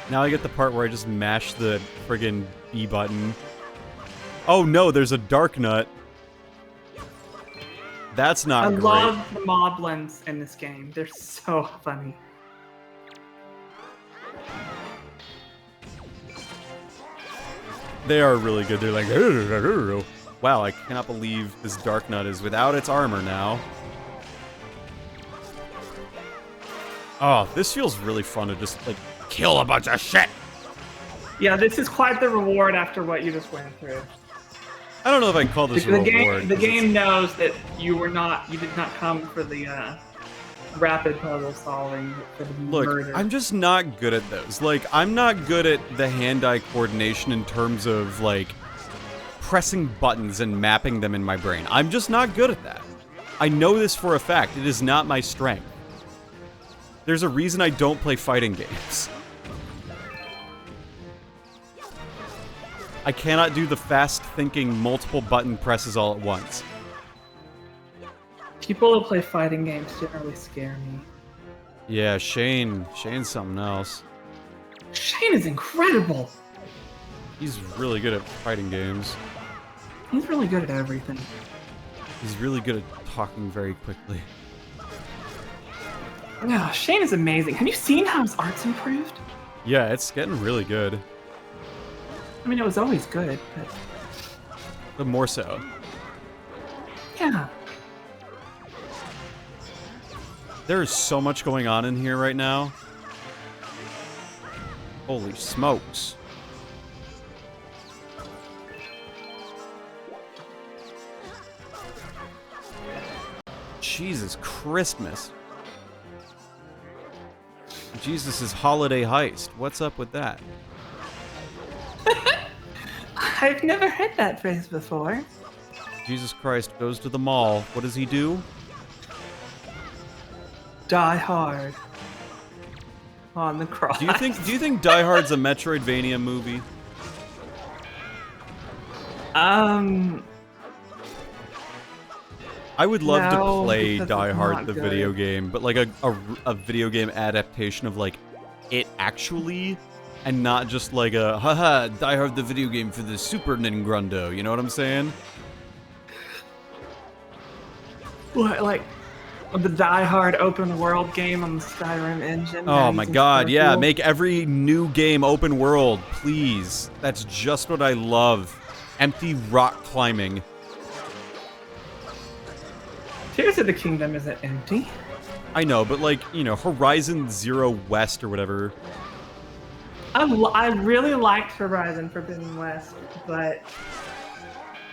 Now I get the part where I just mash the friggin' B button. Oh no, there's a dark nut. That's not great. I love the moblins in this game. They're so funny. They are really good. They're like, wow, I cannot believe this dark nut is without its armor now. Oh, this feels really fun to just like kill a bunch of shit. Yeah, this is quite the reward after what you just went through. I don't know if I can call this a reward. The game knows that you did not come for the rapid puzzle solving for the Look, murder. I'm just not good at those. Like, I'm not good at the hand-eye coordination in terms of, like, pressing buttons and mapping them in my brain. I'm just not good at that. I know this for a fact. It is not my strength. There's a reason I don't play fighting games. I cannot do the fast-thinking multiple button presses all at once. People who play fighting games generally scare me. Yeah, Shane's something else. Shane is incredible. He's really good at fighting games. He's really good at everything. He's really good at talking very quickly. Yeah, Shane is amazing. Have you seen how his art's improved? Yeah, it's getting really good. I mean, it was always good, But more so. yeah. There is so much going on in here right now. Holy smokes. Jesus Christmas. Jesus' holiday heist. What's up with that? I've never heard that phrase before. Jesus Christ goes to the mall. What does he do? Die hard. On the cross. Do you think Die Hard's a Metroidvania movie? I would love to No, play because Die it's Hard not the good. video game, but like a video game adaptation of like it actually, and not just like a haha Die Hard the video game for the Super Nintendo. You know what I'm saying? What, like the Die Hard open world game on the Skyrim engine? Oh my god, yeah, make every new game open world, please. That's just what I love. Empty rock climbing. Tears of the Kingdom isn't empty. I know, but like, you know, Horizon Zero West or whatever. I really liked Horizon Forbidden West, but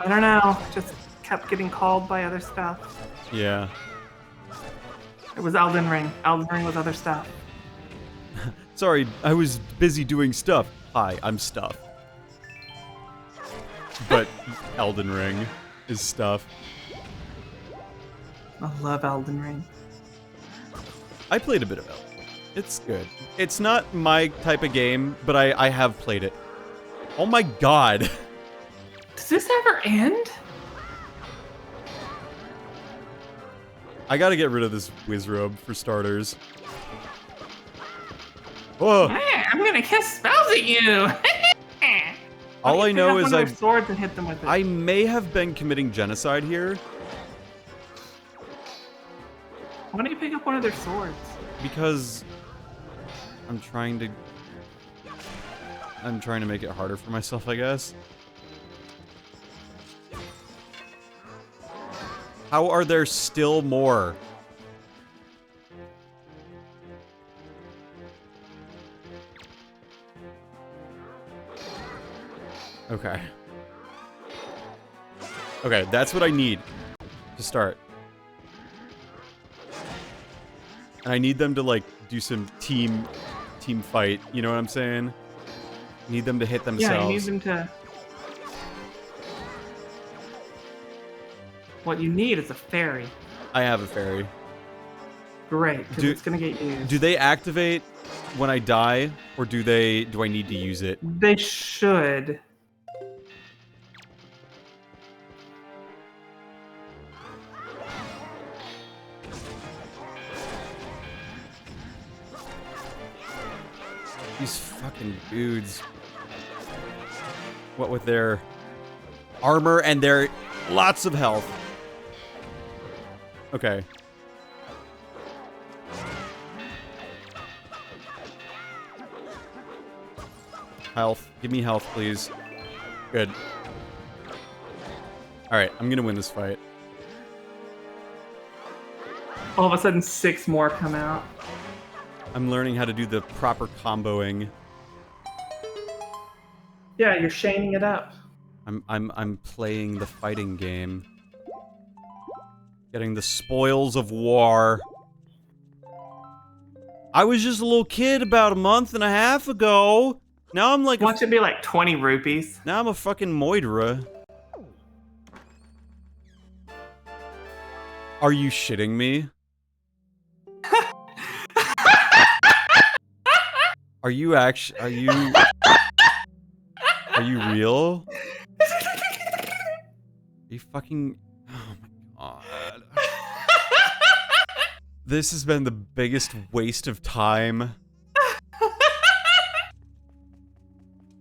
I don't know, just kept getting called by other stuff. Yeah. It was Elden Ring. Elden Ring was other stuff. Sorry, I was busy doing stuff. Hi, I'm stuff. But Elden Ring is stuff. I love Elden Ring. I played a bit of Elden Ring. It's good. It's not my type of game, but I have played it. Oh my god. Does this ever end? I gotta get rid of this whiz robe for starters. Whoa. Hey, I'm gonna cast spells at you. All I know is I swords and hit them with it. I may have been committing genocide here Why don't you pick up one of their swords? because I'm trying to make it harder for myself, I guess. How are there still more? Okay. Okay, that's what I need to start. And I need them to, like, do some team fight, you know what I'm saying? Need them to hit themselves. Yeah, you need them to... What you need is a fairy. I have a fairy. Great, because it's gonna get used. Do they activate when I die, or do I need to use it? They should. These fucking dudes. What with their armor and their lots of health. Okay. Health. Give me health, please. Good. Alright, I'm gonna win this fight. All of a sudden, 6 more come out. I'm learning how to do the proper comboing. Yeah, you're shaning it up. I'm playing the fighting game. Getting the spoils of war. I was just a little kid about a month and a half ago. Now I'm like Watch it be like 20 rupees. now I'm a fucking Moidra. Are you shitting me? Are you actually? Are you real? Are you fucking? Oh my god! This has been the biggest waste of time.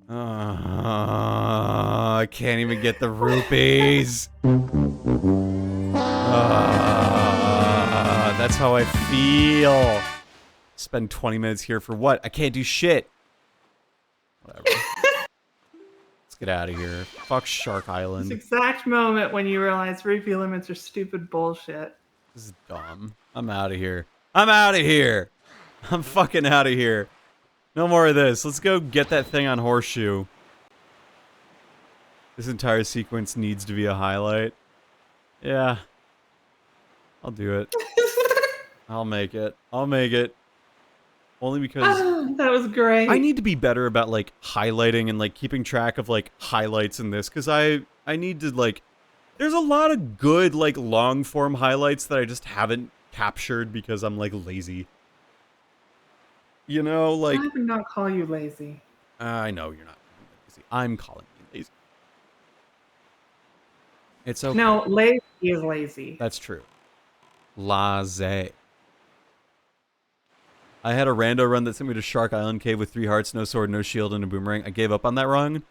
I can't even get the rupees. That's how I feel. Spend 20 minutes here for what? I can't do shit. Whatever. Let's get out of here. Fuck Shark This Island. exact moment when you realize rupee limits are stupid bullshit. This is dumb. I'm out of here. I'm out of here. I'm fucking out of here. No more of this. Let's go get that thing on Horseshoe. This entire sequence needs to be a highlight. Yeah. I'll do it. I'll make it. I'll make it. Only because That was great. I need to be better about like highlighting and like keeping track of like highlights in this, because I need to like there's a lot of good like long form highlights that I just haven't captured because I'm like lazy. You know, like I would not call you lazy. I know you're not lazy. I'm calling you lazy. It's okay. No, lazy is lazy. That's true. Laissez. I had a rando run that sent me to Shark Island Cave with 3 hearts, no sword, no shield, and a boomerang. I gave up on that run.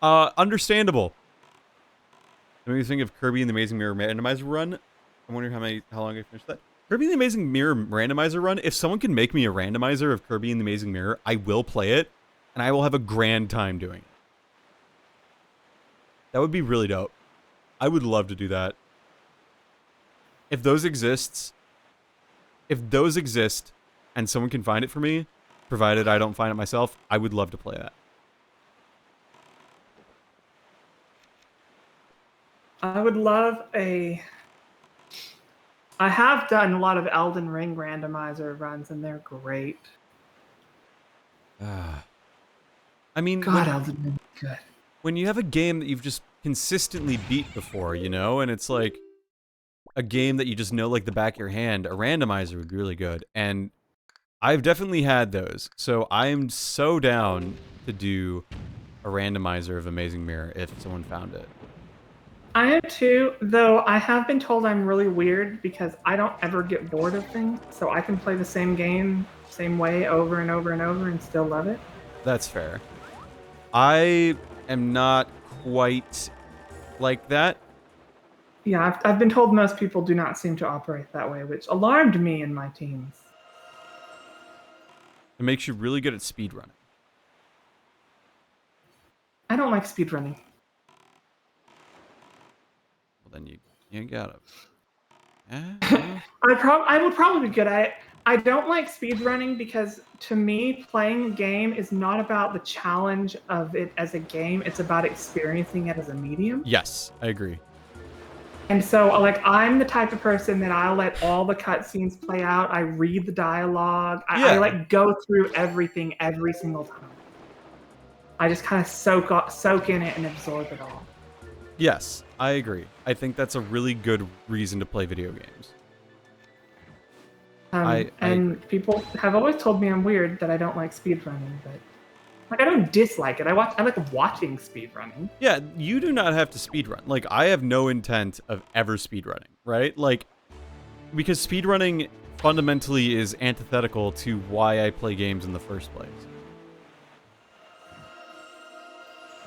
Understandable. It made me think of Kirby and the Amazing Mirror randomizer run. I'm wondering how long I finished that. Kirby and the Amazing Mirror randomizer run. If someone can make me a randomizer of Kirby and the Amazing Mirror, I will play it, and I will have a grand time doing it. That would be really dope. I would love to do that. If those exist, and someone can find it for me, provided I don't find it myself, I would love to play that. I would love a... I have done a lot of Elden Ring randomizer runs, and they're great. I mean, God, Elden Ring is good. when you have a game that you've just consistently beat before, you know, and it's like a game that you just know like the back of your hand, a randomizer would be really good. And I've definitely had those. So I'm so down to do a randomizer of Amazing Mirror if someone found it. I am too, though I have been told I'm really weird because I don't ever get bored of things, so I can play the same game, same way over and over and over and still love it. That's fair. I am not quite like that. Yeah, I've been told most people do not seem to operate that way, which alarmed me in my teens. It makes you really good at speedrunning. I don't like speedrunning. Well, then you gotta. Yeah. I would probably be good at it. I don't like speedrunning because to me, playing a game is not about the challenge of it as a game. It's about experiencing it as a medium. Yes, I agree. And so, like, I'm the type of person that I'll let all the cutscenes play out. I read the dialogue. I like go through everything every single time. I just kind of soak in it and absorb it all. Yes, I agree. I think that's a really good reason to play video games. And people have always told me I'm weird that I don't like speedrunning, but like I don't dislike it. I like watching speedrunning. Yeah, you do not have to speedrun. Like, I have no intent of ever speedrunning, right? Like, because speedrunning fundamentally is antithetical to why I play games in the first place.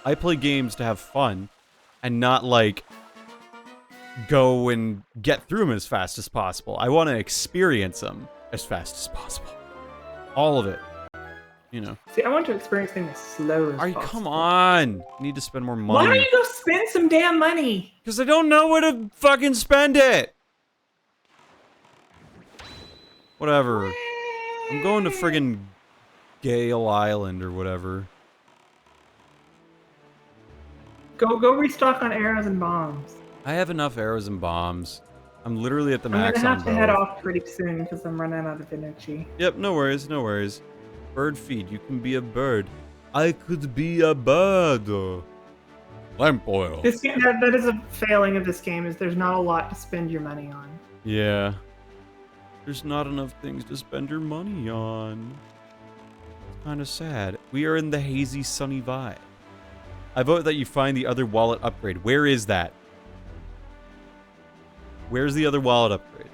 I play games to have fun and not, like, go and get through them as fast as possible. I want to experience them as fast as possible. All of it. You know. See, I want to experience things as slow as possible. Come on! I need to spend more money. Why don't you go spend some damn money? Because I don't know where to fucking spend it! Whatever. I'm going to friggin' Gale Island or whatever. Go restock on arrows and bombs. I have enough arrows and bombs. I'm literally at the I'm gonna max on have to head both. off pretty soon because I'm running out of energy. Yep, no worries, no worries. Bird feed, you can be a bird. I could be a bird. Lamp oil. This game, that is a failing of this game, is there's not a lot to spend your money on. Yeah. There's not enough things to spend your money on. It's kind of sad. We are in the hazy, sunny vibe. I vote that you find the other wallet upgrade. Where is that? Where's the other wallet upgrade?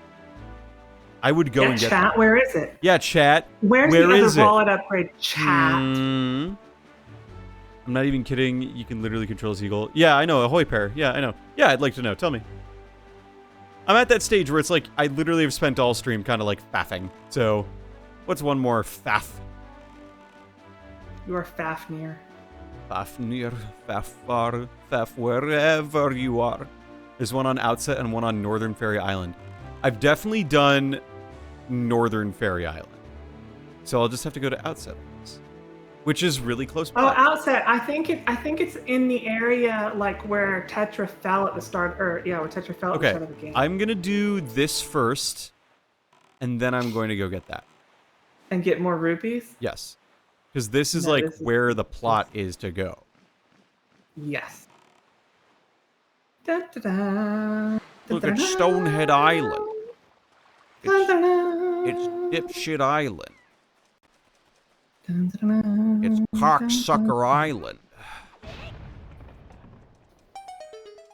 I would go and get chat, that. where is it? Yeah, chat. Where's Where the is other it? wallet upgrade? Chat. I'm not even kidding. You can literally control a seagull. Yeah, I know. Ahoy pair. Yeah, I know. Yeah, I'd like to know. Tell me. I'm at that stage where it's like, I literally have spent all stream kind of like faffing. So, what's one more faff? You are Fafnir. Faff near, faff far, faff wherever you are. There's one on Outset and one on Northern Fairy Island. I've definitely done Northern Fairy Island. So I'll just have to go to Outset, which is really close by. Oh, Outset. I think it's in the area like where Tetra fell at the start, or yeah, where Tetra fell at the start of the game. I'm gonna do this first, and then I'm going to go get that. And get more rupees? Yes. Because this is No, like this is- where the plot is to go. Yes. Da, da, da. Look Da, at da, da. Stonehead Island. Da, da, da. It's Dipshit Island. Da, da, da. It's Cocksucker Island.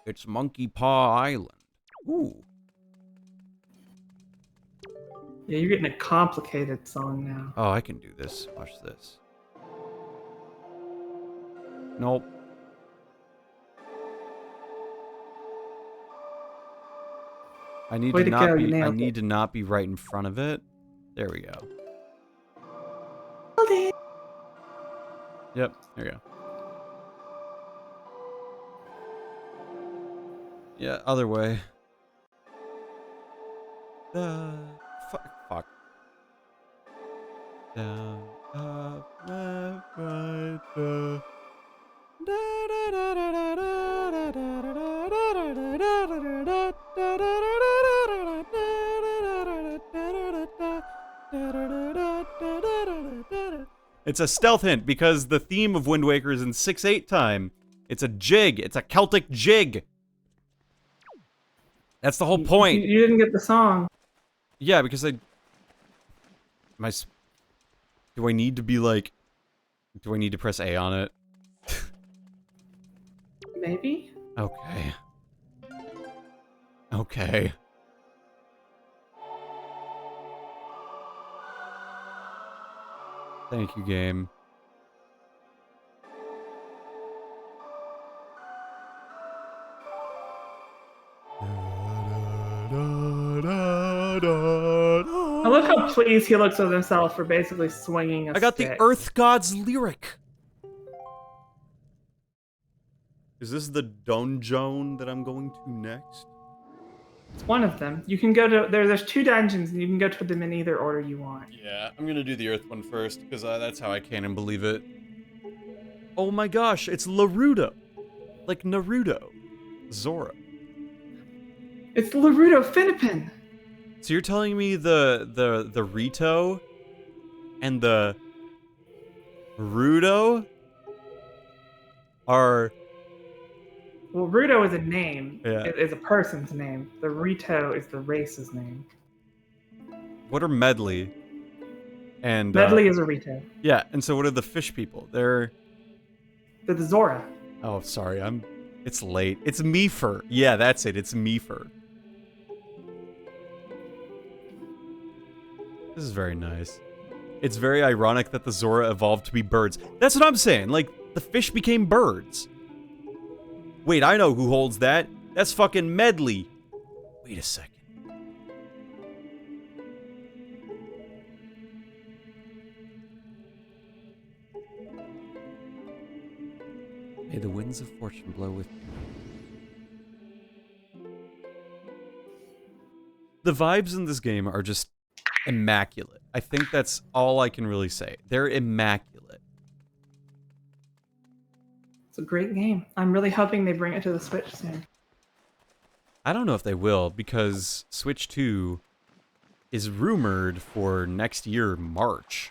It's Monkey Paw Island. Ooh. Yeah, you're getting a complicated song now. Oh, I can do this. Watch this. Nope. I need Way to to not go, you be. I nailed need it. to not be right in front of it. There we go. Yep. There you go. Yeah. Other way. Fuck. Down, up, left, right, It's a stealth hint because the theme of Wind Waker is in 6/8 time. It's a jig. It's a Celtic jig. That's the whole point. You didn't get the song. Yeah, because do I need to be like, do I need to press A on it? Maybe? Okay. Okay. Thank you, game. I look how pleased he looks with himself for basically swinging a I got stick. the Earth God's lyric. Is this the dungeon that I'm going to next? It's one of them. You can go to there's 2 dungeons and you can go to them in either order you want. Yeah, I'm gonna do the Earth one first because that's how I can and believe it. Oh my gosh, it's Laruto, like Naruto, Zora. It's Laruto Finnepan. So you're telling me the Rito and the Rudo are... Well, Ruto is a name. Yeah. It is a person's name. The Rito is the race's name. What are Medley? And Medley is a Rito. yeah, and so what are the fish people? They're They're the Zora. oh, sorry, it's late. It's Meefer. Yeah, that's it. It's Meefer. This is very nice. It's very ironic that the Zora evolved to be birds. That's what I'm saying. Like, the fish became birds. Wait, I know who holds that. That's fucking Medley. Wait a second. May the winds of fortune blow with you. The vibes in this game are just immaculate. I think that's all I can really say. They're immaculate. It's a great game. I'm really hoping they bring it to the Switch soon. I don't know if they will, because Switch 2 is rumored for next year, March.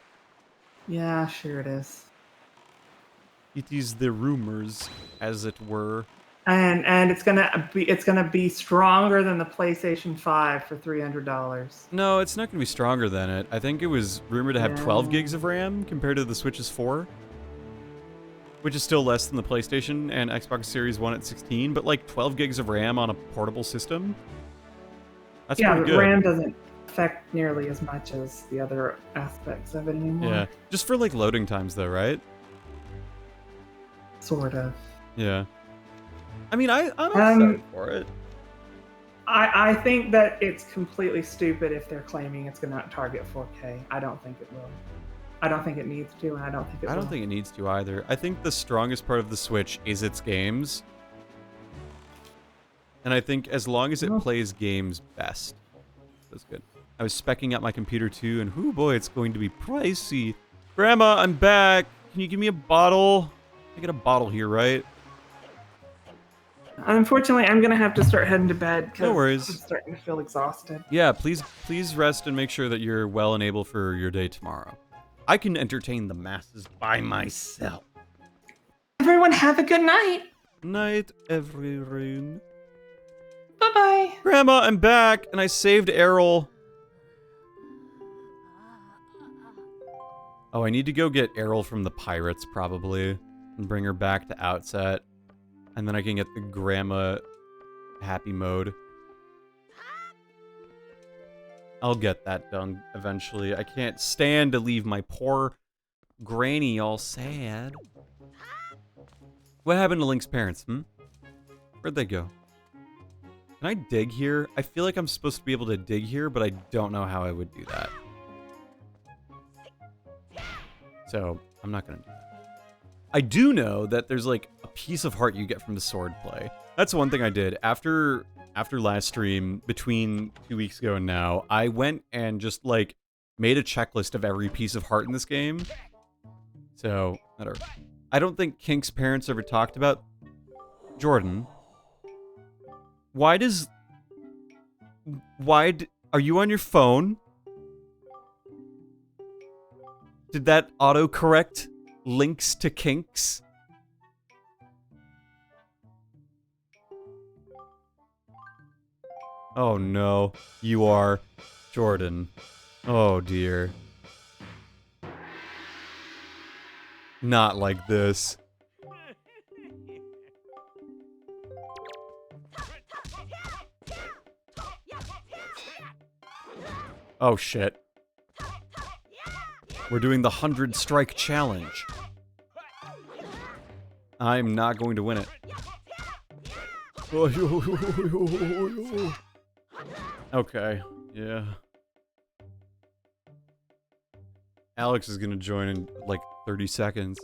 Yeah, sure it is. It is the rumors, as it were. And it's gonna be stronger than the PlayStation 5 for $300. No, it's not going to be stronger than it. I think it was rumored to have 12 gigs Yeah. of RAM compared to the Switch's 4. Which is still less than the PlayStation and Xbox Series 1 at 16, but like 12 gigs of RAM on a portable system? That's Yeah, pretty but good. RAM doesn't affect nearly as much as the other aspects of it anymore. Yeah. Just for like loading times though, right? Sort of. Yeah. I mean, I'm excited for it. I think that it's completely stupid if they're claiming it's going to target 4K. I don't think it will. I don't think it needs to, and I don't think it will. I don't think it needs to either. I think the strongest part of the Switch is its games. And I think as long as it plays games best, that's good. I was specking out my computer too, and whoo boy, it's going to be pricey. Grandma, I'm back. Can you give me a bottle? I get a bottle here, right? Unfortunately, I'm going to have to start heading to bed because No worries. I'm starting to feel exhausted. Yeah, please rest and make sure that you're well and able for your day tomorrow. I can entertain the masses by myself. Everyone have a good night. Night, everyone. Bye-bye. Grandma, I'm back, and I saved Errol. Oh, I need to go get Errol from the pirates, probably, and bring her back to Outset. And then I can get the grandma happy mode. I'll get that done eventually. I can't stand to leave my poor granny all sad. What happened to Link's parents, Where'd they go? Can I dig here? I feel like I'm supposed to be able to dig here, but I don't know how I would do that. So, I'm not gonna do that. I do know that there's like a piece of heart you get from the sword play. That's one thing I did. After last stream, between 2 weeks ago and now, I went and just like made a checklist of every piece of heart in this game. So, whatever. I don't think Kink's parents ever talked about Jordan. Are you on your phone? Did that autocorrect links to Kinks? Oh no, you are Jordan. Oh dear. Not like this. Oh shit. We're doing the 100 strike challenge. I'm not going to win it. Okay, yeah. Alex is gonna join in like 30 seconds.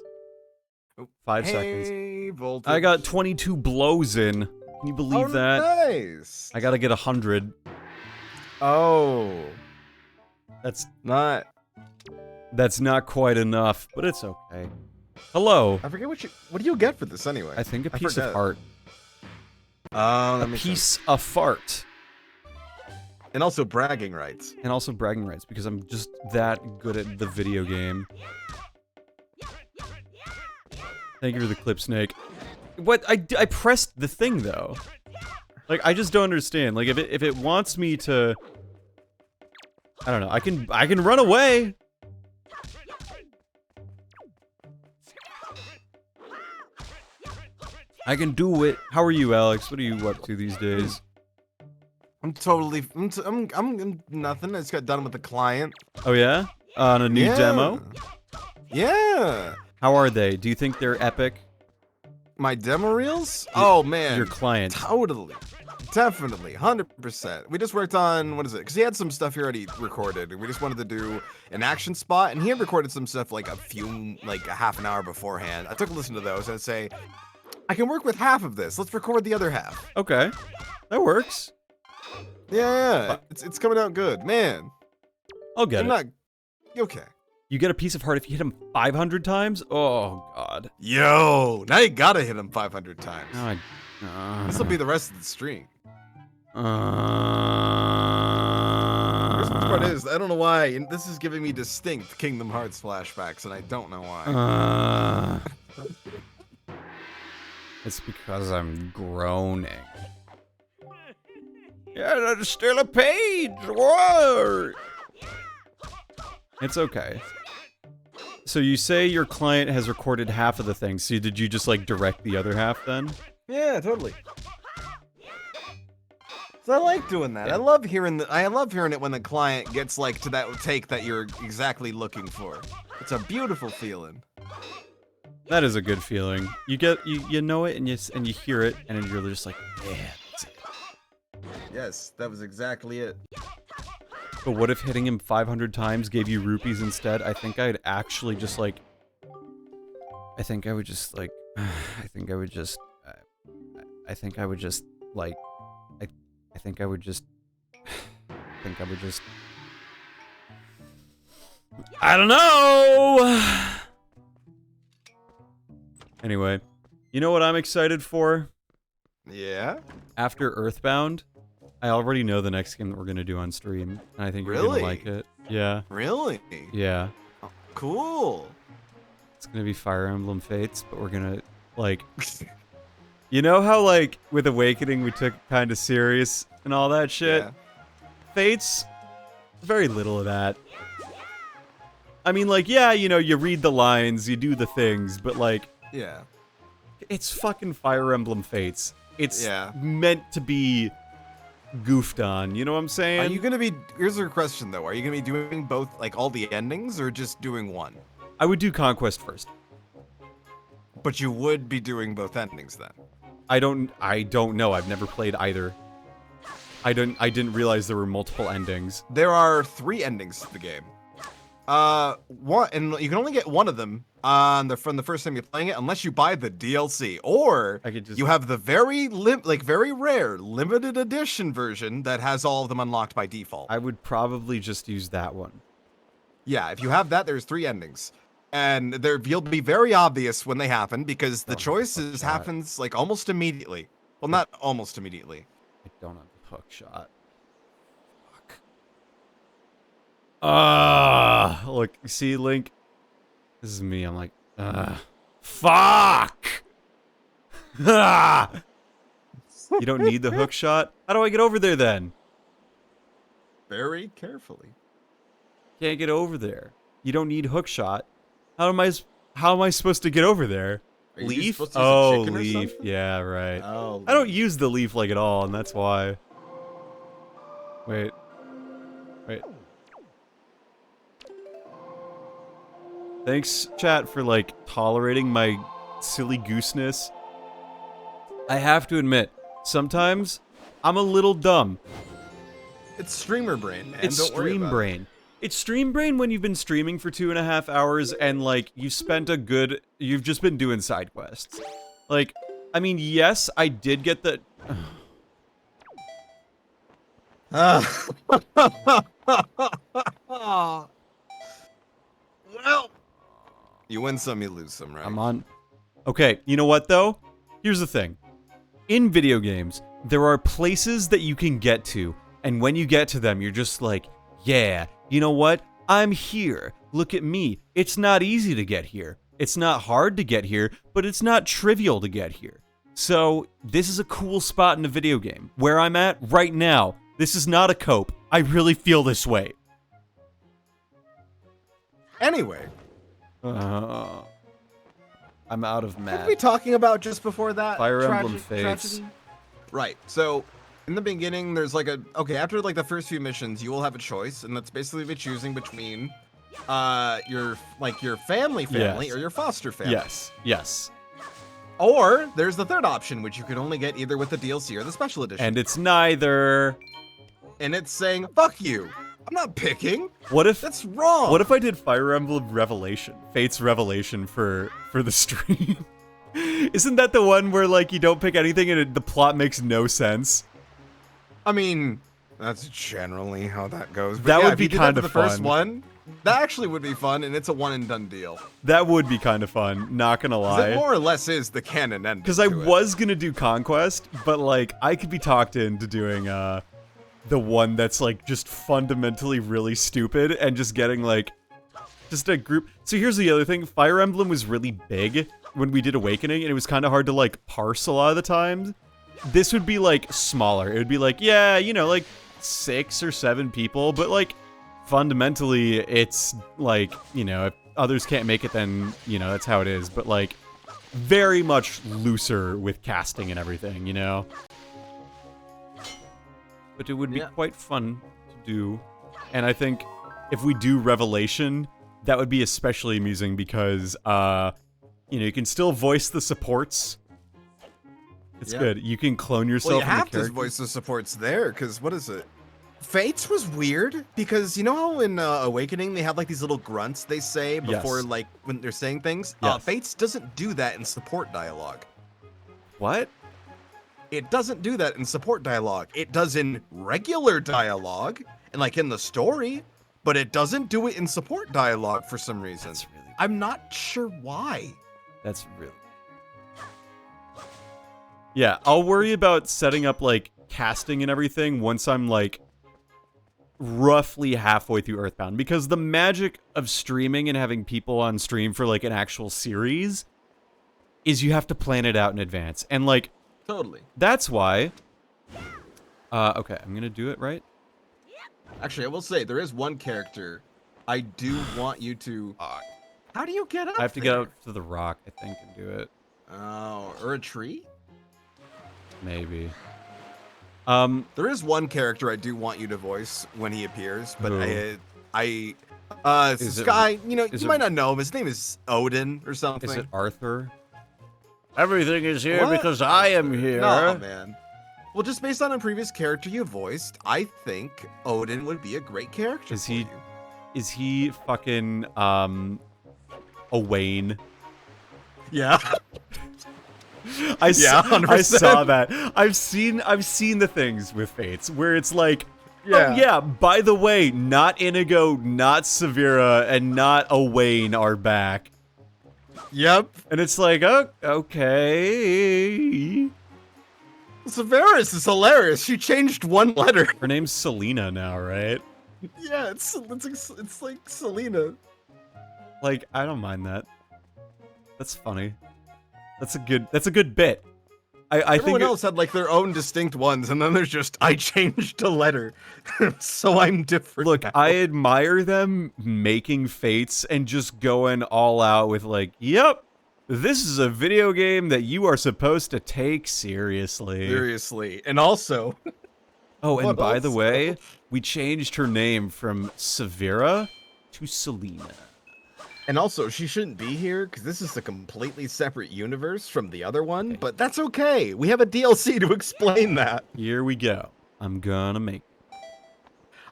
5 seconds. Voltage. I got 22 blows in. Can you believe that? Nice. I gotta get 100. Oh, That's not. not quite enough, but it's okay. Hello. I forget what do you get for this anyway? I think a piece forget. of heart. Oh, A that makes sense. piece of fart. And also bragging rights. And also bragging rights, because I'm just that good at the video game. Thank you for the clip, Snake. What? I pressed the thing, though. Like, I just don't understand. Like, if it wants me to... I don't know. I can run away! I can do it. How are you, Alex? What are you up to these days? I'm nothing. I just got done with the client. Oh, yeah? On a new Yeah. demo? Yeah. How are they? Do you think they're epic? My demo reels? Oh man. Your client. Totally. Definitely. 100%. We just worked on, what is it? Because he had some stuff he already recorded. And we just wanted to do an action spot. And he had recorded some stuff like a half an hour beforehand. I took a listen to those and I'd say, I can work with half of this. Let's record the other half. Okay. That works. Yeah. It's coming out good. Man. I'll get I'm it. not. Okay. You get a piece of heart if you hit him 500 times? Oh, God. Yo. Now you gotta hit him 500 times. No, This will be the rest of the stream. Worst part is, I don't know why, and this is giving me distinct Kingdom Hearts flashbacks, and I don't know why. It's because I'm groaning. Yeah, there's still a page. Whoa. It's okay. So you say your client has recorded half of the thing. So did you just like direct the other half then? Yeah, totally. So I like doing that. I love hearing it when the client gets like to that take that you're exactly looking for. It's a beautiful feeling. That is a good feeling. You know it and you hear it and you're just like, yeah, that's it. Yes, that was exactly it. But what if hitting him 500 times gave you rupees instead? I think I'd actually just like. I think I would just like. I think I would just like. I think I would just. I don't know! Anyway, you know what I'm excited for? Yeah? After Earthbound, I already know the next game that we're gonna do on stream, and I think you're gonna like it. Yeah. Really? Yeah. Oh, cool. It's gonna be Fire Emblem Fates, but we're gonna, like... You know how, like, with Awakening we took it kind of serious and all that shit? Yeah. Fates, very little of that. I mean, like, yeah, you know, you read the lines, you do the things, but, like... Yeah. It's fucking Fire Emblem Fates. It's Yeah. meant to be goofed on, you know what I'm saying? Are you gonna be... Here's a question, though. Are you gonna be doing both, like, all the endings, or just doing one? I would do Conquest first. But you would be doing both endings, then? I don't know. I've never played either. I didn't realize there were multiple endings. There are 3 endings to the game. One, and you can only get one of them from the first time you're playing it, unless you buy the DLC, or you have the very rare limited edition version that has all of them unlocked by default. I would probably just use that one. Yeah, if you have that, there's 3 endings, and you'll be very obvious when they happen because the choices happens like almost immediately. Well, not almost immediately. I don't have the hook shot. Look, you see, Link? This is me. I'm like, fuck! You don't need the hook shot? How do I get over there then? Very carefully. Can't get over there. You don't need hook shot. How am I supposed to get over there? Are you Leaf? supposed to use a Oh, chicken or leaf. something? Yeah, right. Oh, I don't use the leaf like at all, and that's why. Wait. Thanks, chat, for, like, tolerating my silly gooseness. I have to admit, sometimes I'm a little dumb. It's streamer brain, man. It's Don't worry stream about brain. It's stream brain when you've been streaming for 2.5 hours and, like, you've just been doing side quests. Like, I mean, yes, I did get the... Well, you win some, you lose some, right? I'm on... Okay, you know what, though? Here's the thing. In video games, there are places that you can get to, and when you get to them, you're just like, yeah, you know what? I'm here. Look at me. It's not easy to get here. It's not hard to get here, but it's not trivial to get here. So, this is a cool spot in a video game. Where I'm at right now, this is not a cope. I really feel this way. Anyway. I'm out of What math. were we talking about just before that? Fire Emblem Fates. Tragedy? Right. So, in the beginning, there's like after like the first few missions, you will have a choice, and that's basically choosing between your family Yes. or your foster family. Yes. Or there's the third option, which you can only get either with the DLC or the special edition. And it's neither. And it's saying, fuck you. I'm not picking. What if That's wrong. What if I did Fire Emblem Revelation? Fate's Revelation for the stream? Isn't that the one where, like, you don't pick anything and the plot makes no sense? I mean, that's generally how that goes. But That yeah, would if be you did kind that of for the first fun. one, That actually would be fun, and it's a one and done deal. That would be kind of fun, not gonna 'Cause lie. it more or less is the canon ending. Because I to it. was gonna do Conquest, but like I could be talked into doing the one that's like just fundamentally really stupid and just getting like just a group. So here's the other thing: Fire Emblem was really big when we did Awakening, and it was kind of hard to like parse a lot of the times. This would be like smaller. It would be like, yeah, you know, like 6 or 7 people, but like fundamentally it's like, you know, if others can't make it, then, you know, that's how it is. But like very much looser with casting and everything, you know? But it would be quite fun to do. And I think if we do Revelation, that would be especially amusing because, you know, you can still voice the supports. It's good. You can clone yourself. Well, you in the have to character. voice the supports there, because what is it? Fates was weird, because you know how in Awakening they have like these little grunts they say before, Yes. like, when they're saying things? Yes. Fates doesn't do that in support dialogue. What? It doesn't do that in support dialogue. It does in regular dialogue, and like in the story, but it doesn't do it in support dialogue for some reason. That's really. I'm not sure why. That's really. Yeah, I'll worry about setting up like casting and everything once I'm like roughly halfway through Earthbound, because the magic of streaming and having people on stream for like an actual series is you have to plan it out in advance. And like Totally. that's why okay, I'm going to do it right. Actually, I will say there is one character I do want you to. How do you get up? I have to get out to the rock, I think, and do it. Oh, or a tree? Maybe. There is one character I do want you to voice when he appears, but Who? it's Is this it- guy, you know, is you it- might not know him. His name is Odin or something. Is it Arthur? Everything is here What? because I am here. No, man. Well, just based on a previous character you voiced, I think Odin would be a great character. Is for he- you. Is he fucking Owain? Yeah. I Yeah, I 100%. saw that. I've seen the things with Fates where it's like, Yeah. oh yeah, by the way, not Inigo, not Severa, and not Owain are back. Yep. And it's like, oh, okay. Severus is hilarious. She changed one letter. Her name's Selena now, right? Yeah, it's like Selena. Like, I don't mind that. That's funny. That's a good bit. I think Everyone else had like their own distinct ones, and then there's just I changed a letter, so I'm different. Look, now. I admire them making Fates and just going all out with like, yep, this is a video game that you are supposed to take seriously. Seriously, and also, Oh, and What by the also? way, we changed her name from Severa to Selena. she shouldn't be here because this is a completely separate universe from the other one. But that's okay. We have a DLC to explain that. Here we go. I'm gonna make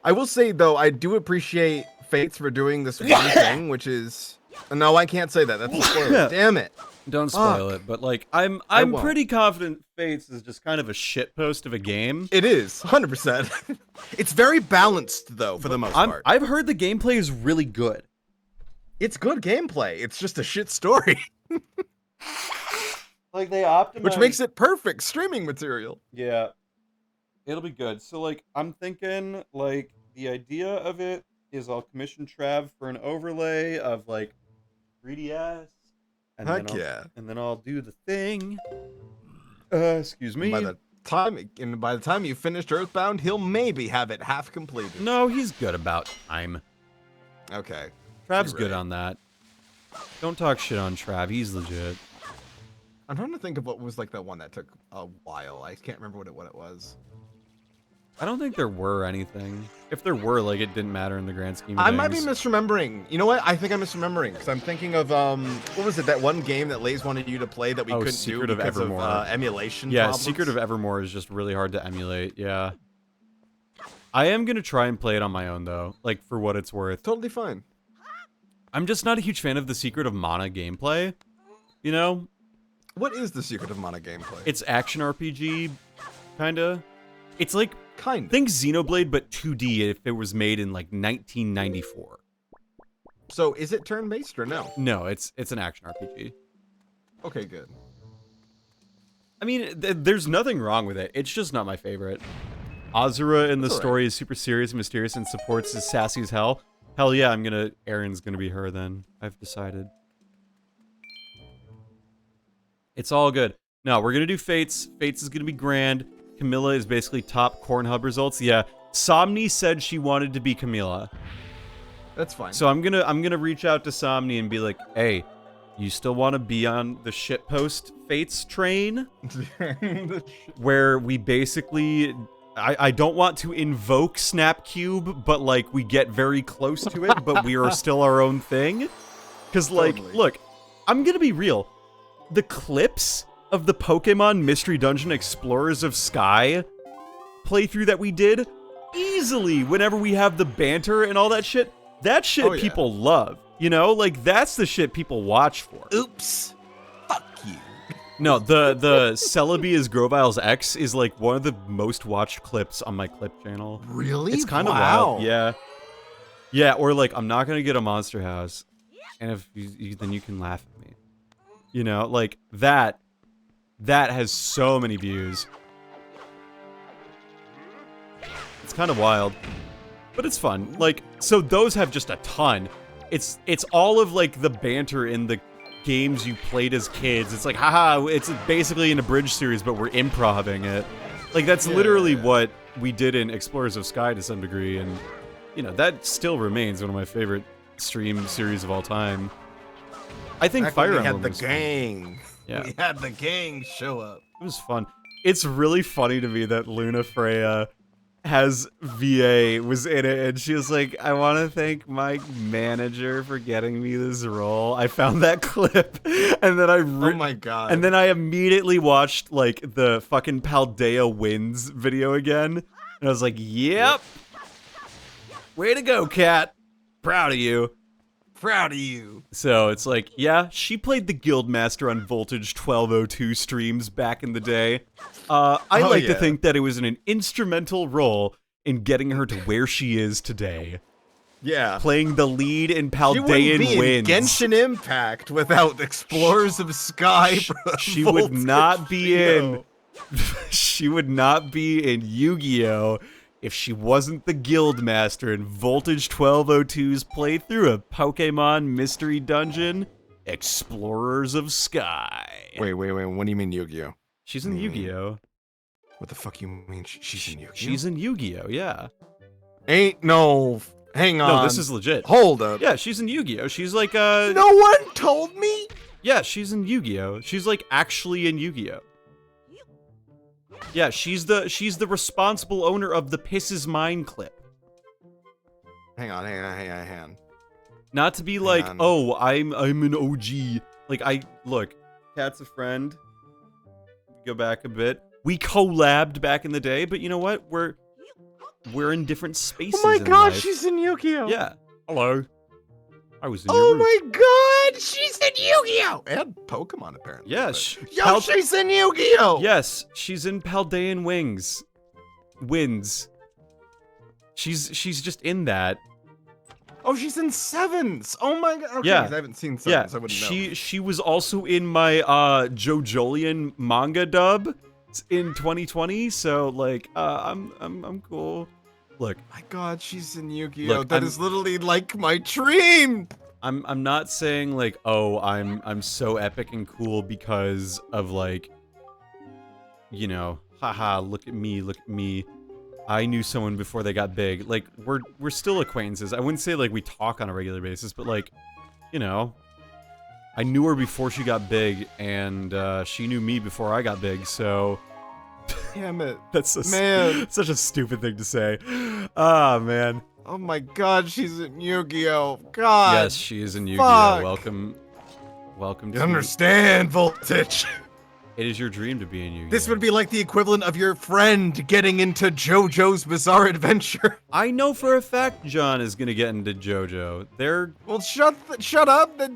I will say though, I do appreciate Fates for doing this one thing, which is no, I can't say that. That's a spoiler. Damn it. Don't spoil it, but like I'm won't. pretty confident Fates is just kind of a shitpost of a game. It is 100%. It's very balanced though, for the most part. I've heard the gameplay is really good. It's good gameplay. It's just a shit story, Like they optimize, which makes it perfect streaming material. Yeah. It'll be good. So like I'm thinking like the idea of it is I'll commission Trav for an overlay of like 3DS. And Heck then I'll, yeah. And then I'll do the thing. Excuse me. By the time you finished Earthbound, he'll maybe have it half completed. No, he's good about time. Okay. Trav's You're good right. on that. Don't talk shit on Trav. He's legit. I'm trying to think of what was like the one that took a while. I can't remember what it was. I don't think there were anything. If there were, like, it didn't matter in the grand scheme of I things. might be misremembering. You know what? I think I'm misremembering because I'm thinking of what was it? That one game that Lays wanted you to play that we couldn't Secret do of because of Evermore. emulation. Yeah, problems. Secret of Evermore is just really hard to emulate, yeah. I am gonna try and play it on my own, though, like, for what it's worth. Totally fine. I'm just not a huge fan of the Secret of Mana gameplay, you know? What is the Secret of Mana gameplay? It's action RPG, kinda. It's like, kind of. think Xenoblade, but 2D if it was made in, like, 1994. So is it turn-based or no? No, it's an action RPG. Okay, good. I mean, there's nothing wrong with it. It's just not my favorite. Azura in the That's story is super serious and mysterious and supports is sassy as hell. Hell yeah, Erin's gonna be her then. I've decided. It's all good. No, we're gonna do Fates. Fates is gonna be grand. Camilla is basically top Corn Hub results. Yeah, Somni said she wanted to be Camilla. That's fine. So I'm gonna reach out to Somni and be like, hey, you still want to be on the shitpost Fates train? Where we basically, I don't want to invoke Snapcube, but like we get very close to it, but we are still our own thing. Because like, Totally. look, I'm gonna be real. The clips of the Pokemon Mystery Dungeon Explorers of Sky playthrough that we did, easily, whenever we have the banter and all that shit Oh, yeah. people love. You know, like that's the shit people watch for. Oops. Fuck you. No, the Celebi as Grovile's ex is like one of the most watched clips on my clip channel. Really? It's kind of Wow. wild. Yeah. Yeah, or like, I'm not gonna get a monster house. And if you then you can laugh at me. You know, like that has so many views. It's kind of wild. But it's fun. Like, so those have just a ton. It's all of like the banter in the games you played as kids. It's like, haha, it's basically an abridged series, but we're improving it. Like, that's literally what we did in Explorers of Sky to some degree, and, you know, that still remains one of my favorite stream series of all time. I think Back when Fire we Emblem had the was gang. Yeah. We had the gang show up. It was fun. It's really funny to me that Luna Freya has VA was in it, and she was like, I want to thank my manager for getting me this role. I found that clip, and then Oh my god. and then I immediately watched like the fucking Paldea wins video again, and I was like, yep, way to go, Cat. Proud of you. Proud of you. So it's like, yeah, she played the Guildmaster on Voltage 1202 streams back in the day. I like to think that it was an instrumental role in getting her to where she is today. Yeah. Playing the lead in She wouldn't be Paldean in Winds. Genshin Impact without Explorers of Sky. She would not be in... Voltage. She would not be in Yu-Gi-Oh! If she wasn't the Guildmaster in Voltage 1202's playthrough of Pokemon Mystery Dungeon Explorers of Sky. Wait. What do you mean Yu-Gi-Oh? She's in Yu-Gi-Oh! What the fuck you mean she's in Yu-Gi-Oh? She's in Yu-Gi-Oh! Yeah. Ain't no... Hang on. No, this is legit. Hold up. Yeah, she's in Yu-Gi-Oh! She's like, No one told me? Yeah, she's in Yu-Gi-Oh! She's like actually in Yu-Gi-Oh! Yeah, she's the responsible owner of the Pisses Mine clip. Hang on. Not to be like, on. oh, I'm an OG. Like, look, Cat's a friend. Go back a bit. We collabed back in the day, but you know what? We're in different spaces. Oh my in god, life. she's in Yu-Gi-Oh! Yeah. Hello. I was in Oh your room. my god, she's in Yu-Gi-Oh! And Pokemon, apparently. Yeah. but- Yo, she's in Yu-Gi-Oh! Yes, she's in Paldean Winds. She's just in that. Oh, she's in Sevens! Oh my god. Okay, Yeah. 'cause I haven't seen Yeah, Sevens, I wouldn't know. she was also in my JoJolian manga dub in 2020. So like, I'm cool. Look, My god, she's in Yu-Gi-Oh! Look, That is literally like my dream! I'm not saying like, oh, I'm so epic and cool because of like, you know, haha, look at me. I knew someone before they got big. Like, we're still acquaintances. I wouldn't say like we talk on a regular basis, but like, you know, I knew her before she got big, and she knew me before I got big. So Damn it. that's Man. such a stupid thing to say. Ah, man. Oh my god, she's in Yu-Gi-Oh! God! Yes, she is in Yu-Gi-Oh! fuck. Welcome You to... understand, Voltage! It is your dream to be in Yu-Gi-Oh! This would be like the equivalent of your friend getting into JoJo's Bizarre Adventure. I know for a fact John is gonna get into JoJo. Well, shut up! And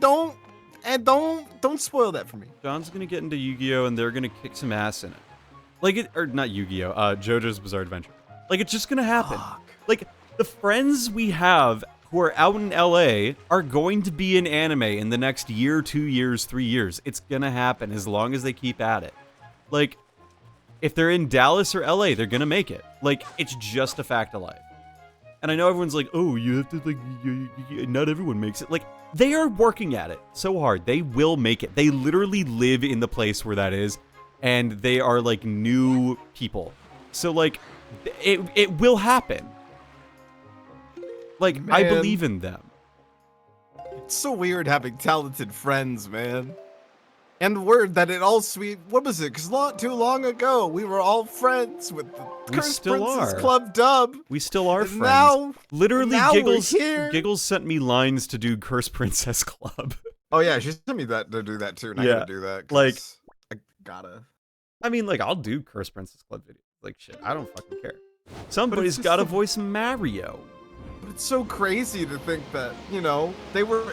don't spoil that for me. John's gonna get into Yu-Gi-Oh! And they're gonna kick some ass in it. Like it, or not Yu-Gi-Oh! JoJo's Bizarre Adventure. Like, it's just gonna happen. Fuck. Like, the friends we have who are out in LA are going to be in anime in the next year, 2 years, 3 years. It's gonna happen as long as they keep at it. Like, if they're in Dallas or LA, they're gonna make it. Like, it's just a fact of life. And I know everyone's like, oh, you have to, like, not everyone makes it. Like, they are working at it so hard. They will make it. They literally live in the place where that is, and they are, like, new people. So, like, it will happen. Like, I Man. believe in them. It's so weird having talented friends, man. And word that it all sweet. What was it? Because not too long ago, we were all friends with the We Curse still Princess are. Club dub. We still are And friends. now- Literally, now we're Giggles here. Giggles sent me lines to do Curse Princess Club. Oh yeah, she sent me that to do that too. And I Yeah, gotta do that. 'cause like- I gotta. I mean, like, I'll do Curse Princess Club videos. Like, shit, I don't fucking care. Somebody's just gotta so- voice Mario. But it's so crazy to think that, you know,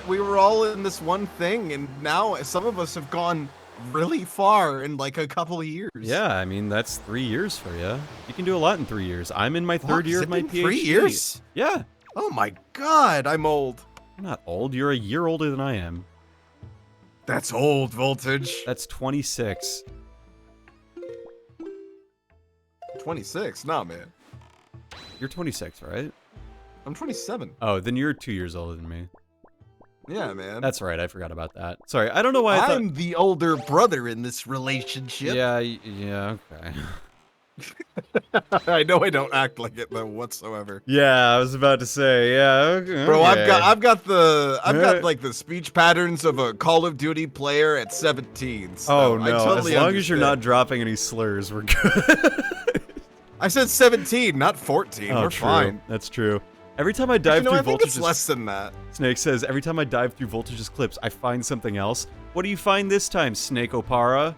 we were all in this one thing, and now some of us have gone really far in like a couple of years. Yeah, I mean, that's 3 years for you. You can do a lot in 3 years. I'm in my Fuck, third has year it of my been PhD. 3 years? Yeah. Oh my god, I'm old. You're not old. You're a year older than I am. That's old, Voltage. That's 26. 26? Nah, man. You're 26, right? I'm 27. Oh, then you're 2 years older than me. Yeah, man. That's right. I forgot about that. Sorry, I don't know why I thought... I'm the older brother in this relationship. Yeah, okay. I know I don't act like it though whatsoever. Yeah, I was about to say, yeah, okay. Bro, okay. I've got Yeah. like the speech patterns of a Call of Duty player at 17. So Oh, I no. totally As long as you're not understand. dropping any slurs, we're good. I said 17, not 14. Oh, We're true. fine. That's true. Every time I dive You know, I through think it's Voltage's... less than that. Snake says, every time I dive through Voltage's clips, I find something else. What do you find this time, Snake Opara?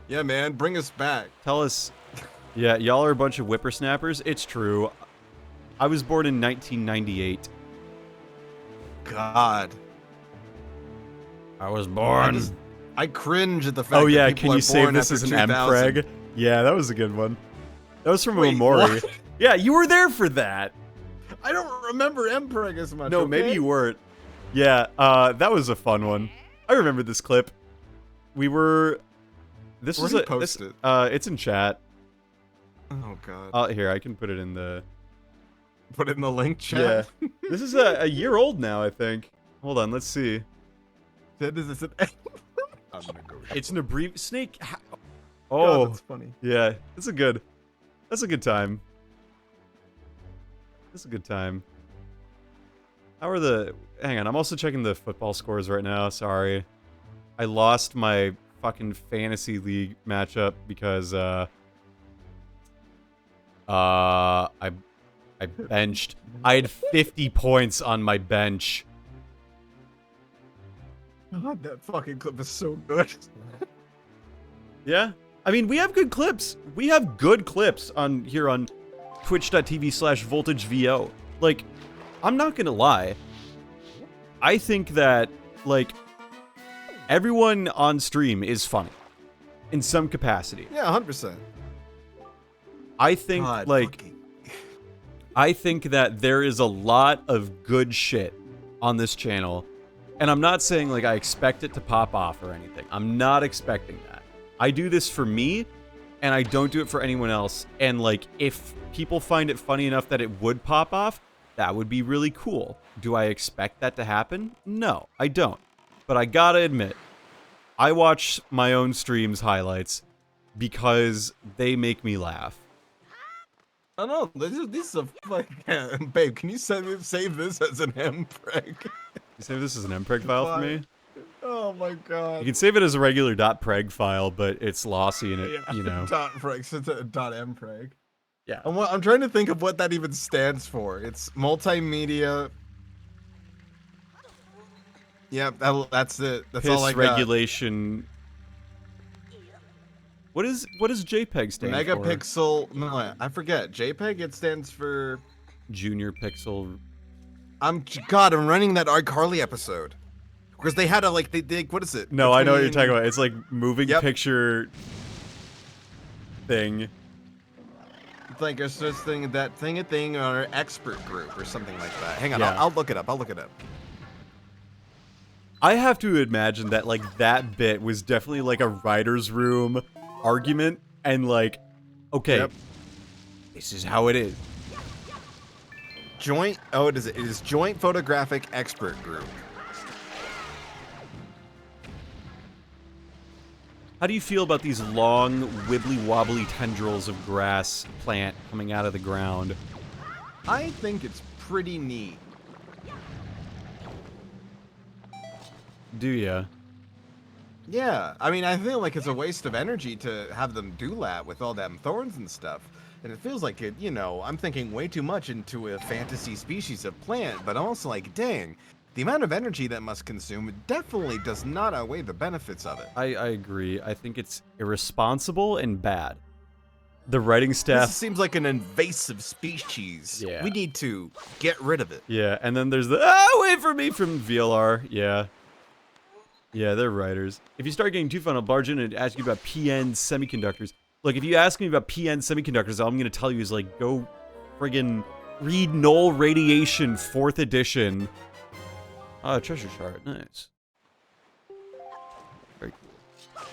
Yeah, man, bring us back. Tell us. Yeah, y'all are a bunch of whippersnappers. It's true. I was born in 1998. God. I was born. I cringe at the fact Oh yeah, that people can are you save born this after as an 2000. M-Preg? Yeah, that was a good one. That was from Wait, Omori. what? Yeah, you were there for that. I don't remember Mpreg as much. No, maybe okay? you weren't. Yeah, that was a fun one. I remember this clip. We were... This Where was do you a... post this, it? It's in chat. Oh god. Here, I can put it in the... Put it in the link chat. Yeah. This is a year old now, I think. Hold on, let's see. That is an I'm gonna go. It's an abbrev... Snake... God, Oh, that's funny. yeah. That's a good time. That's a good time. How are the... Hang on, I'm also checking the football scores right now. Sorry. I lost my fucking fantasy league matchup because, I benched. I had 50 points on my bench. God, that fucking clip is so good. Yeah? I mean, we have good clips. We have good clips on here on twitch.tv/voltagevo. Like, I'm not gonna lie. I think that, like, everyone on stream is funny. In some capacity. Yeah, 100%. I think, God, like... fucking- I think that there is a lot of good shit on this channel. And I'm not saying, like, I expect it to pop off or anything. I'm not expecting that. I do this for me, and I don't do it for anyone else. And, like, if people find it funny enough that it would pop off, that would be really cool. Do I expect that to happen? No, I don't. But I gotta admit, I watch my own streams highlights because they make me laugh. I don't know. This is a fucking... Babe, can you save this as an Mpreg? You save this as an MPreg file for me? Oh my You god. can save it as a regular .preg file, but it's lossy and it, you know. .preg, so it's a .mpreg. Yeah. I'm trying to think of what that even stands for. It's multimedia. Yep, that's it. That's all I Piss got. regulation. What does JPEG stand for? Megapixel. No, I forget. JPEG. It stands for. Junior pixel. I'm running that iCarly episode because they had a like they what is it? No, I know what you're Between- talking about. It's like moving Yep. picture thing. like a such thing a thing or expert group or something like that. Hang on, Yeah. I'll look it up. I'll look it up. I have to imagine that, like, that bit was definitely, like, a writer's room argument, and, like, okay, Yep. this is how it is. Joint. Oh, it is Joint Photographic Expert Group. How do you feel about these long, wibbly-wobbly tendrils of grass plant coming out of the ground? I think it's pretty neat. Do ya? Yeah, I mean, I feel like it's a waste of energy to have them do that with all them thorns and stuff. And it feels like it, I'm thinking way too much into a fantasy species of plant, but I'm also like, dang, the amount of energy that must consume definitely does not outweigh the benefits of it. I agree. I think it's irresponsible and bad. The writing This staff... seems like an invasive species. Yeah. We need to get rid of it. Yeah, and then there's the, wait for me from VLR. Yeah. Yeah, they're writers. If you start getting too fun, I'll barge in and ask you about PN semiconductors. Look, if you ask me about PN semiconductors, all I'm going to tell you is, like, go friggin' read Null Radiation 4th edition. Ah, treasure shard. Nice. Very cool.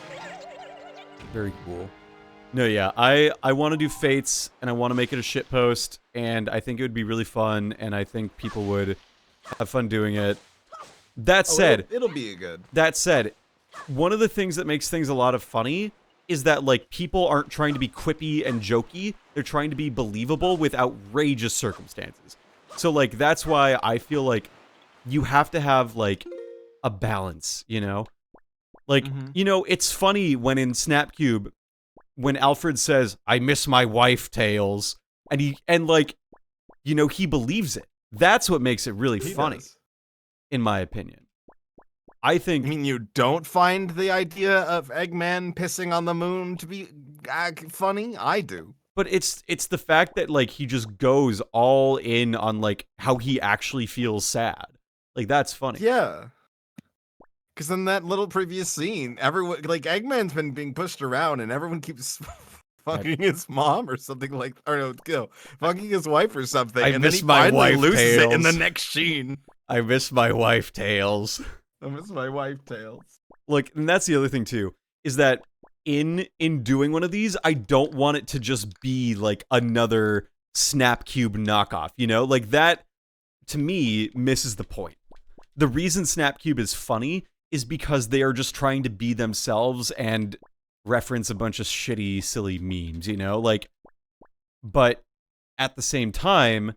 Very cool. No, yeah, I want to do Fates, and I want to make it a shitpost, and I think it would be really fun, and I think people would have fun doing it. That said... it'll be good. That said, one of the things that makes things a lot of funny is that, like, people aren't trying to be quippy and jokey. They're trying to be believable with outrageous circumstances. So, like, that's why I feel like you have to have, like, a balance, you know? Like, it's funny when in Snapcube, when Alfred says, "I miss my wife, Tails," and he believes it. That's what makes it really funny. Does. In my opinion. I think... I mean, you don't find the idea of Eggman pissing on the moon to be funny? I do. But it's the fact that, like, he just goes all in on, like, how he actually feels sad. Like, that's funny. Yeah. Because in that little previous scene, everyone, like, Eggman's been being pushed around and everyone keeps fucking his mom or something like, fucking his wife or something. And then he finally loses it in the next scene. I miss my wife, Tails. I miss my wife, Tails. Like, and that's the other thing, too, is that in doing one of these, I don't want it to just be, like, another Snapcube knockoff, you know? Like, that, to me, misses the point. The reason Snapcube is funny is because they are just trying to be themselves and reference a bunch of shitty, silly memes, you know? Like, but at the same time...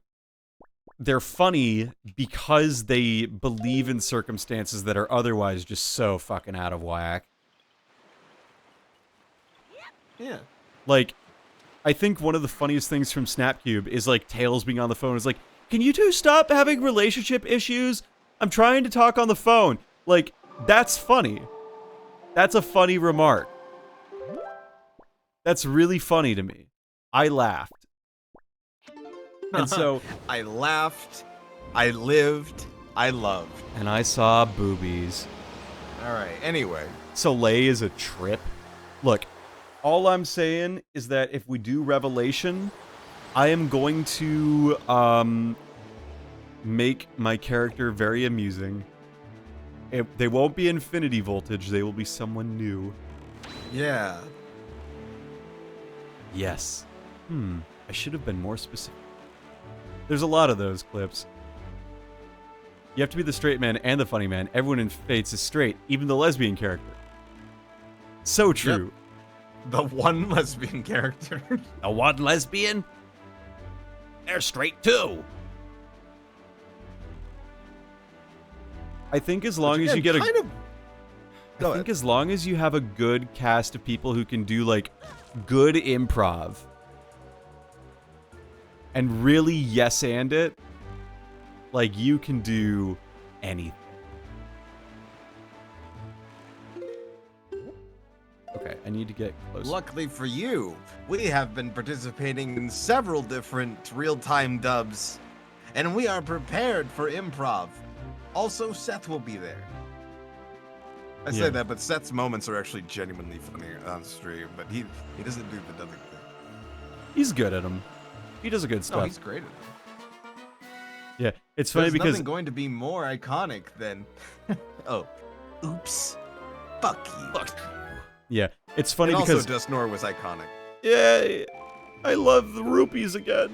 they're funny because they believe in circumstances that are otherwise just so fucking out of whack. Yeah. Like, I think one of the funniest things from Snapcube is, like, Tails being on the phone is like, "Can you two stop having relationship issues? I'm trying to talk on the phone." Like, that's funny. That's a funny remark. That's really funny to me. I laughed. And so... I laughed, I lived, I loved. And I saw boobies. Alright, anyway. Soleil is a trip. Look, all I'm saying is that if we do Revelation, I am going to, make my character very amusing. They won't be Infinity Voltage, they will be someone new. Yeah. Yes. I should have been more specific. There's a lot of those clips. You have to be the straight man and the funny man. Everyone in Fates is straight, even the lesbian character. So true. Yep. The one lesbian character. The one lesbian? They're straight too. I think as long as you get as long as you have a good cast of people who can do, like, good improv and really yes-and it, like, you can do anything. Okay, I need to get closer. Luckily for you, we have been participating in several different real-time dubs, and we are prepared for improv. Also, Seth will be there. I say that, but Seth's moments are actually genuinely funny on stream, but he doesn't do the dubbing thing. He's good at them. He does a good No, stuff. he's great at it. Yeah, it's funny There's because nothing going to be more iconic than. Oh, oops. Fuck you. yeah, it's funny and because also Dustnor was iconic. yeah, I love the rupees again.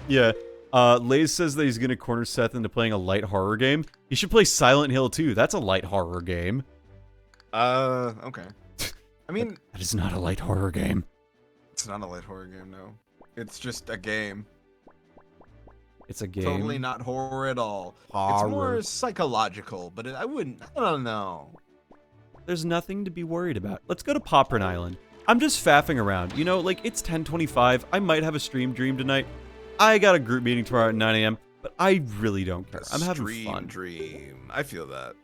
Yeah. Lays says that he's gonna corner Seth into playing a light horror game. You should play Silent Hill 2. That's a light horror game. Okay. I mean, That is not a light horror game. it's not a light horror game, no. It's just a game. It's a game. Totally not horror at all. Horror. It's more psychological, but I don't know. There's nothing to be worried about. Let's go to Poprin Island. I'm just faffing around. You know, like, it's 10:25. I might have a stream dream tonight. I got a group meeting tomorrow at 9 a.m., but I really don't care. I'm having fun. Dream. I feel that.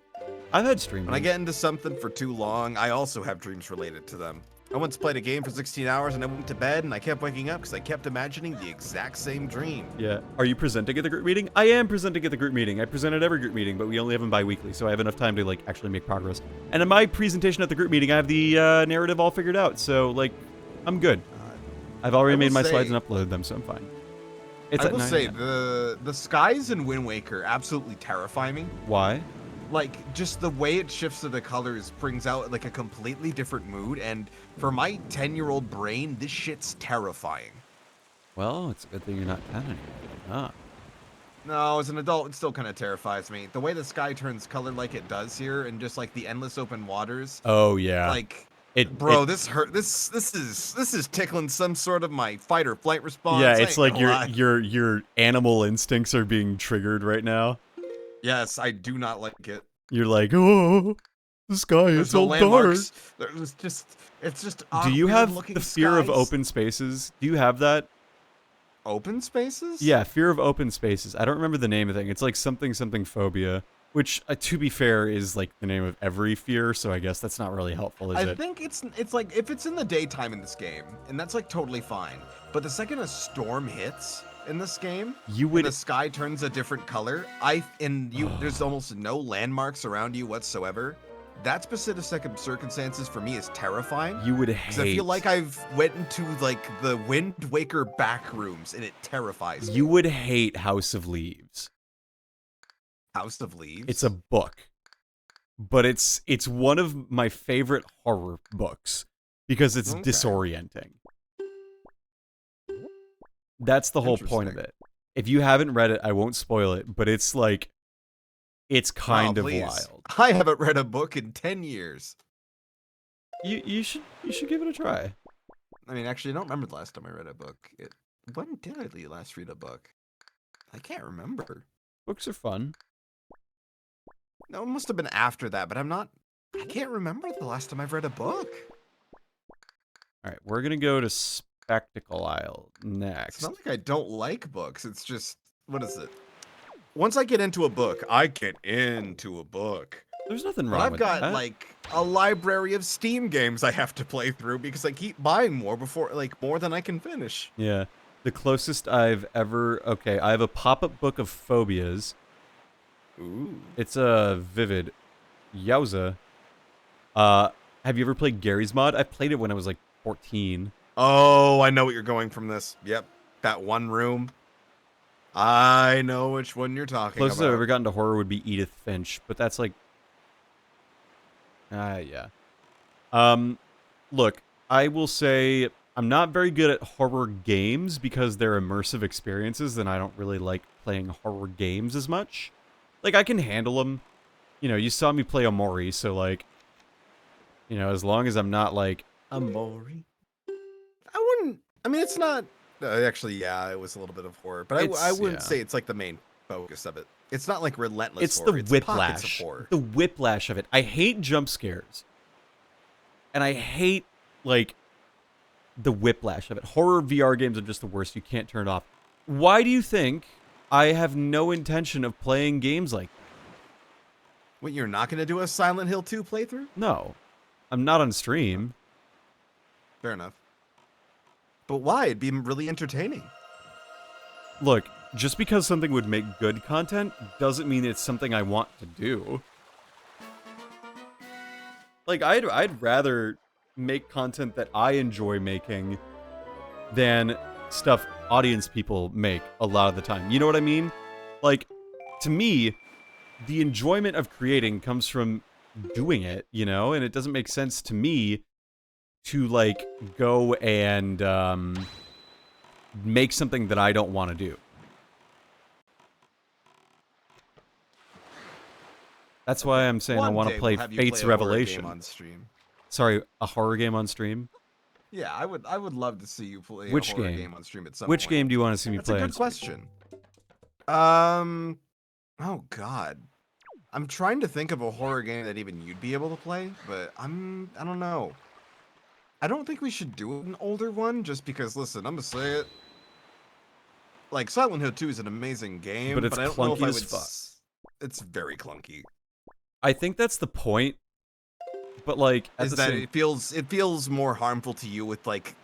I've had stream When I dreams. get into something for too long, I also have dreams related to them. I once played a game for 16 hours and I went to bed and I kept waking up because I kept imagining the exact same dream. Yeah. Are you presenting at the group meeting? I am presenting at the group meeting. I present at every group meeting, but we only have them bi-weekly, so I have enough time to, like, actually make progress. And in my presentation at the group meeting, I have the narrative all figured out, so, like, I'm good. I've already made my slides and uploaded them, so I'm fine. It's I at will 9 say, a.m. the skies in Wind Waker absolutely terrify me. Why? Like, just the way it shifts to the colors brings out, like, a completely different mood, and for my 10-year-old brain, this shit's terrifying. Well, it's a good thing you're not 10 anymore. Huh. No, as an adult, it still kind of terrifies me. The way the sky turns color like it does here, and just, like, the endless open waters, Oh, yeah. like... Bro, this hurt. This is tickling some sort of my fight or flight response. yeah, I it's ain't like gonna lie. your animal instincts are being triggered right now. Yes, I do not like it. You're like, oh, the sky There's is no all dark. landmarks. There's just, it's just. Do you have looking the fear of skies. open spaces? Do you have that? Open spaces? Yeah, fear of open spaces. I don't remember the name of the thing. It's like something phobia, which, to be fair, is like the name of every fear. So I guess that's not really helpful, is I it? think it's like if it's in the daytime in this game, and that's like totally fine. But the second a storm hits in this game, You would. the sky turns a different color. There's almost no landmarks around you whatsoever. That specific circumstances for me is terrifying. You would Because I hate. feel like I've went into like the Wind Waker back rooms and it terrifies me. You would hate House of Leaves. House of Leaves. It's a book, but it's one of my favorite horror books because it's Okay. disorienting. That's the whole point of Interesting. it. If you haven't read it, I won't spoil it, but it's like, it's kind of please. wild. I haven't read a book in 10 years. You should give it a try. I mean, actually, I don't remember the last time I read a book. When did I last read a book? I can't remember. Books are fun. No, it must have been after that, but I can't remember the last time I've read a book. All right, we're gonna go to Spectacle Isle next. It's not like I don't like books. It's just, what is it? Once I get into a book, I get into a book. There's nothing But wrong I've with got that. like a library of Steam games I have to play through because I keep buying more more than I can finish. Yeah. The closest I've ever... Okay, I have a pop-up book of phobias. Ooh. It's a Vivid. Yowza. Have you ever played Gary's Mod? I played it when I was like 14. Oh, I know what you're going from this. Yep. That one room. I know which one you're talking Closest I've about. ever gotten to horror would be Edith Finch, but that's like... yeah. Look, I will say I'm not very good at horror games because they're immersive experiences, and I don't really like playing horror games as much. Like, I can handle them. You know, you saw me play Omori, so, like, you know, as long as I'm not, like... Amori. I mean, it's not... actually, yeah, it was a little bit of horror. But I wouldn't yeah. say it's, like, the main focus of it. It's not, like, relentless It's horror. the Pockets whiplash. of horror. The whiplash of it. I hate jump scares. And I hate, like, the whiplash of it. Horror VR games are just the worst. You can't turn it off. Why do you think I have no intention of playing games like that? Wait, you're not going to do a Silent Hill 2 playthrough? No. I'm not on stream. Fair enough. But why? It'd be really entertaining. Look, just because something would make good content doesn't mean it's something I want to do. Like, I'd rather make content that I enjoy making than stuff audience people make a lot of the time. You know what I mean? Like, to me, the enjoyment of creating comes from doing it, you know? And it doesn't make sense to me to, like, go and make something that I don't want to do. That's why I'm saying I want to play Fate's Revelation. On stream. Sorry, a horror game on stream? Yeah, I would love to see you play Which a horror game? game on stream at some Which point. game do you want to see me That's play? a good question. Oh God, I'm trying to think of a horror game that even you'd be able to play, but I don't know. I don't think we should do an older one, just because. Listen, I'm gonna say it. Like Silent Hill 2 is an amazing game, But it's I don't know if clunky I as would. fuck. It's very clunky. I think that's the point. But like, at Is the that same... it feels more harmful to you with like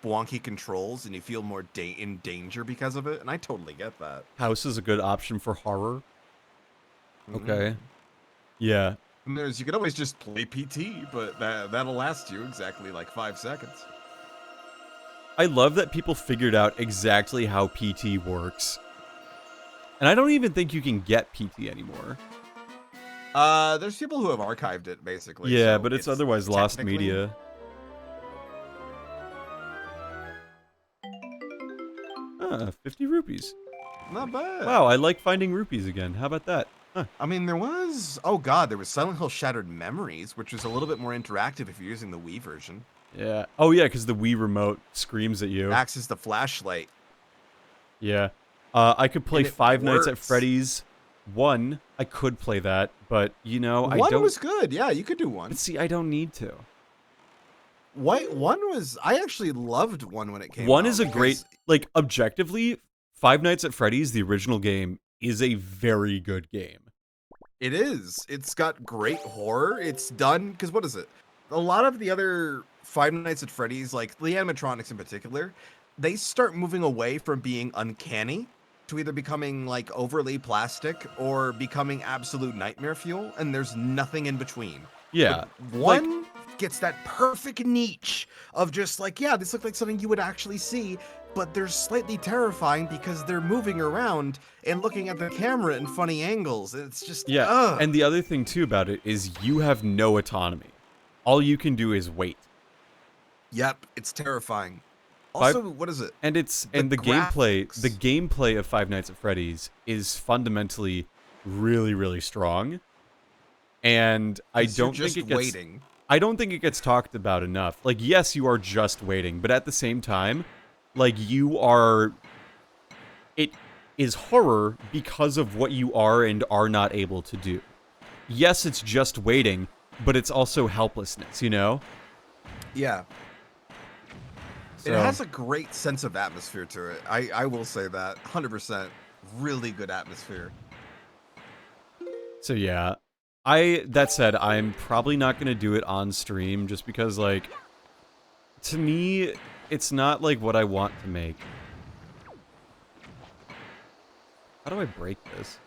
wonky controls, and you feel more in danger because of it, and I totally get that. House is a good option for horror. Mhm. Okay. Yeah. And you can always just play PT, but that'll last you exactly like 5 seconds. I love that people figured out exactly how PT works. And I don't even think you can get PT anymore. There's people who have archived it basically. Yeah, so but it's otherwise lost technically- media. Ah, 50 rupees. Not bad. Wow, I like finding rupees again. How about that? Huh. I mean, there was there was Silent Hill Shattered Memories, which was a little bit more interactive if you're using the Wii version. Yeah. Oh, yeah, because the Wii remote screams at you. Acts as the flashlight. Yeah. I could play And it Five Nights at works. Freddy's 1. I could play that, but, you know, I One don't... was good. Yeah, you could do one. But see, I don't need to. One was. I actually loved one when it came out. One is a great... because Like, objectively, Five Nights at Freddy's, the original game, is a very good game. It is. It's got great horror. It's done because what is it? A lot of the other Five Nights at Freddy's, like the animatronics in particular, they start moving away from being uncanny to either becoming like overly plastic or becoming absolute nightmare fuel, and there's nothing in between. Yeah. But one gets that perfect niche of just like, yeah, this looks like something you would actually see, but they're slightly terrifying because they're moving around and looking at the camera in funny angles. It's just, Yeah, ugh. and the other thing, too, about it is you have no autonomy. All you can do is wait. Yep, it's terrifying. Five- Also, what is it? And it's The the graphics. gameplay of Five Nights at Freddy's is fundamentally really, really strong. And I You're don't just think it gets waiting. I don't think it gets talked about enough. Like, yes, you are just waiting, but at the same time, like, you are... It is horror because of what you are and are not able to do. Yes, it's just waiting, but it's also helplessness, you know? Yeah. So, It has a great sense of atmosphere to it. I will say that. 100%. Really good atmosphere. so yeah. That said, I'm probably not going to do it on stream just because, like, to me, it's not, like, what I want to make. How do I break this?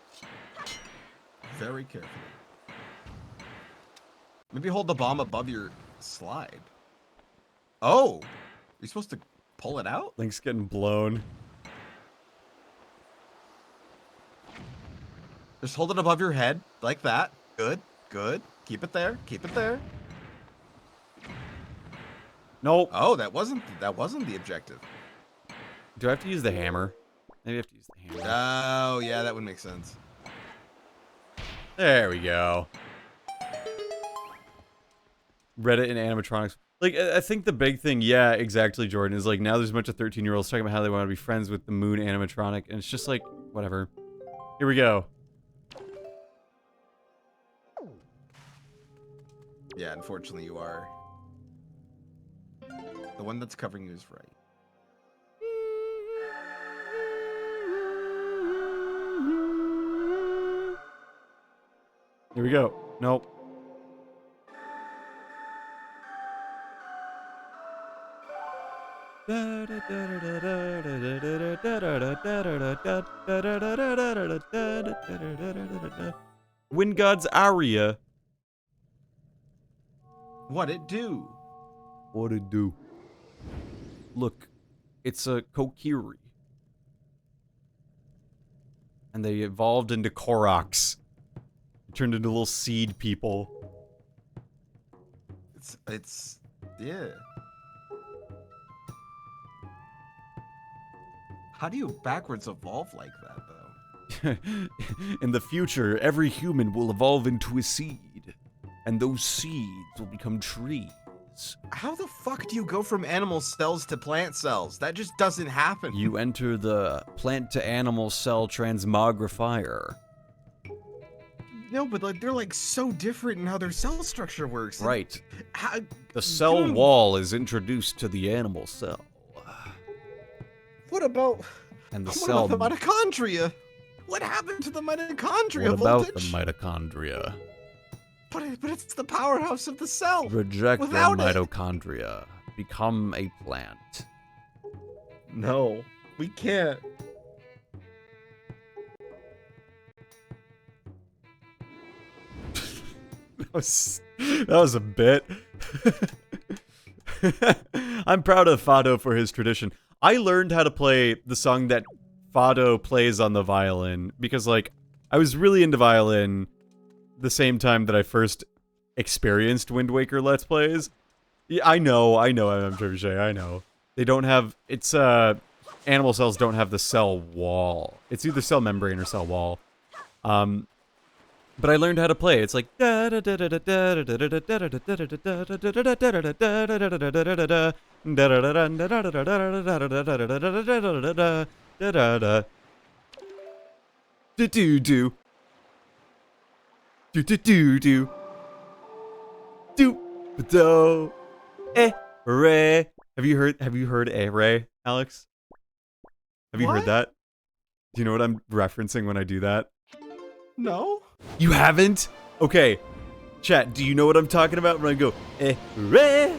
Very carefully. Maybe hold the bomb above your slide. Oh! You're supposed to pull it out? Link's getting blown. Just hold it above your head, like that. Good, good. Keep it there. Keep it there. Nope. Oh, that wasn't the objective. Do I have to use the hammer? Maybe I have to use the hammer. Oh, yeah, that would make sense. There we go. Reddit and animatronics. Like, I think the big thing, yeah, exactly, Jordan, is like now there's a bunch of 13-year-olds talking about how they want to be friends with the moon animatronic, and it's just like, whatever. Here we go. Yeah, unfortunately you are. The one that's covering you is right. Here we go. Nope. Wind God's aria. What'd it do? What'd it do? Look, It's a kokiri. And they evolved into Koroks. Turned into little seed people. It's yeah. How do you backwards evolve like that, though? In the future, every human will evolve into a seed. And those seeds will become trees. How the fuck do you go from animal cells to plant cells? That just doesn't happen. You enter the plant-to-animal cell transmogrifier. No, but like they're like so different in how their cell structure works. Right. How, The cell wall is introduced to the animal cell. What about And the what cell... about the mitochondria? What happened to the mitochondria What about the voltage? mitochondria? But it's the powerhouse of the cell. Reject the Without it- mitochondria. Become a plant. No, we can't. That was a bit. I'm proud of Fado for his tradition. I learned how to play the song that Fado plays on the violin because, like, I was really into violin the same time that I first experienced Wind Waker Let's Plays. Yeah, I know, I'm Trebuchet, I know. They don't have, it's, animal cells don't have the cell wall. It's either cell membrane or cell wall. But I learned how to play. It's like re. Have you heard re, Alex? Have you heard What? that? Do you know what I'm referencing when I do that? No. You haven't? Okay. Chat, do you know what I'm talking about when I go re,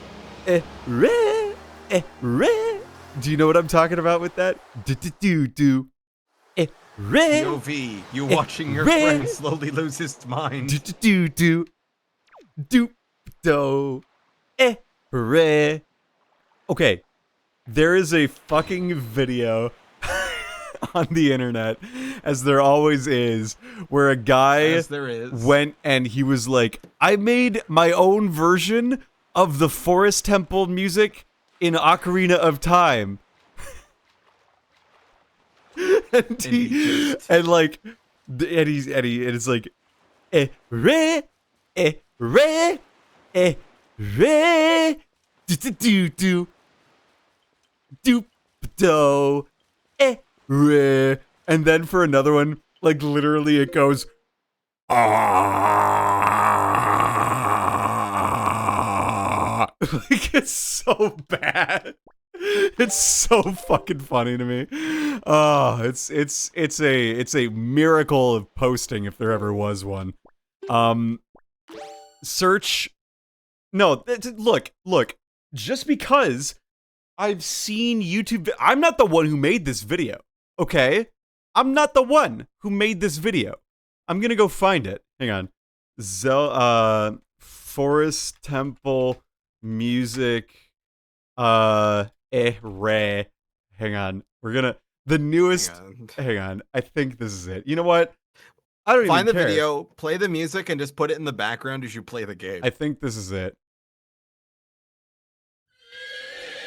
re, re? Do you know what I'm talking about with that? Do re, POV, you watching your Re- friend slowly lose his mind. do re. Okay. There is a fucking video on the internet, as there always is, where a guy As there is. went and he was like, I made my own version of the Forest Temple music in Ocarina of Time. and he just- and like, and it's like, re, re, re, do, do, re. And then for another one, like literally it goes, ah. Like it's so bad. It's so fucking funny to me. Oh, it's a miracle of posting if there ever was one. Search. No, look. Just because I've seen YouTube, I'm not the one who made this video. Okay? I'm not the one who made this video. I'm gonna go find it. Hang on. Forest Temple music. Re. Hang on. We're gonna. The newest. Hang on. I think this is it. You know what? I don't Find the even care. video, play the music, and just put it in the background as you play the game. I think this is it.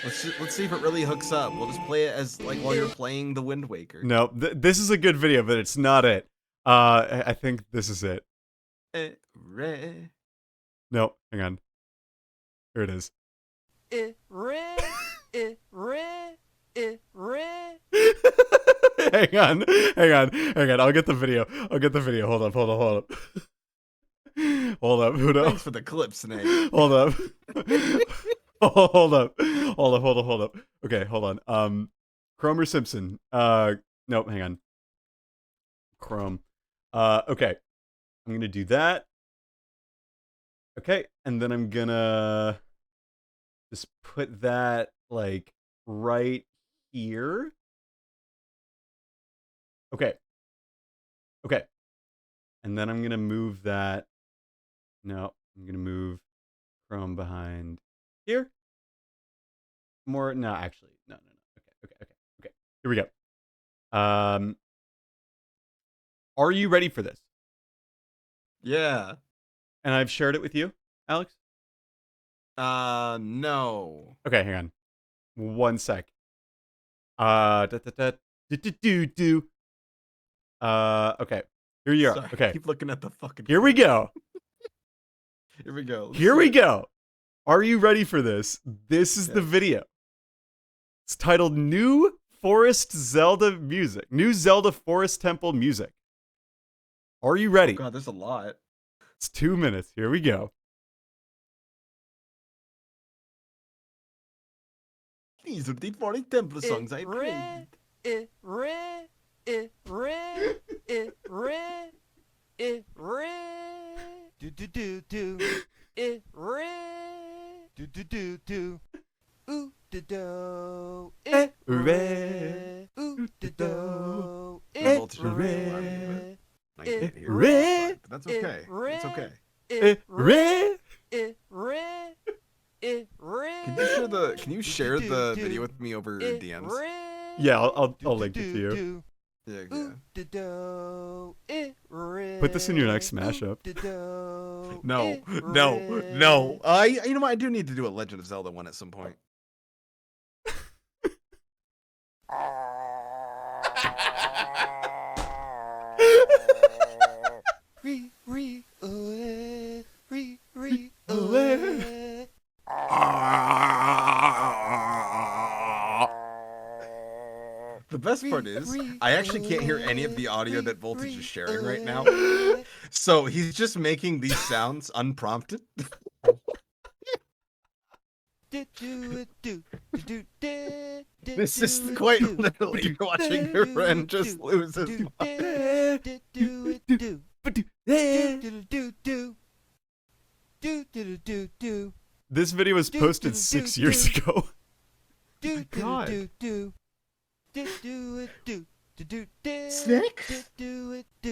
Let's see if it really hooks up. We'll just play it as like while you're playing the Wind Waker. No, this is a good video, but it's not it. I think this is it. Re. No, hang on. Here it is. Hang on. I'll get the video. Hold up. Hold up. Thanks for the clip, Snake. Hold up. Hold up. Okay, hold on. Chrome or Simpson? Nope, hang on. Chrome. Okay. I'm gonna do that. Okay, and then I'm gonna just put that, like, right here. Okay. And then I'm gonna move that. No, I'm gonna move Chrome behind here. More, no, actually, no. Here we go. Are you ready for this? Yeah. And I've shared it with you, Alex? No. Okay, hang on. One sec. Do. Okay. Here you are. Sorry, Okay. keep looking at the fucking. Here we go. Here we go. Here we go. Are you ready for this? This is the Yes. video. It's titled New Forest Zelda Music. New Zelda Forest Temple Music. Are you ready? Oh god, there's a lot. It's 2 minutes. Here we go. These are the 40 temple songs I played. Voltage on the alarm, but I can't hear it, but that's okay. It's okay. Can you share the video with me over DMs? Yeah, I'll link it to you. Yeah. Put this in your next smash up. No. You know what? I do need to do a Legend of Zelda one at some point. The best part is, I actually can't hear any of the audio that Voltage is sharing right now. So he's just making these sounds unprompted. This is quite literally watching your friend just lose his mind. This video was posted 6 years ago. God. 6?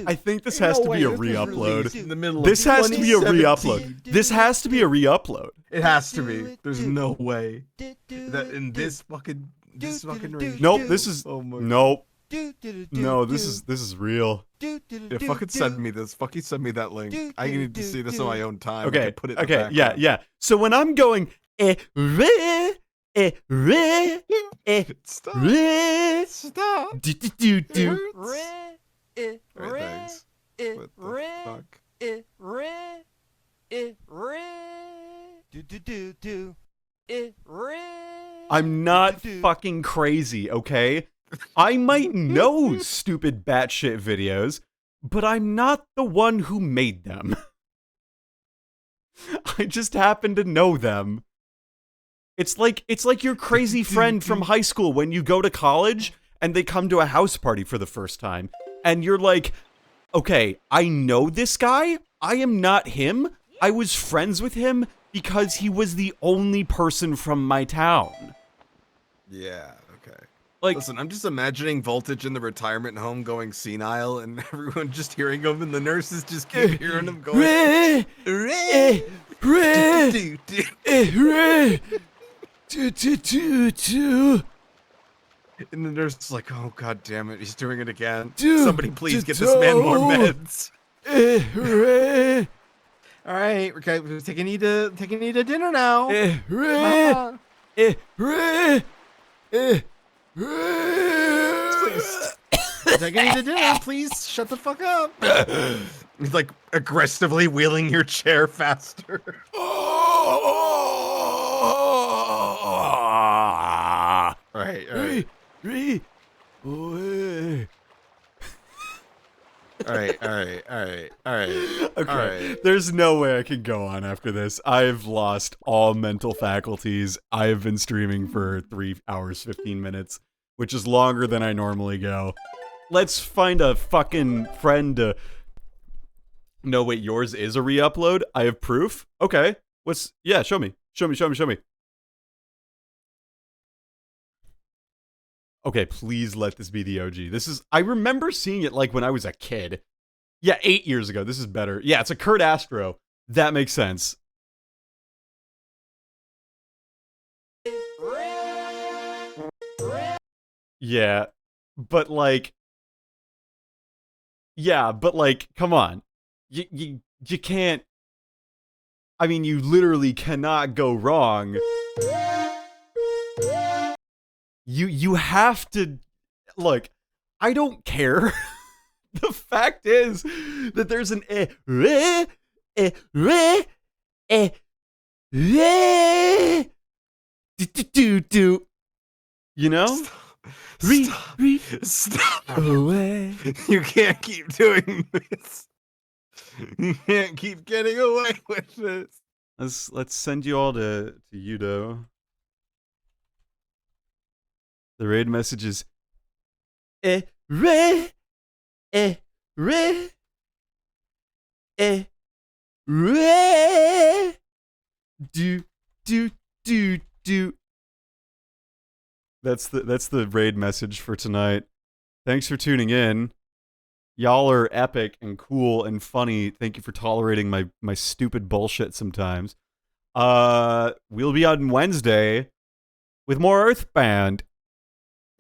I think this has to be a re-upload. In the middle This of has to be a 2017. re-upload. This has to be a re-upload. It has to be. There's no way that in this fucking range. Nope, this is Oh my. nope. No, this is real. Yeah, fucking send me this. Fucking send me that link. I need to see this on my own time. I Okay, can put it in the okay, background. yeah. So when I'm going Stop. do Stop. do do. Alright, thanks. What the fuck? I'm not fucking crazy, okay? I might know stupid batshit videos, but I'm not the one who made them. I just happen to know them. It's like your crazy friend from high school when you go to college and they come to a house party for the first time, and you're like, okay, I know this guy. I am not him. I was friends with him because he was the only person from my town. Yeah, okay. Like, Listen, I'm just imagining Voltage in the retirement home going senile and everyone just hearing him and the nurses just keep hearing him going. And the nurse is like, oh god damn it, he's doing it again. Somebody please get this man more meds. Alright, okay, we're taking you to dinner now. Please. Taking you to dinner, please shut the fuck up. He's like aggressively wheeling your chair faster. Alright. Alright. Okay, Alright. there's no way I can go on after this. I've lost all mental faculties. I have been streaming for 3 hours, 15 minutes, which is longer than I normally go. Let's find a fucking friend to... No, wait, yours is a re-upload? I have proof? Okay. Yeah, show me. Show me. Okay, please let this be the OG. I remember seeing it like when I was a kid. Yeah, 8 years ago. This is better. Yeah, it's a Kurt Astro. That makes sense. Yeah, but like, yeah, but like, come on, you can't. I mean, you literally cannot go wrong. You have to look. I don't care. The fact is that there's an do. You know? Stop. Away. You can't keep doing this. You can't keep getting away with this. Let's send you all to Yudo. The raid message is re do. That's the raid message for tonight. Thanks for tuning in. Y'all are epic and cool and funny. Thank you for tolerating my stupid bullshit sometimes. We'll be on Wednesday with more Earthbound.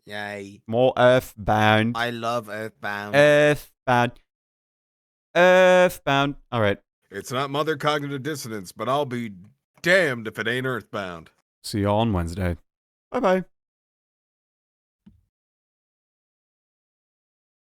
Yay. More Earthbound. I love Earthbound. Earthbound. All right. It's not Mother Cognitive Dissonance, but I'll be damned if it ain't Earthbound. See y'all on Wednesday. Bye-bye.